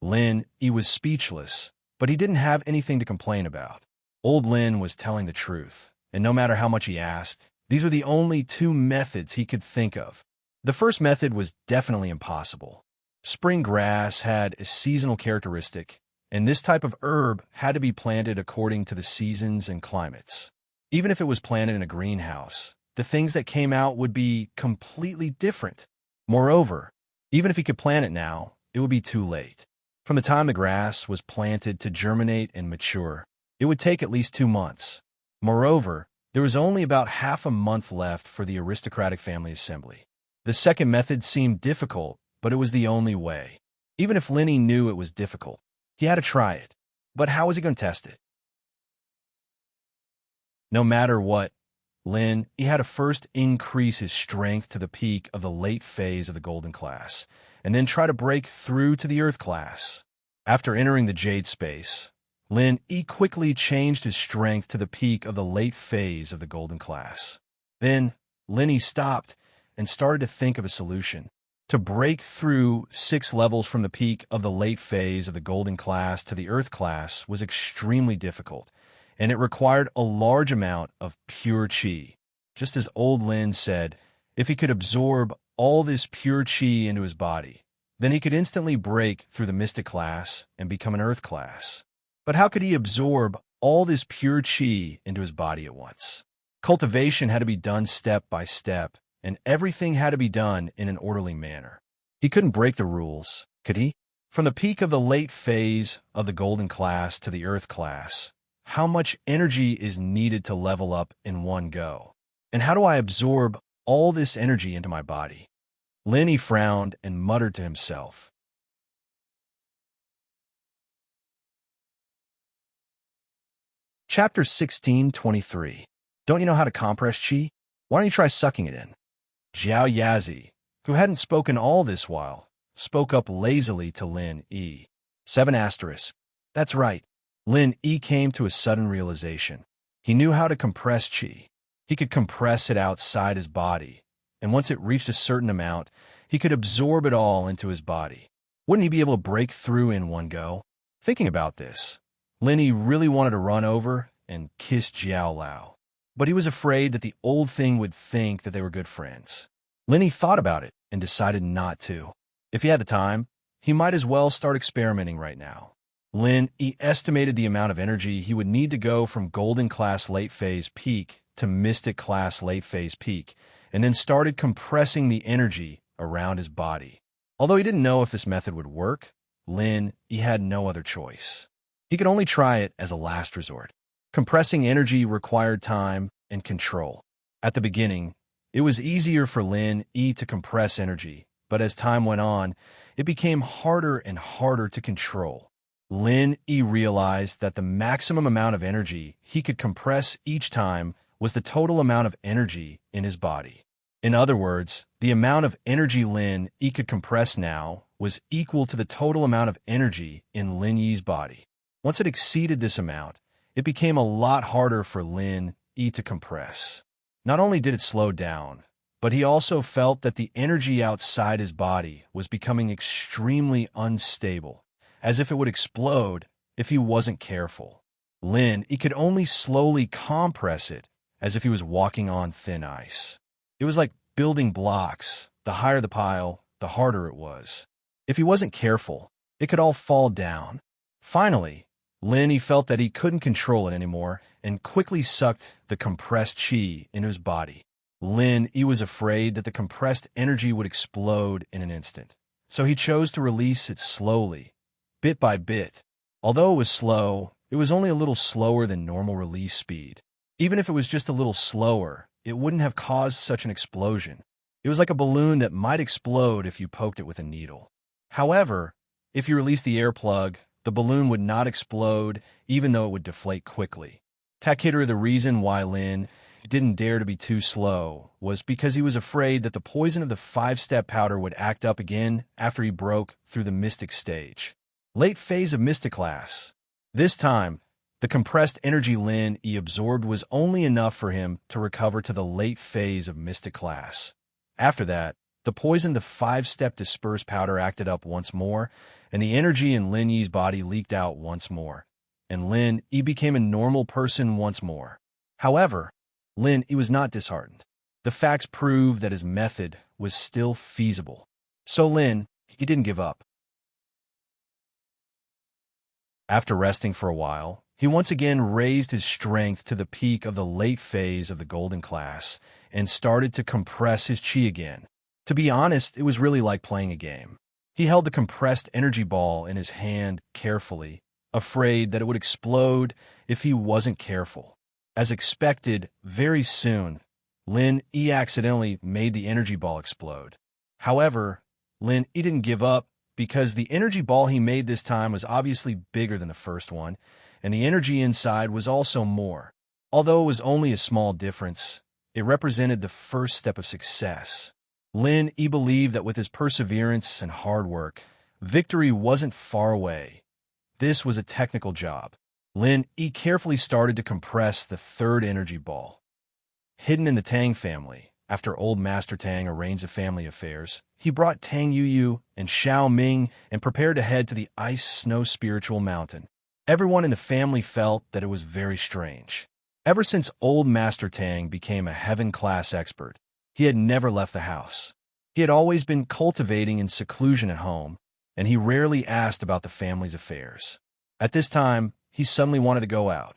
Lin, he was speechless, but he didn't have anything to complain about. Old Lin was telling the truth, and no matter how much he asked, these were the only 2 methods he could think of. The first method was definitely impossible. Spring grass had a seasonal characteristic, and this type of herb had to be planted according to the seasons and climates. Even if it was planted in a greenhouse, the things that came out would be completely different. Moreover, even if he could plant it now, it would be too late. From the time the grass was planted to germinate and mature, it would take at least 2 months. Moreover, there was only about half a month left for the aristocratic family assembly. The second method seemed difficult, but it was the only way. Even if Lenny knew it was difficult, he had to try it. But how was he going to test it? No matter what, he had to first increase his strength to the peak of the late phase of the Golden class, and then try to break through to the Earth class. After entering the Jade space, he quickly changed his strength to the peak of the late phase of the Golden class. Then, he stopped and started to think of a solution. To break through 6 levels from the peak of the late phase of the Golden class to the Earth class was extremely difficult, and it required a large amount of pure chi. Just as Old Lin said, if he could absorb all this pure chi into his body, then he could instantly break through the Mystic class and become an Earth class. But how could he absorb all this pure chi into his body at once? Cultivation had to be done step by step, and everything had to be done in an orderly manner. He couldn't break the rules, could he? From the peak of the late phase of the Golden class to the Earth class, how much energy is needed to level up in one go? And how do I absorb all this energy into my body? Lenny frowned and muttered to himself. Chapter 16:23. Don't you know how to compress chi? Why don't you try sucking it in? Jiao Yazi, who hadn't spoken all this while, spoke up lazily to Lin Yi. 7 asterisk. That's right. Lin Yi came to a sudden realization. He knew how to compress chi. He could compress it outside his body, and once it reached a certain amount, he could absorb it all into his body. Wouldn't he be able to break through in one go? Thinking about this, Lenny really wanted to run over and kiss Jiao Lao, but he was afraid that the old thing would think that they were good friends. Lenny thought about it and decided not to. If he had the time, he might as well start experimenting right now. He estimated the amount of energy he would need to go from Golden Class Late Phase Peak to Mystic Class Late Phase Peak, and then started compressing the energy around his body. Although he didn't know if this method would work, he had no other choice. He could only try it as a last resort. Compressing energy required time and control. At the beginning, it was easier for Lin Yi to compress energy but as time went on, it became harder and harder to control. Lin Yi realized that the maximum amount of energy he could compress each time was the total amount of energy in his body. In other words, the amount of energy Lin Yi could compress now was equal to the total amount of energy in Lin Yi's body. Once it exceeded this amount, it became a lot harder for Lin Yi to compress. Not only did it slow down, but he also felt that the energy outside his body was becoming extremely unstable, as if it would explode if he wasn't careful. Lin Yi could only slowly compress it, as if he was walking on thin ice. It was like building blocks. The higher the pile, the harder it was. If he wasn't careful, it could all fall down. Finally, Lin Yi felt that he couldn't control it anymore and quickly sucked the compressed qi into his body. Lin Yi was afraid that the compressed energy would explode in an instant, so he chose to release it slowly, bit by bit. Although it was slow, it was only a little slower than normal release speed. Even if it was just a little slower, it wouldn't have caused such an explosion. It was like a balloon that might explode if you poked it with a needle. However, if you release the air plug, the balloon would not explode, even though it would deflate quickly. Takeru, the reason why Lin didn't dare to be too slow was because he was afraid that the poison of the 5-step powder would act up again after he broke through the mystic stage. Late phase of mystic class. This time, the compressed energy Lin Yi absorbed was only enough for him to recover to the late phase of mystic class. After that, the poison the 5-step dispersed powder acted up once more, and the energy in Lin Yi's body leaked out once more, and Lin Yi became a normal person once more. However, Lin Yi was not disheartened. The facts proved that his method was still feasible. So Lin Yi didn't give up. After resting for a while, he once again raised his strength to the peak of the late phase of the golden class and started to compress his qi again. To be honest, it was really like playing a game. He held the compressed energy ball in his hand carefully, afraid that it would explode if he wasn't careful. As expected, very soon, Lin Yi accidentally made the energy ball explode. However, Lin Yi didn't give up because the energy ball he made this time was obviously bigger than the first one, and the energy inside was also more. Although it was only a small difference, it represented the first step of success. Lin Yi believed that with his perseverance and hard work, victory wasn't far away. This was a technical job. Lin Yi carefully started to compress the third energy ball. Hidden in the Tang family, after old Master Tang arranged the family affairs, he brought Tang Yuyu and Xiao Ming and prepared to head to the Ice Snow Spiritual Mountain. Everyone in the family felt that it was very strange. Ever since old Master Tang became a heaven-class expert, he had never left the house. He had always been cultivating in seclusion at home, and he rarely asked about the family's affairs. At this time, he suddenly wanted to go out,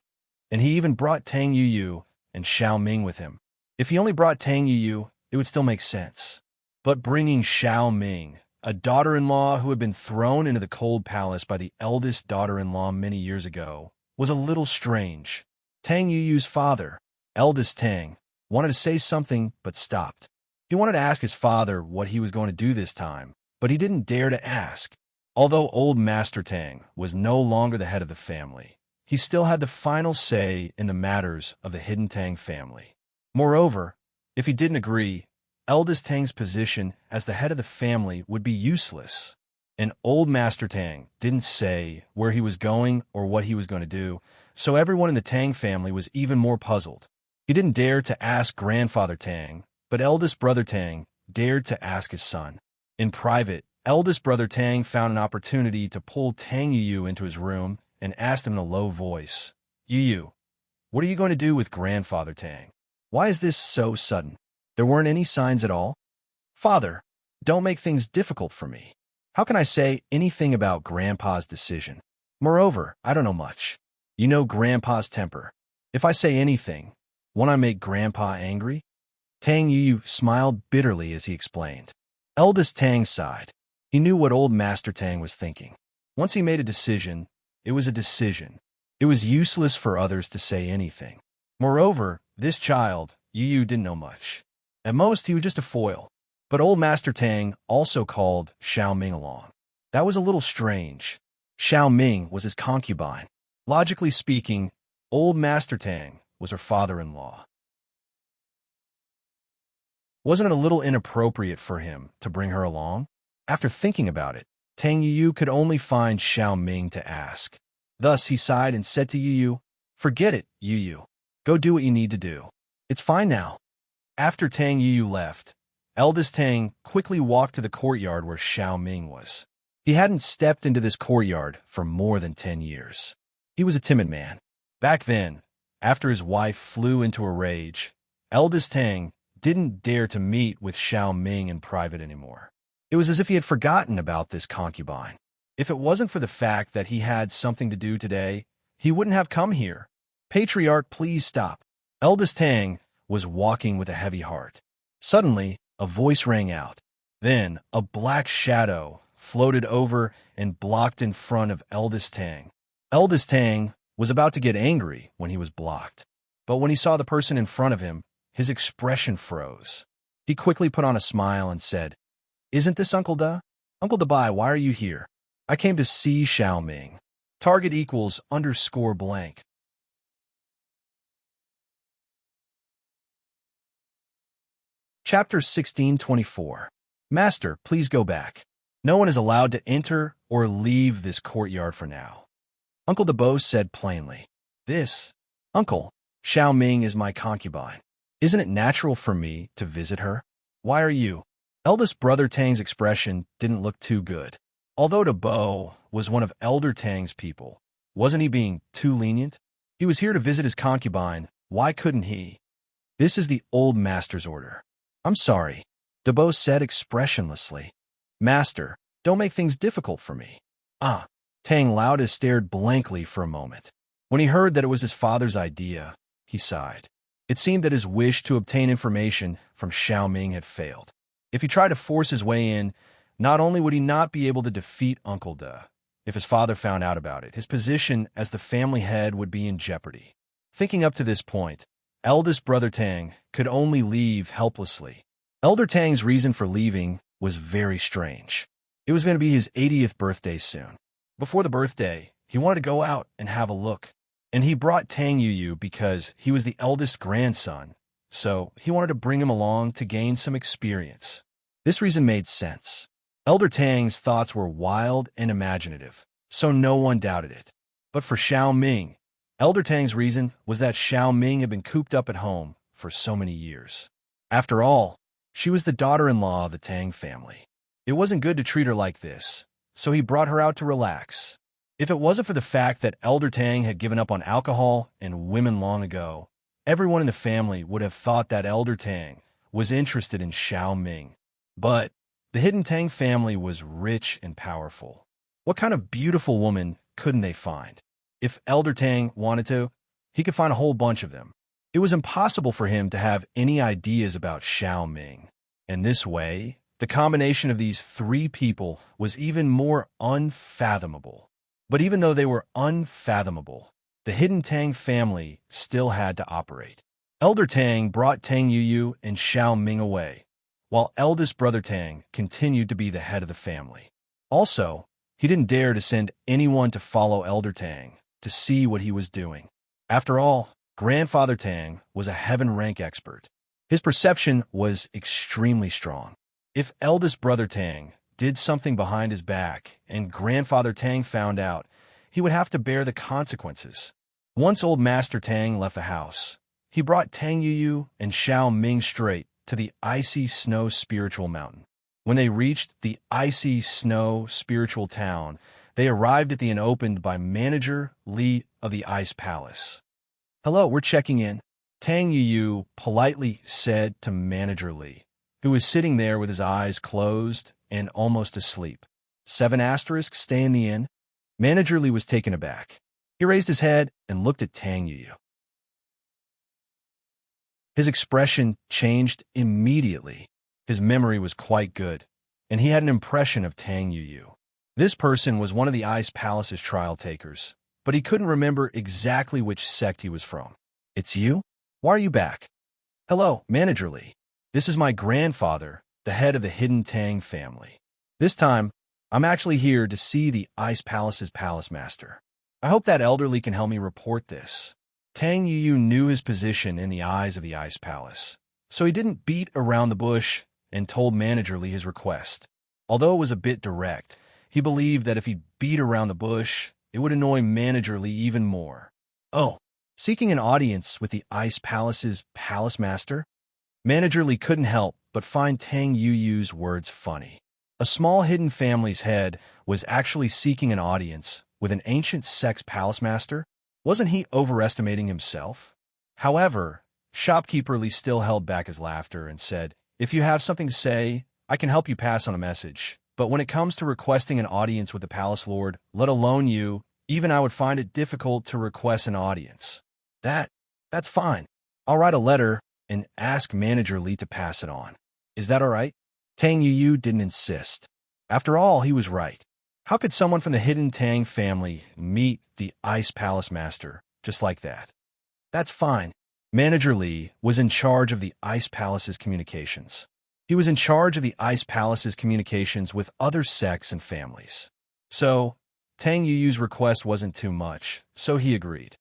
and he even brought Tang Yuyu and Xiao Ming with him. If he only brought Tang Yuyu, it would still make sense. But bringing Xiao Ming, a daughter-in-law who had been thrown into the cold palace by the eldest daughter-in-law many years ago, was a little strange. Tang Yuyu's father, eldest Tang, wanted to say something but stopped. He wanted to ask his father what he was going to do this time, but he didn't dare to ask. Although old Master Tang was no longer the head of the family, he still had the final say in the matters of the hidden Tang family. Moreover, if he didn't agree, eldest Tang's position as the head of the family would be useless. And old Master Tang didn't say where he was going or what he was going to do, so everyone in the Tang family was even more puzzled. He didn't dare to ask grandfather Tang, but eldest brother Tang dared to ask his son. In private, eldest brother Tang found an opportunity to pull Tang Yuyu into his room and asked him in a low voice, "Yuyu, what are you going to do with grandfather Tang? Why is this so sudden? There weren't any signs at all?" "Father, don't make things difficult for me. How can I say anything about Grandpa's decision? Moreover, I don't know much. You know Grandpa's temper. If I say anything, won't I make Grandpa angry?" Tang Yuyu smiled bitterly as he explained. Eldest Tang sighed. He knew what old Master Tang was thinking. Once he made a decision, it was a decision. It was useless for others to say anything. Moreover, this child, Yuyu, didn't know much. At most, he was just a foil. But old Master Tang also called Xiao Ming along. That was a little strange. Xiao Ming was his concubine. Logically speaking, old Master Tang was her father-in-law. Wasn't it a little inappropriate for him to bring her along? After thinking about it, Tang Yu could only find Xiao Ming to ask. Thus, he sighed and said to Yu, "Forget it, Yu. Go do what you need to do. It's fine now." After Tang Yu left, eldest Tang quickly walked to the courtyard where Xiao Ming was. He hadn't stepped into this courtyard for more than 10 years. He was a timid man. Back then, after his wife flew into a rage, eldest Tang didn't dare to meet with Xiao Ming in private anymore. It was as if he had forgotten about this concubine. If it wasn't for the fact that he had something to do today, he wouldn't have come here. Patriarch, please stop. Eldest Tang was walking with a heavy heart. Suddenly, a voice rang out. Then, a black shadow floated over and blocked in front of eldest Tang. Eldest Tang was about to get angry when he was blocked. But when he saw the person in front of him, his expression froze. He quickly put on a smile and said, "Isn't this Uncle Da? Uncle Dabai, why are you here?" "I came to see Xiao Ming." Target equals _blank. Chapter 1624. Master, please go back. No one is allowed to enter or leave this courtyard for now. Uncle Dabo said plainly. Uncle, Xiao Ming is my concubine. Isn't it natural for me to visit her? Why are you? Eldest brother Tang's expression didn't look too good. Although Dabo was one of Elder Tang's people, wasn't he being too lenient? He was here to visit his concubine. Why couldn't he? This is the old master's order. I'm sorry, Dabo said expressionlessly. Master, don't make things difficult for me. Tang Lauda stared blankly for a moment. When he heard that it was his father's idea, he sighed. It seemed that his wish to obtain information from Xiao Ming had failed. If he tried to force his way in, not only would he not be able to defeat Uncle Da, if his father found out about it, his position as the family head would be in jeopardy. Thinking up to this point, eldest brother Tang could only leave helplessly. Elder Tang's reason for leaving was very strange. It was going to be his 80th birthday soon. Before the birthday, he wanted to go out and have a look. And he brought Tang Yu because he was the eldest grandson, so he wanted to bring him along to gain some experience. This reason made sense. Elder Tang's thoughts were wild and imaginative, so no one doubted it. But for Xiao Ming, Elder Tang's reason was that Xiao Ming had been cooped up at home for so many years. After all, she was the daughter-in-law of the Tang family. It wasn't good to treat her like this, so he brought her out to relax. If it wasn't for the fact that Elder Tang had given up on alcohol and women long ago, everyone in the family would have thought that Elder Tang was interested in Xiao Ming. But the hidden Tang family was rich and powerful. What kind of beautiful woman couldn't they find? If Elder Tang wanted to, he could find a whole bunch of them. It was impossible for him to have any ideas about Xiao Ming. And this way, the combination of these three people was even more unfathomable. But even though they were unfathomable, the hidden Tang family still had to operate. Elder Tang brought Tang Yu and Xiao Ming away, while eldest brother Tang continued to be the head of the family. Also, he didn't dare to send anyone to follow Elder Tang to see what he was doing. After all, Grandfather Tang was a heaven rank expert. His perception was extremely strong. If eldest brother Tang did something behind his back and Grandfather Tang found out, he would have to bear the consequences. Once old Master Tang left the house, he brought Tang Yu and Xiao Ming straight to the icy snow spiritual mountain. When they reached the icy snow spiritual town, they arrived at the inn opened by Manager Li of the Ice Palace. "Hello, we're checking in," Tang Yu politely said to Manager Li, who was sitting there with his eyes closed and almost asleep. 7*, stay in the inn. Manager Li was taken aback. He raised his head and looked at Tang Yu. His expression changed immediately. His memory was quite good, and he had an impression of Tang Yu. This person was one of the Ice Palace's trial takers, but he couldn't remember exactly which sect he was from. "It's you? Why are you back?" "Hello, Manager Li. This is my grandfather, the head of the Hidden Tang family. This time, I'm actually here to see the Ice Palace's palace master. I hope that elderly can help me report this. Tang Yu knew his position in the eyes of the Ice Palace, so he didn't beat around the bush and told Manager Li his request. Although it was a bit direct, he believed that if he beat around the bush, it would annoy Manager Li even more. Oh, seeking an audience with the Ice Palace's palace master? Manager Li couldn't help but find Tang Yu's words funny. A small hidden family's head was actually seeking an audience with an ancient sex palace master? Wasn't he overestimating himself? However, Shopkeeper Li still held back his laughter and said, "If you have something to say, I can help you pass on a message. But when it comes to requesting an audience with the Palace Lord, let alone you, even I would find it difficult to request an audience." That's fine. I'll write a letter and ask Manager Li to pass it on. Is that all right? Tang Yu didn't insist. After all, he was right. How could someone from the Hidden Tang family meet the Ice Palace Master just like that? That's fine. Manager Li was in charge of the Ice Palace's communications. He was in charge of the Ice Palace's communications with other sects and families. So, Tang Yu's request wasn't too much, so he agreed.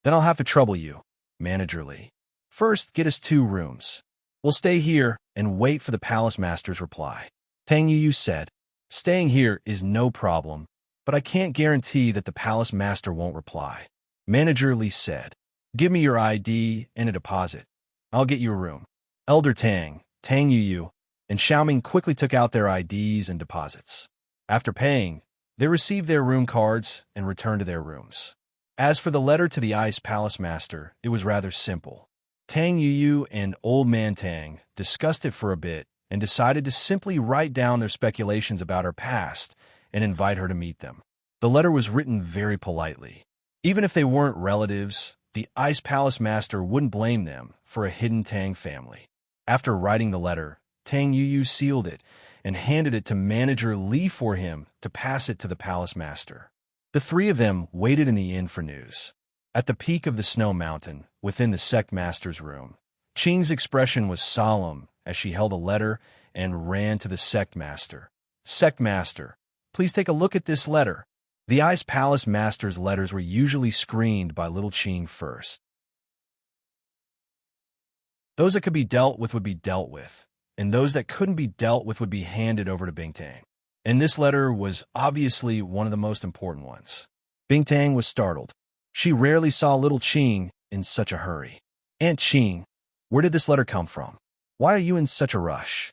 Then I'll have to trouble you, Manager Li. First, get us 2 rooms. We'll stay here and wait for the Palace Master's reply. Tang Yu said, "Staying here is no problem, but I can't guarantee that the Palace Master won't reply." Manager Li said, "Give me your ID and a deposit. I'll get you a room." Elder Tang, Tang Yu, and Xiaoming quickly took out their IDs and deposits. After paying, they received their room cards and returned to their rooms. As for the letter to the Ice Palace Master, it was rather simple. Tang Yu and Old Man Tang discussed it for a bit and decided to simply write down their speculations about her past and invite her to meet them. The letter was written very politely. Even if they weren't relatives, the Ice Palace Master wouldn't blame them for a Hidden Tang family. After writing the letter, Tang Yu sealed it and handed it to Manager Li for him to pass it to the Palace Master. The 3 of them waited in the inn for news. At the peak of the snow mountain, within the sect master's room, Qing's expression was solemn as she held a letter and ran to the sect master. "Sect master, please take a look at this letter." The Ice Palace Master's letters were usually screened by little Qing first. Those that could be dealt with would be dealt with, and those that couldn't be dealt with would be handed over to Bingtang. And this letter was obviously one of the most important ones. Bingtang was startled. She rarely saw little Qing in such a hurry. "Aunt Qing, where did this letter come from? Why are you in such a rush?"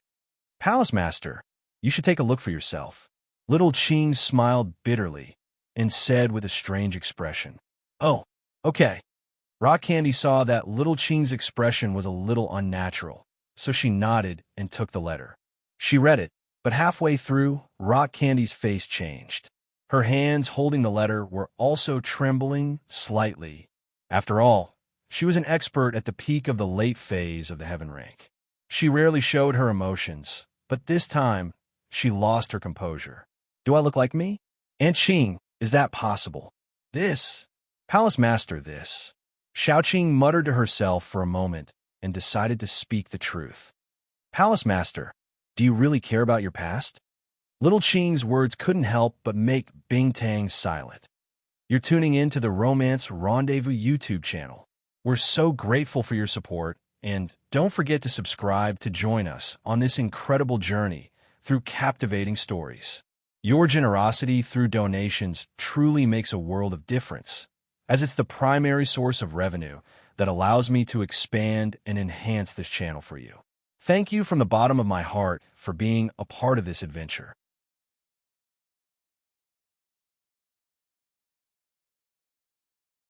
"Palace Master, you should take a look for yourself." Little Qing smiled bitterly and said with a strange expression, "Oh, okay." Rock Candy saw that little Qing's expression was a little unnatural, so she nodded and took the letter. She read it, but halfway through, Rock Candy's face changed. Her hands holding the letter were also trembling slightly. After all, she was an expert at the peak of the late phase of the heaven rank. She rarely showed her emotions, but this time, she lost her composure. "Do I look like me? Aunt Qing, is that possible? This? Palace Master, this?" Xiaoqing muttered to herself for a moment and decided to speak the truth. "Palace Master, do you really care about your past?" Little Qing's words couldn't help but make Bingtang silent. You're tuning in to the Romance Rendezvous YouTube channel. We're so grateful for your support, and don't forget to subscribe to join us on this incredible journey through captivating stories. Your generosity through donations truly makes a world of difference, as it's the primary source of revenue that allows me to expand and enhance this channel for you. Thank you from the bottom of my heart for being a part of this adventure.